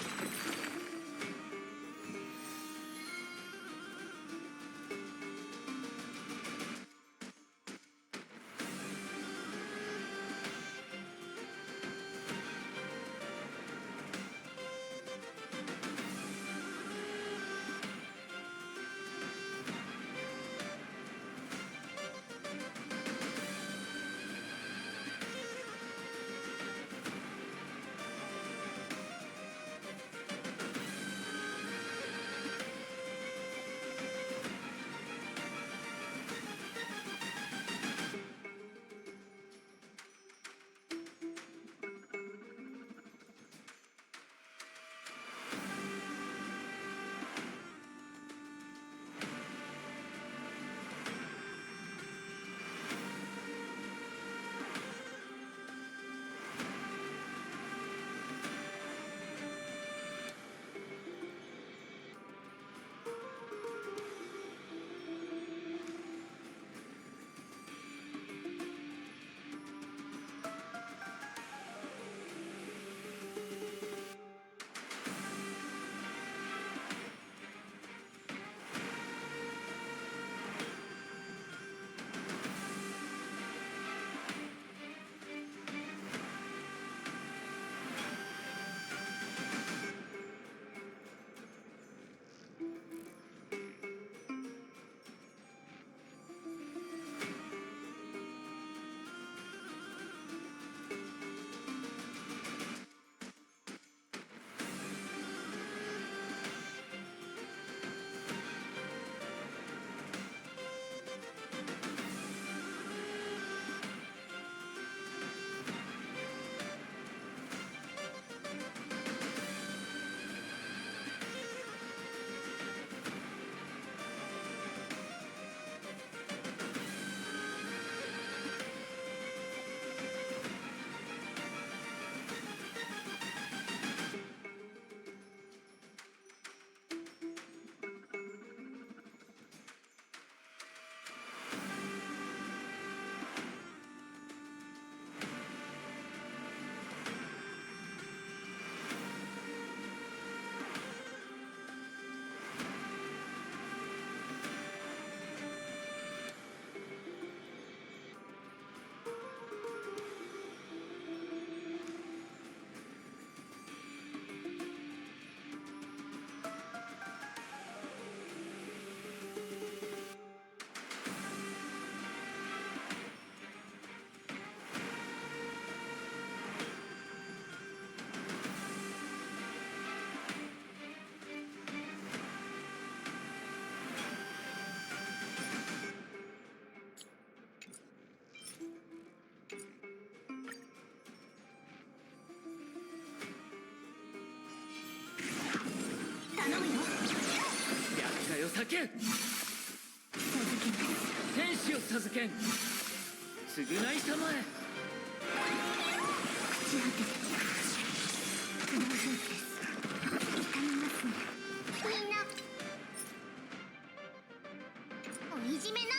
授けん天使を授けん償いたまえ朽ち果ててプロセス痛みますね。みんなをいじめないで。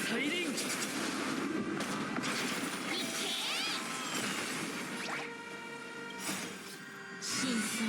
再臨神聖を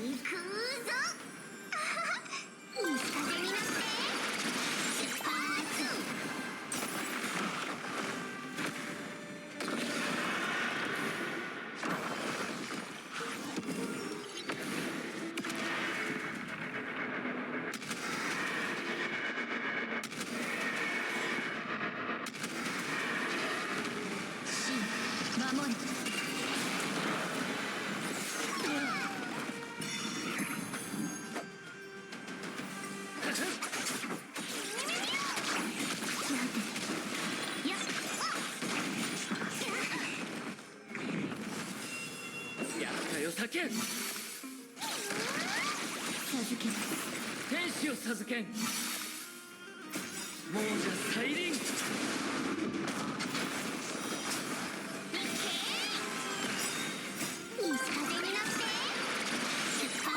行くぞ。いい風になって出発。守れ。やったよ叫ん授けます。天使を授けん亡者再臨いい風になって出発。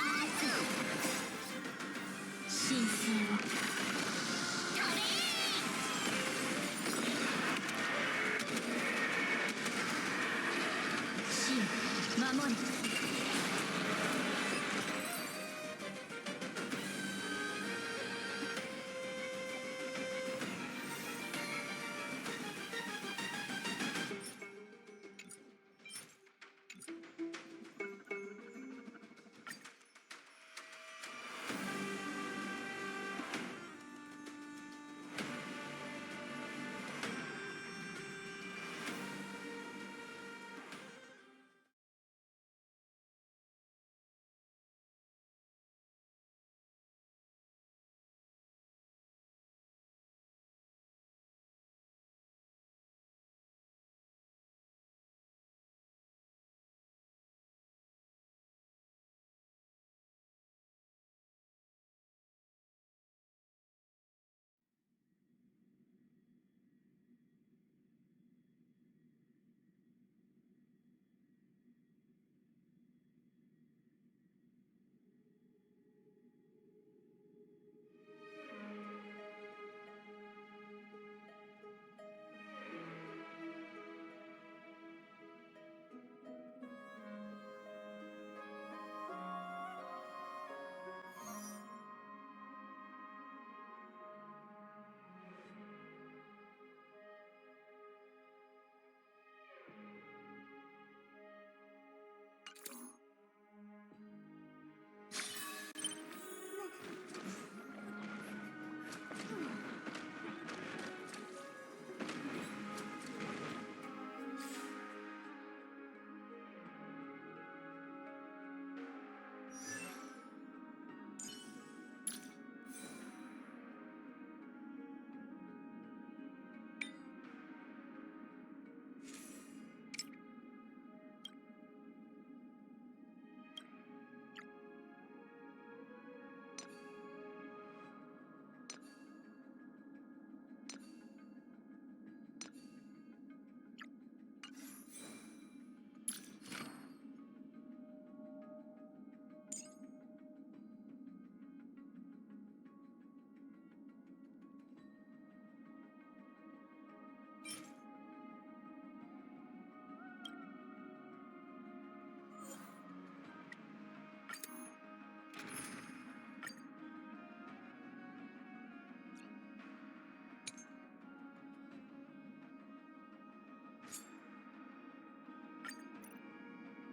神聖を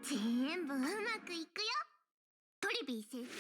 全部うまくいくよ。トリビー先生。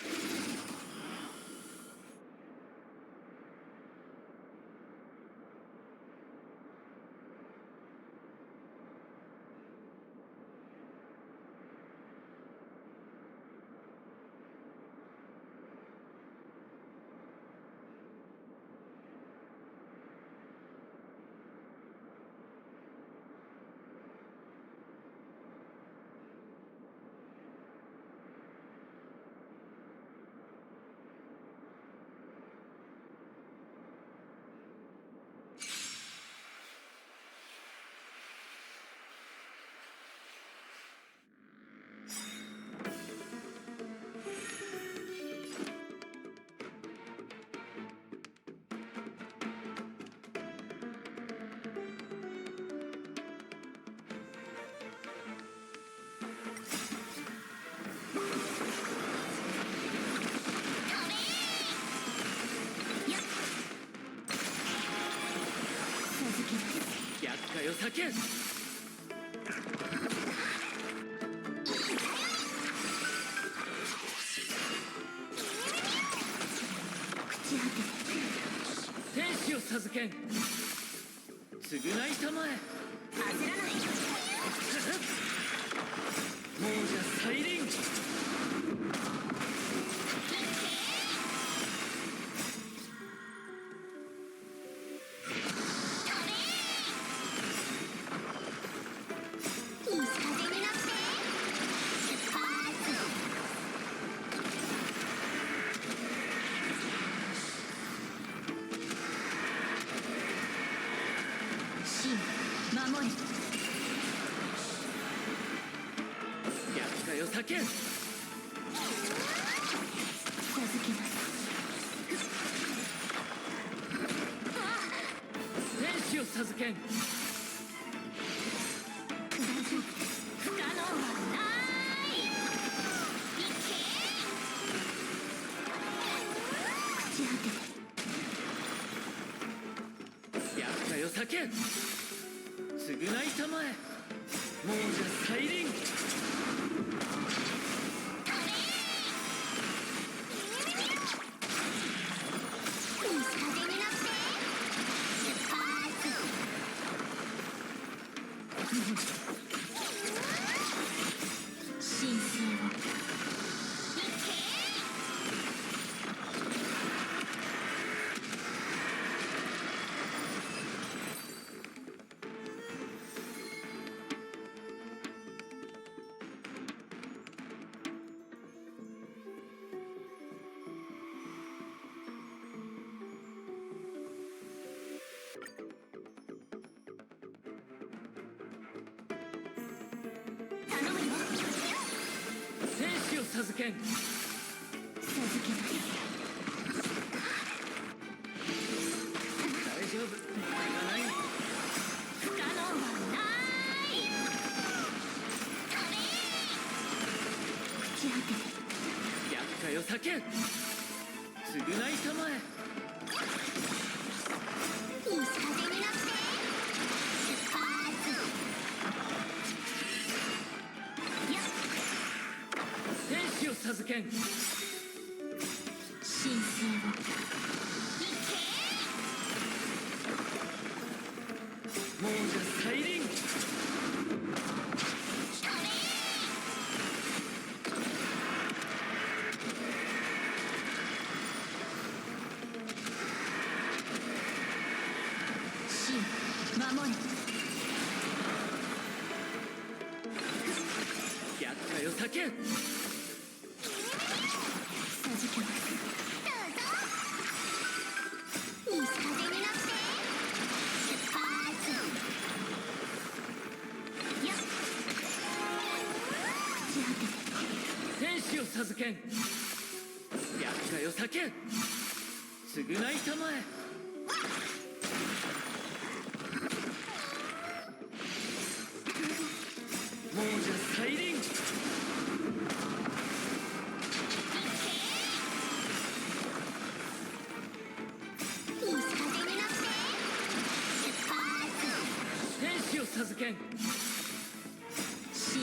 厄介を避けん。天使を授けん。償いたまえ。焦らない。亡者再臨。守れ。厄介を避けん。授けます。天使を授けん。不可能はない。口当て。厄介を避けん。償いたまえ。亡者再臨。神聖を。天使を授けん。授けます。大丈夫。問題がない。不可能はない。口当て。厄介を避けん。償いたまえ。いい風になって出発。天使を授けん。神聖を。亡者再臨。神守れ。厄介を避けん。授けます。どうぞ。いい風になって出発。口当て。天使を授けん。厄介を避けん。償いたまえ。亡者再臨。天使を授けん。神聖を。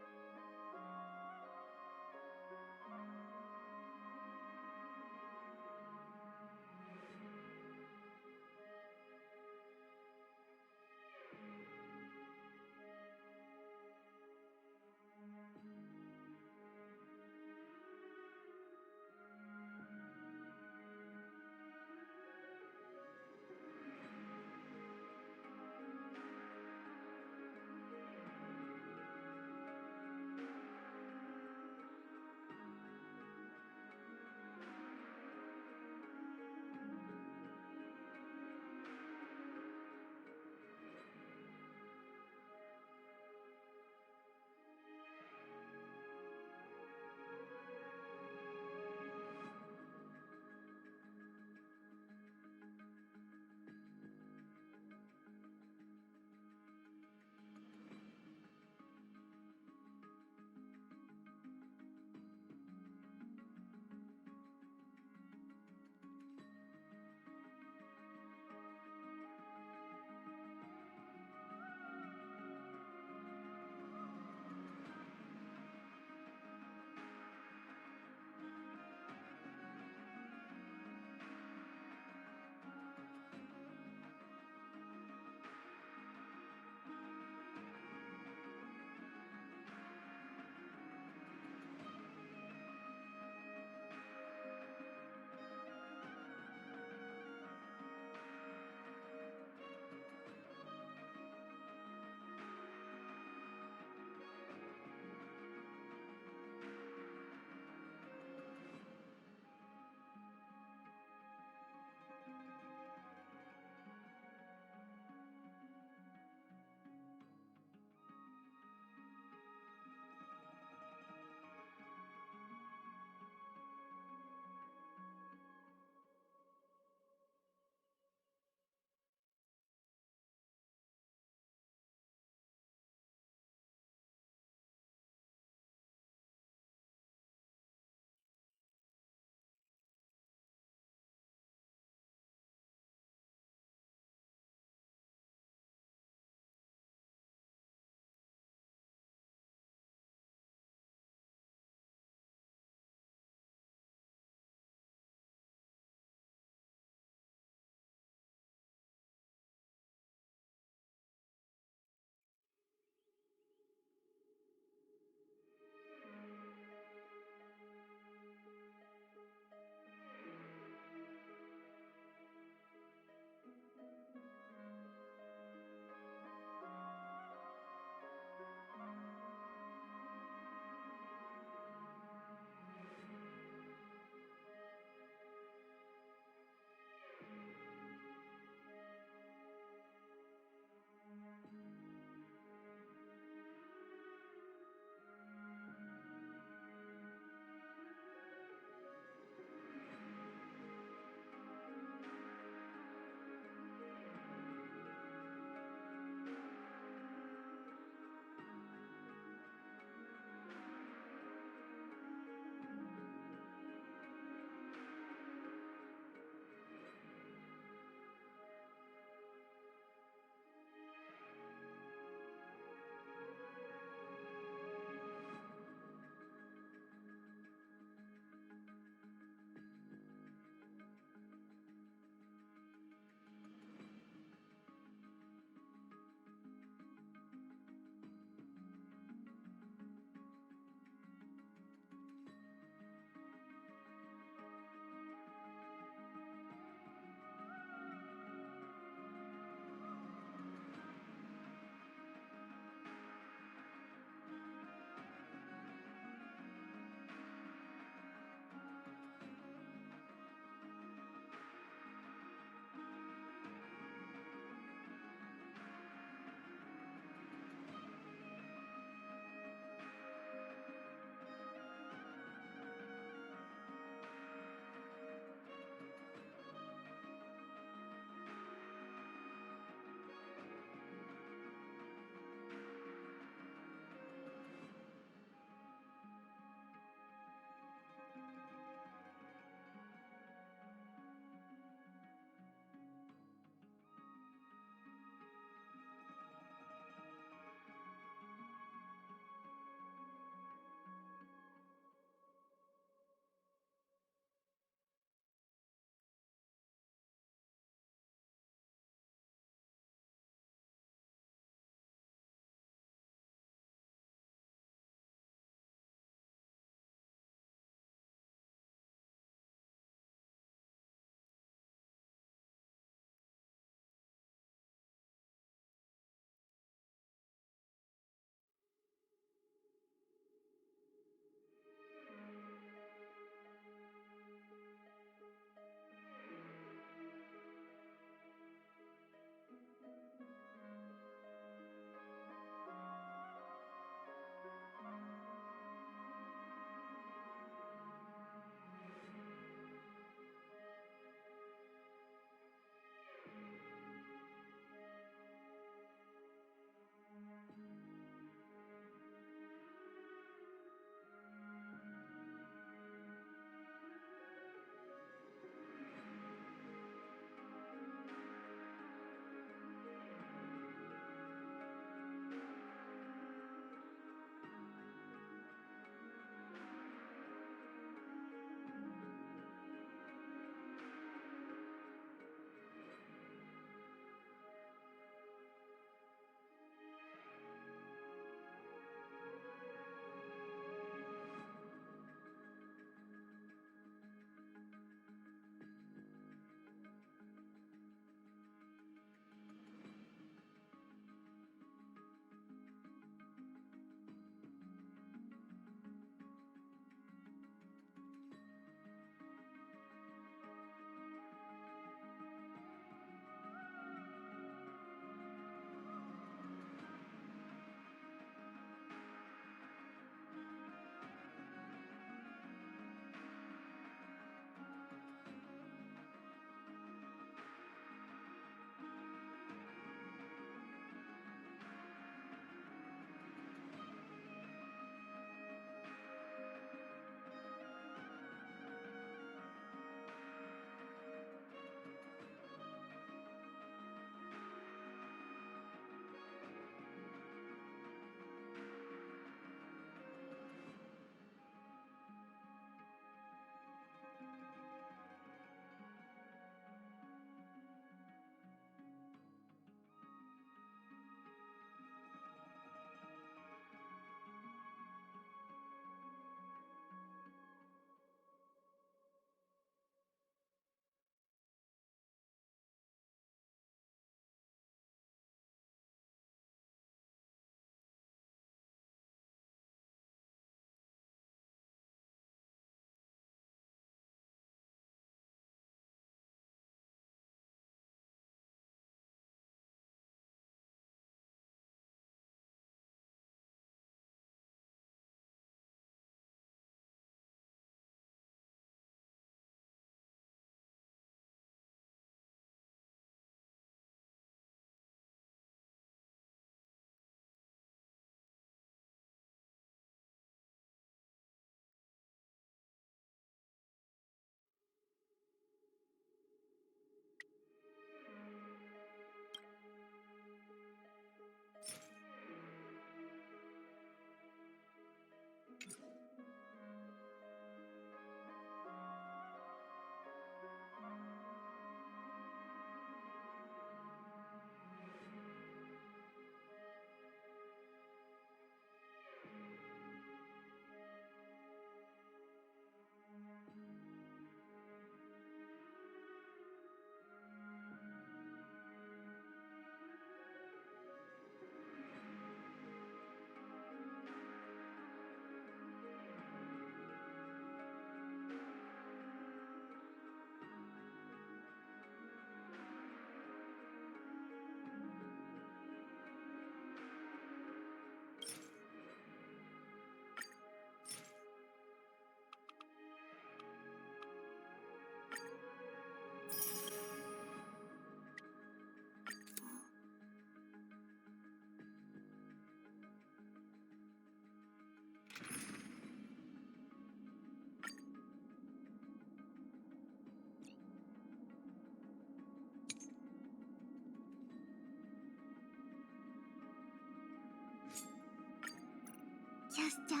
スちゃん、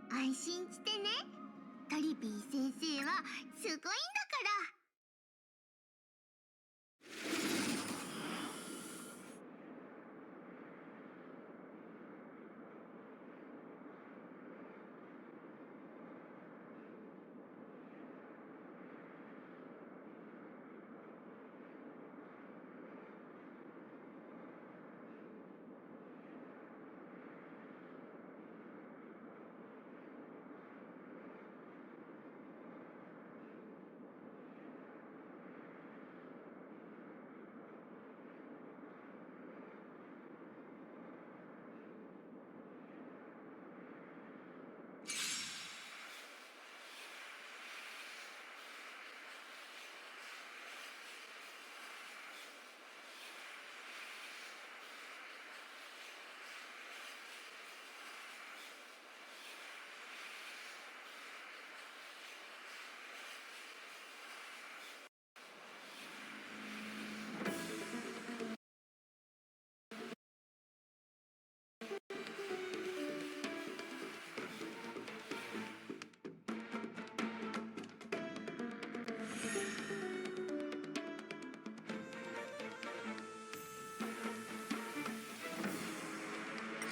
安心してね。トリビー先生はすごいんだから。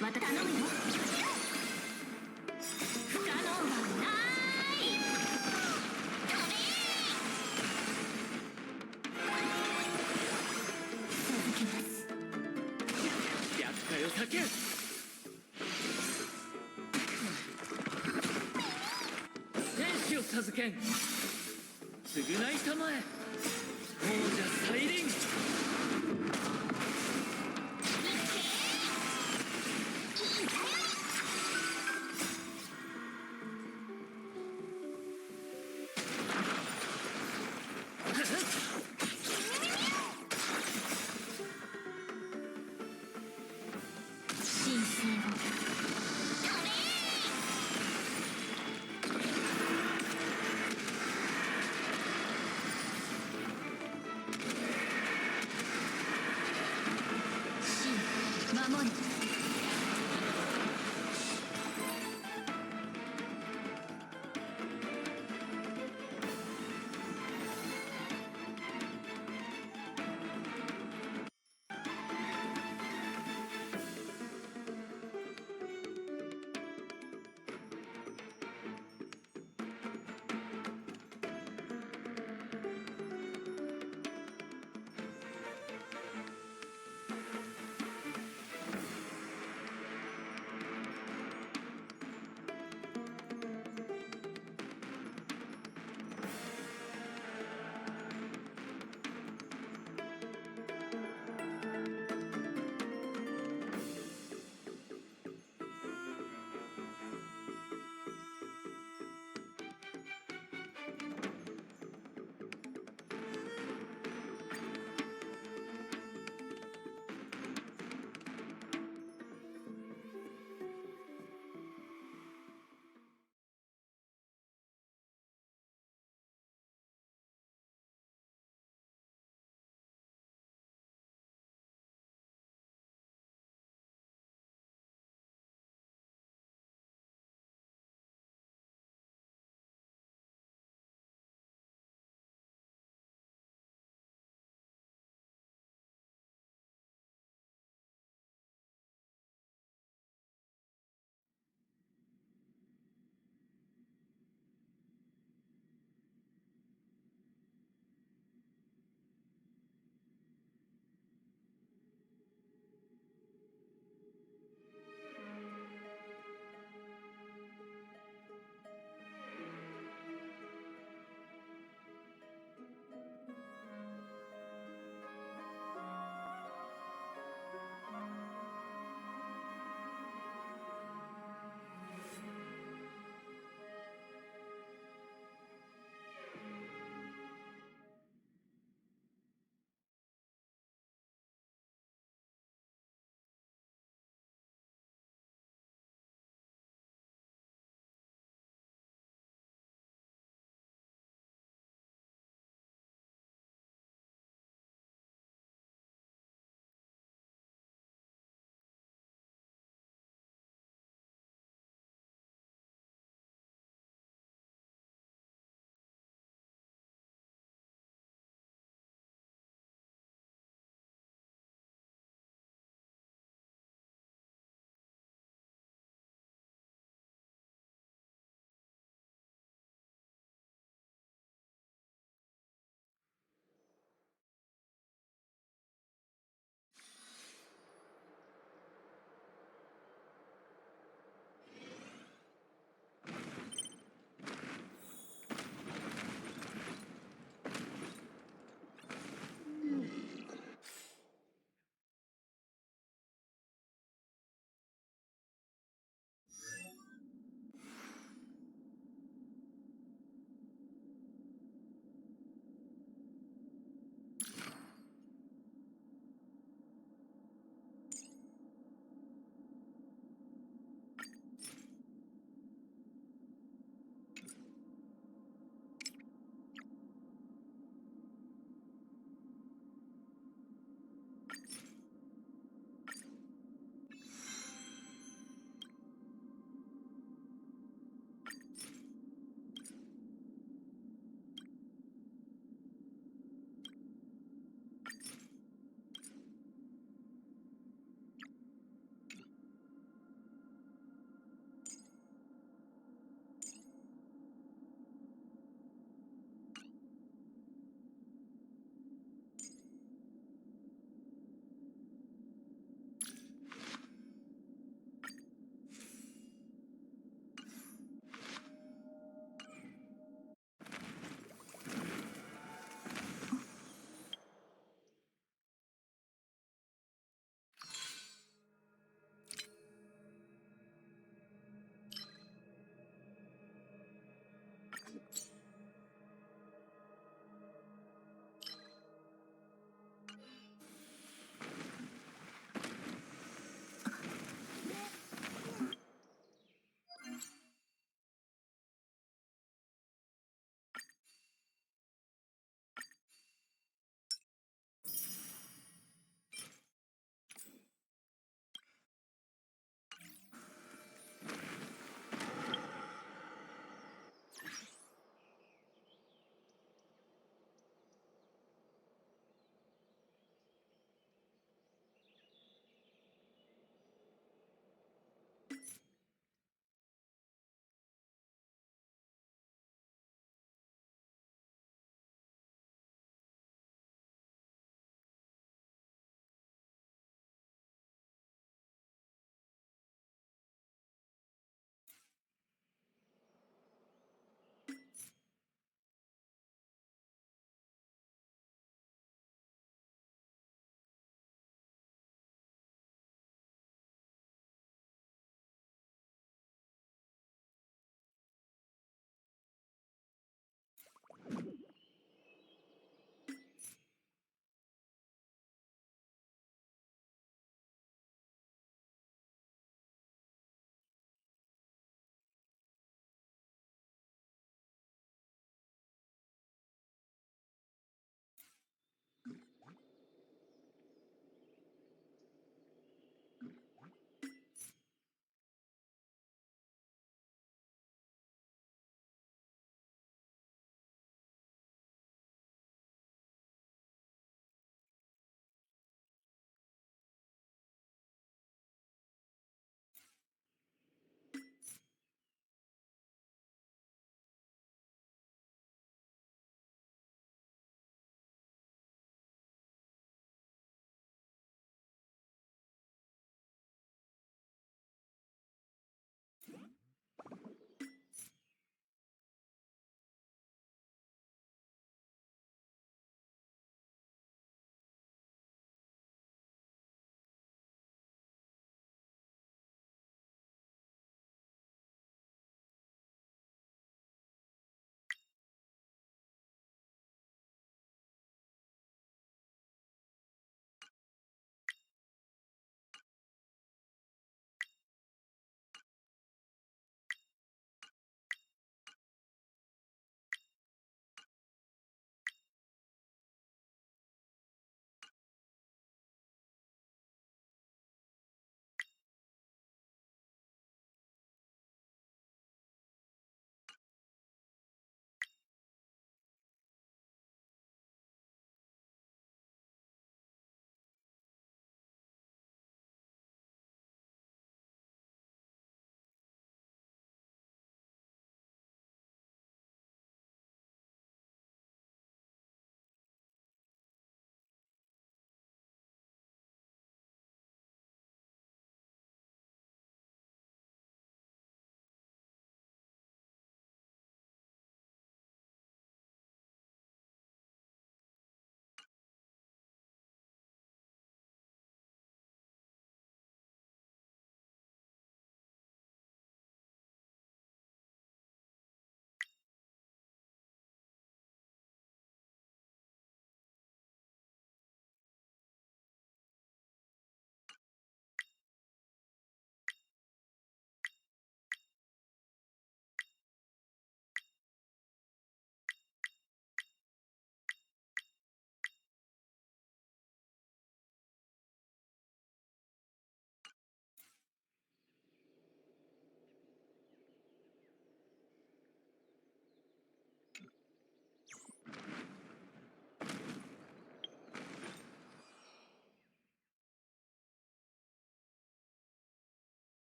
また頼むよ。不可能はない。続けます。厄介を避け。天使を授けん。償いたまえ。王者再臨。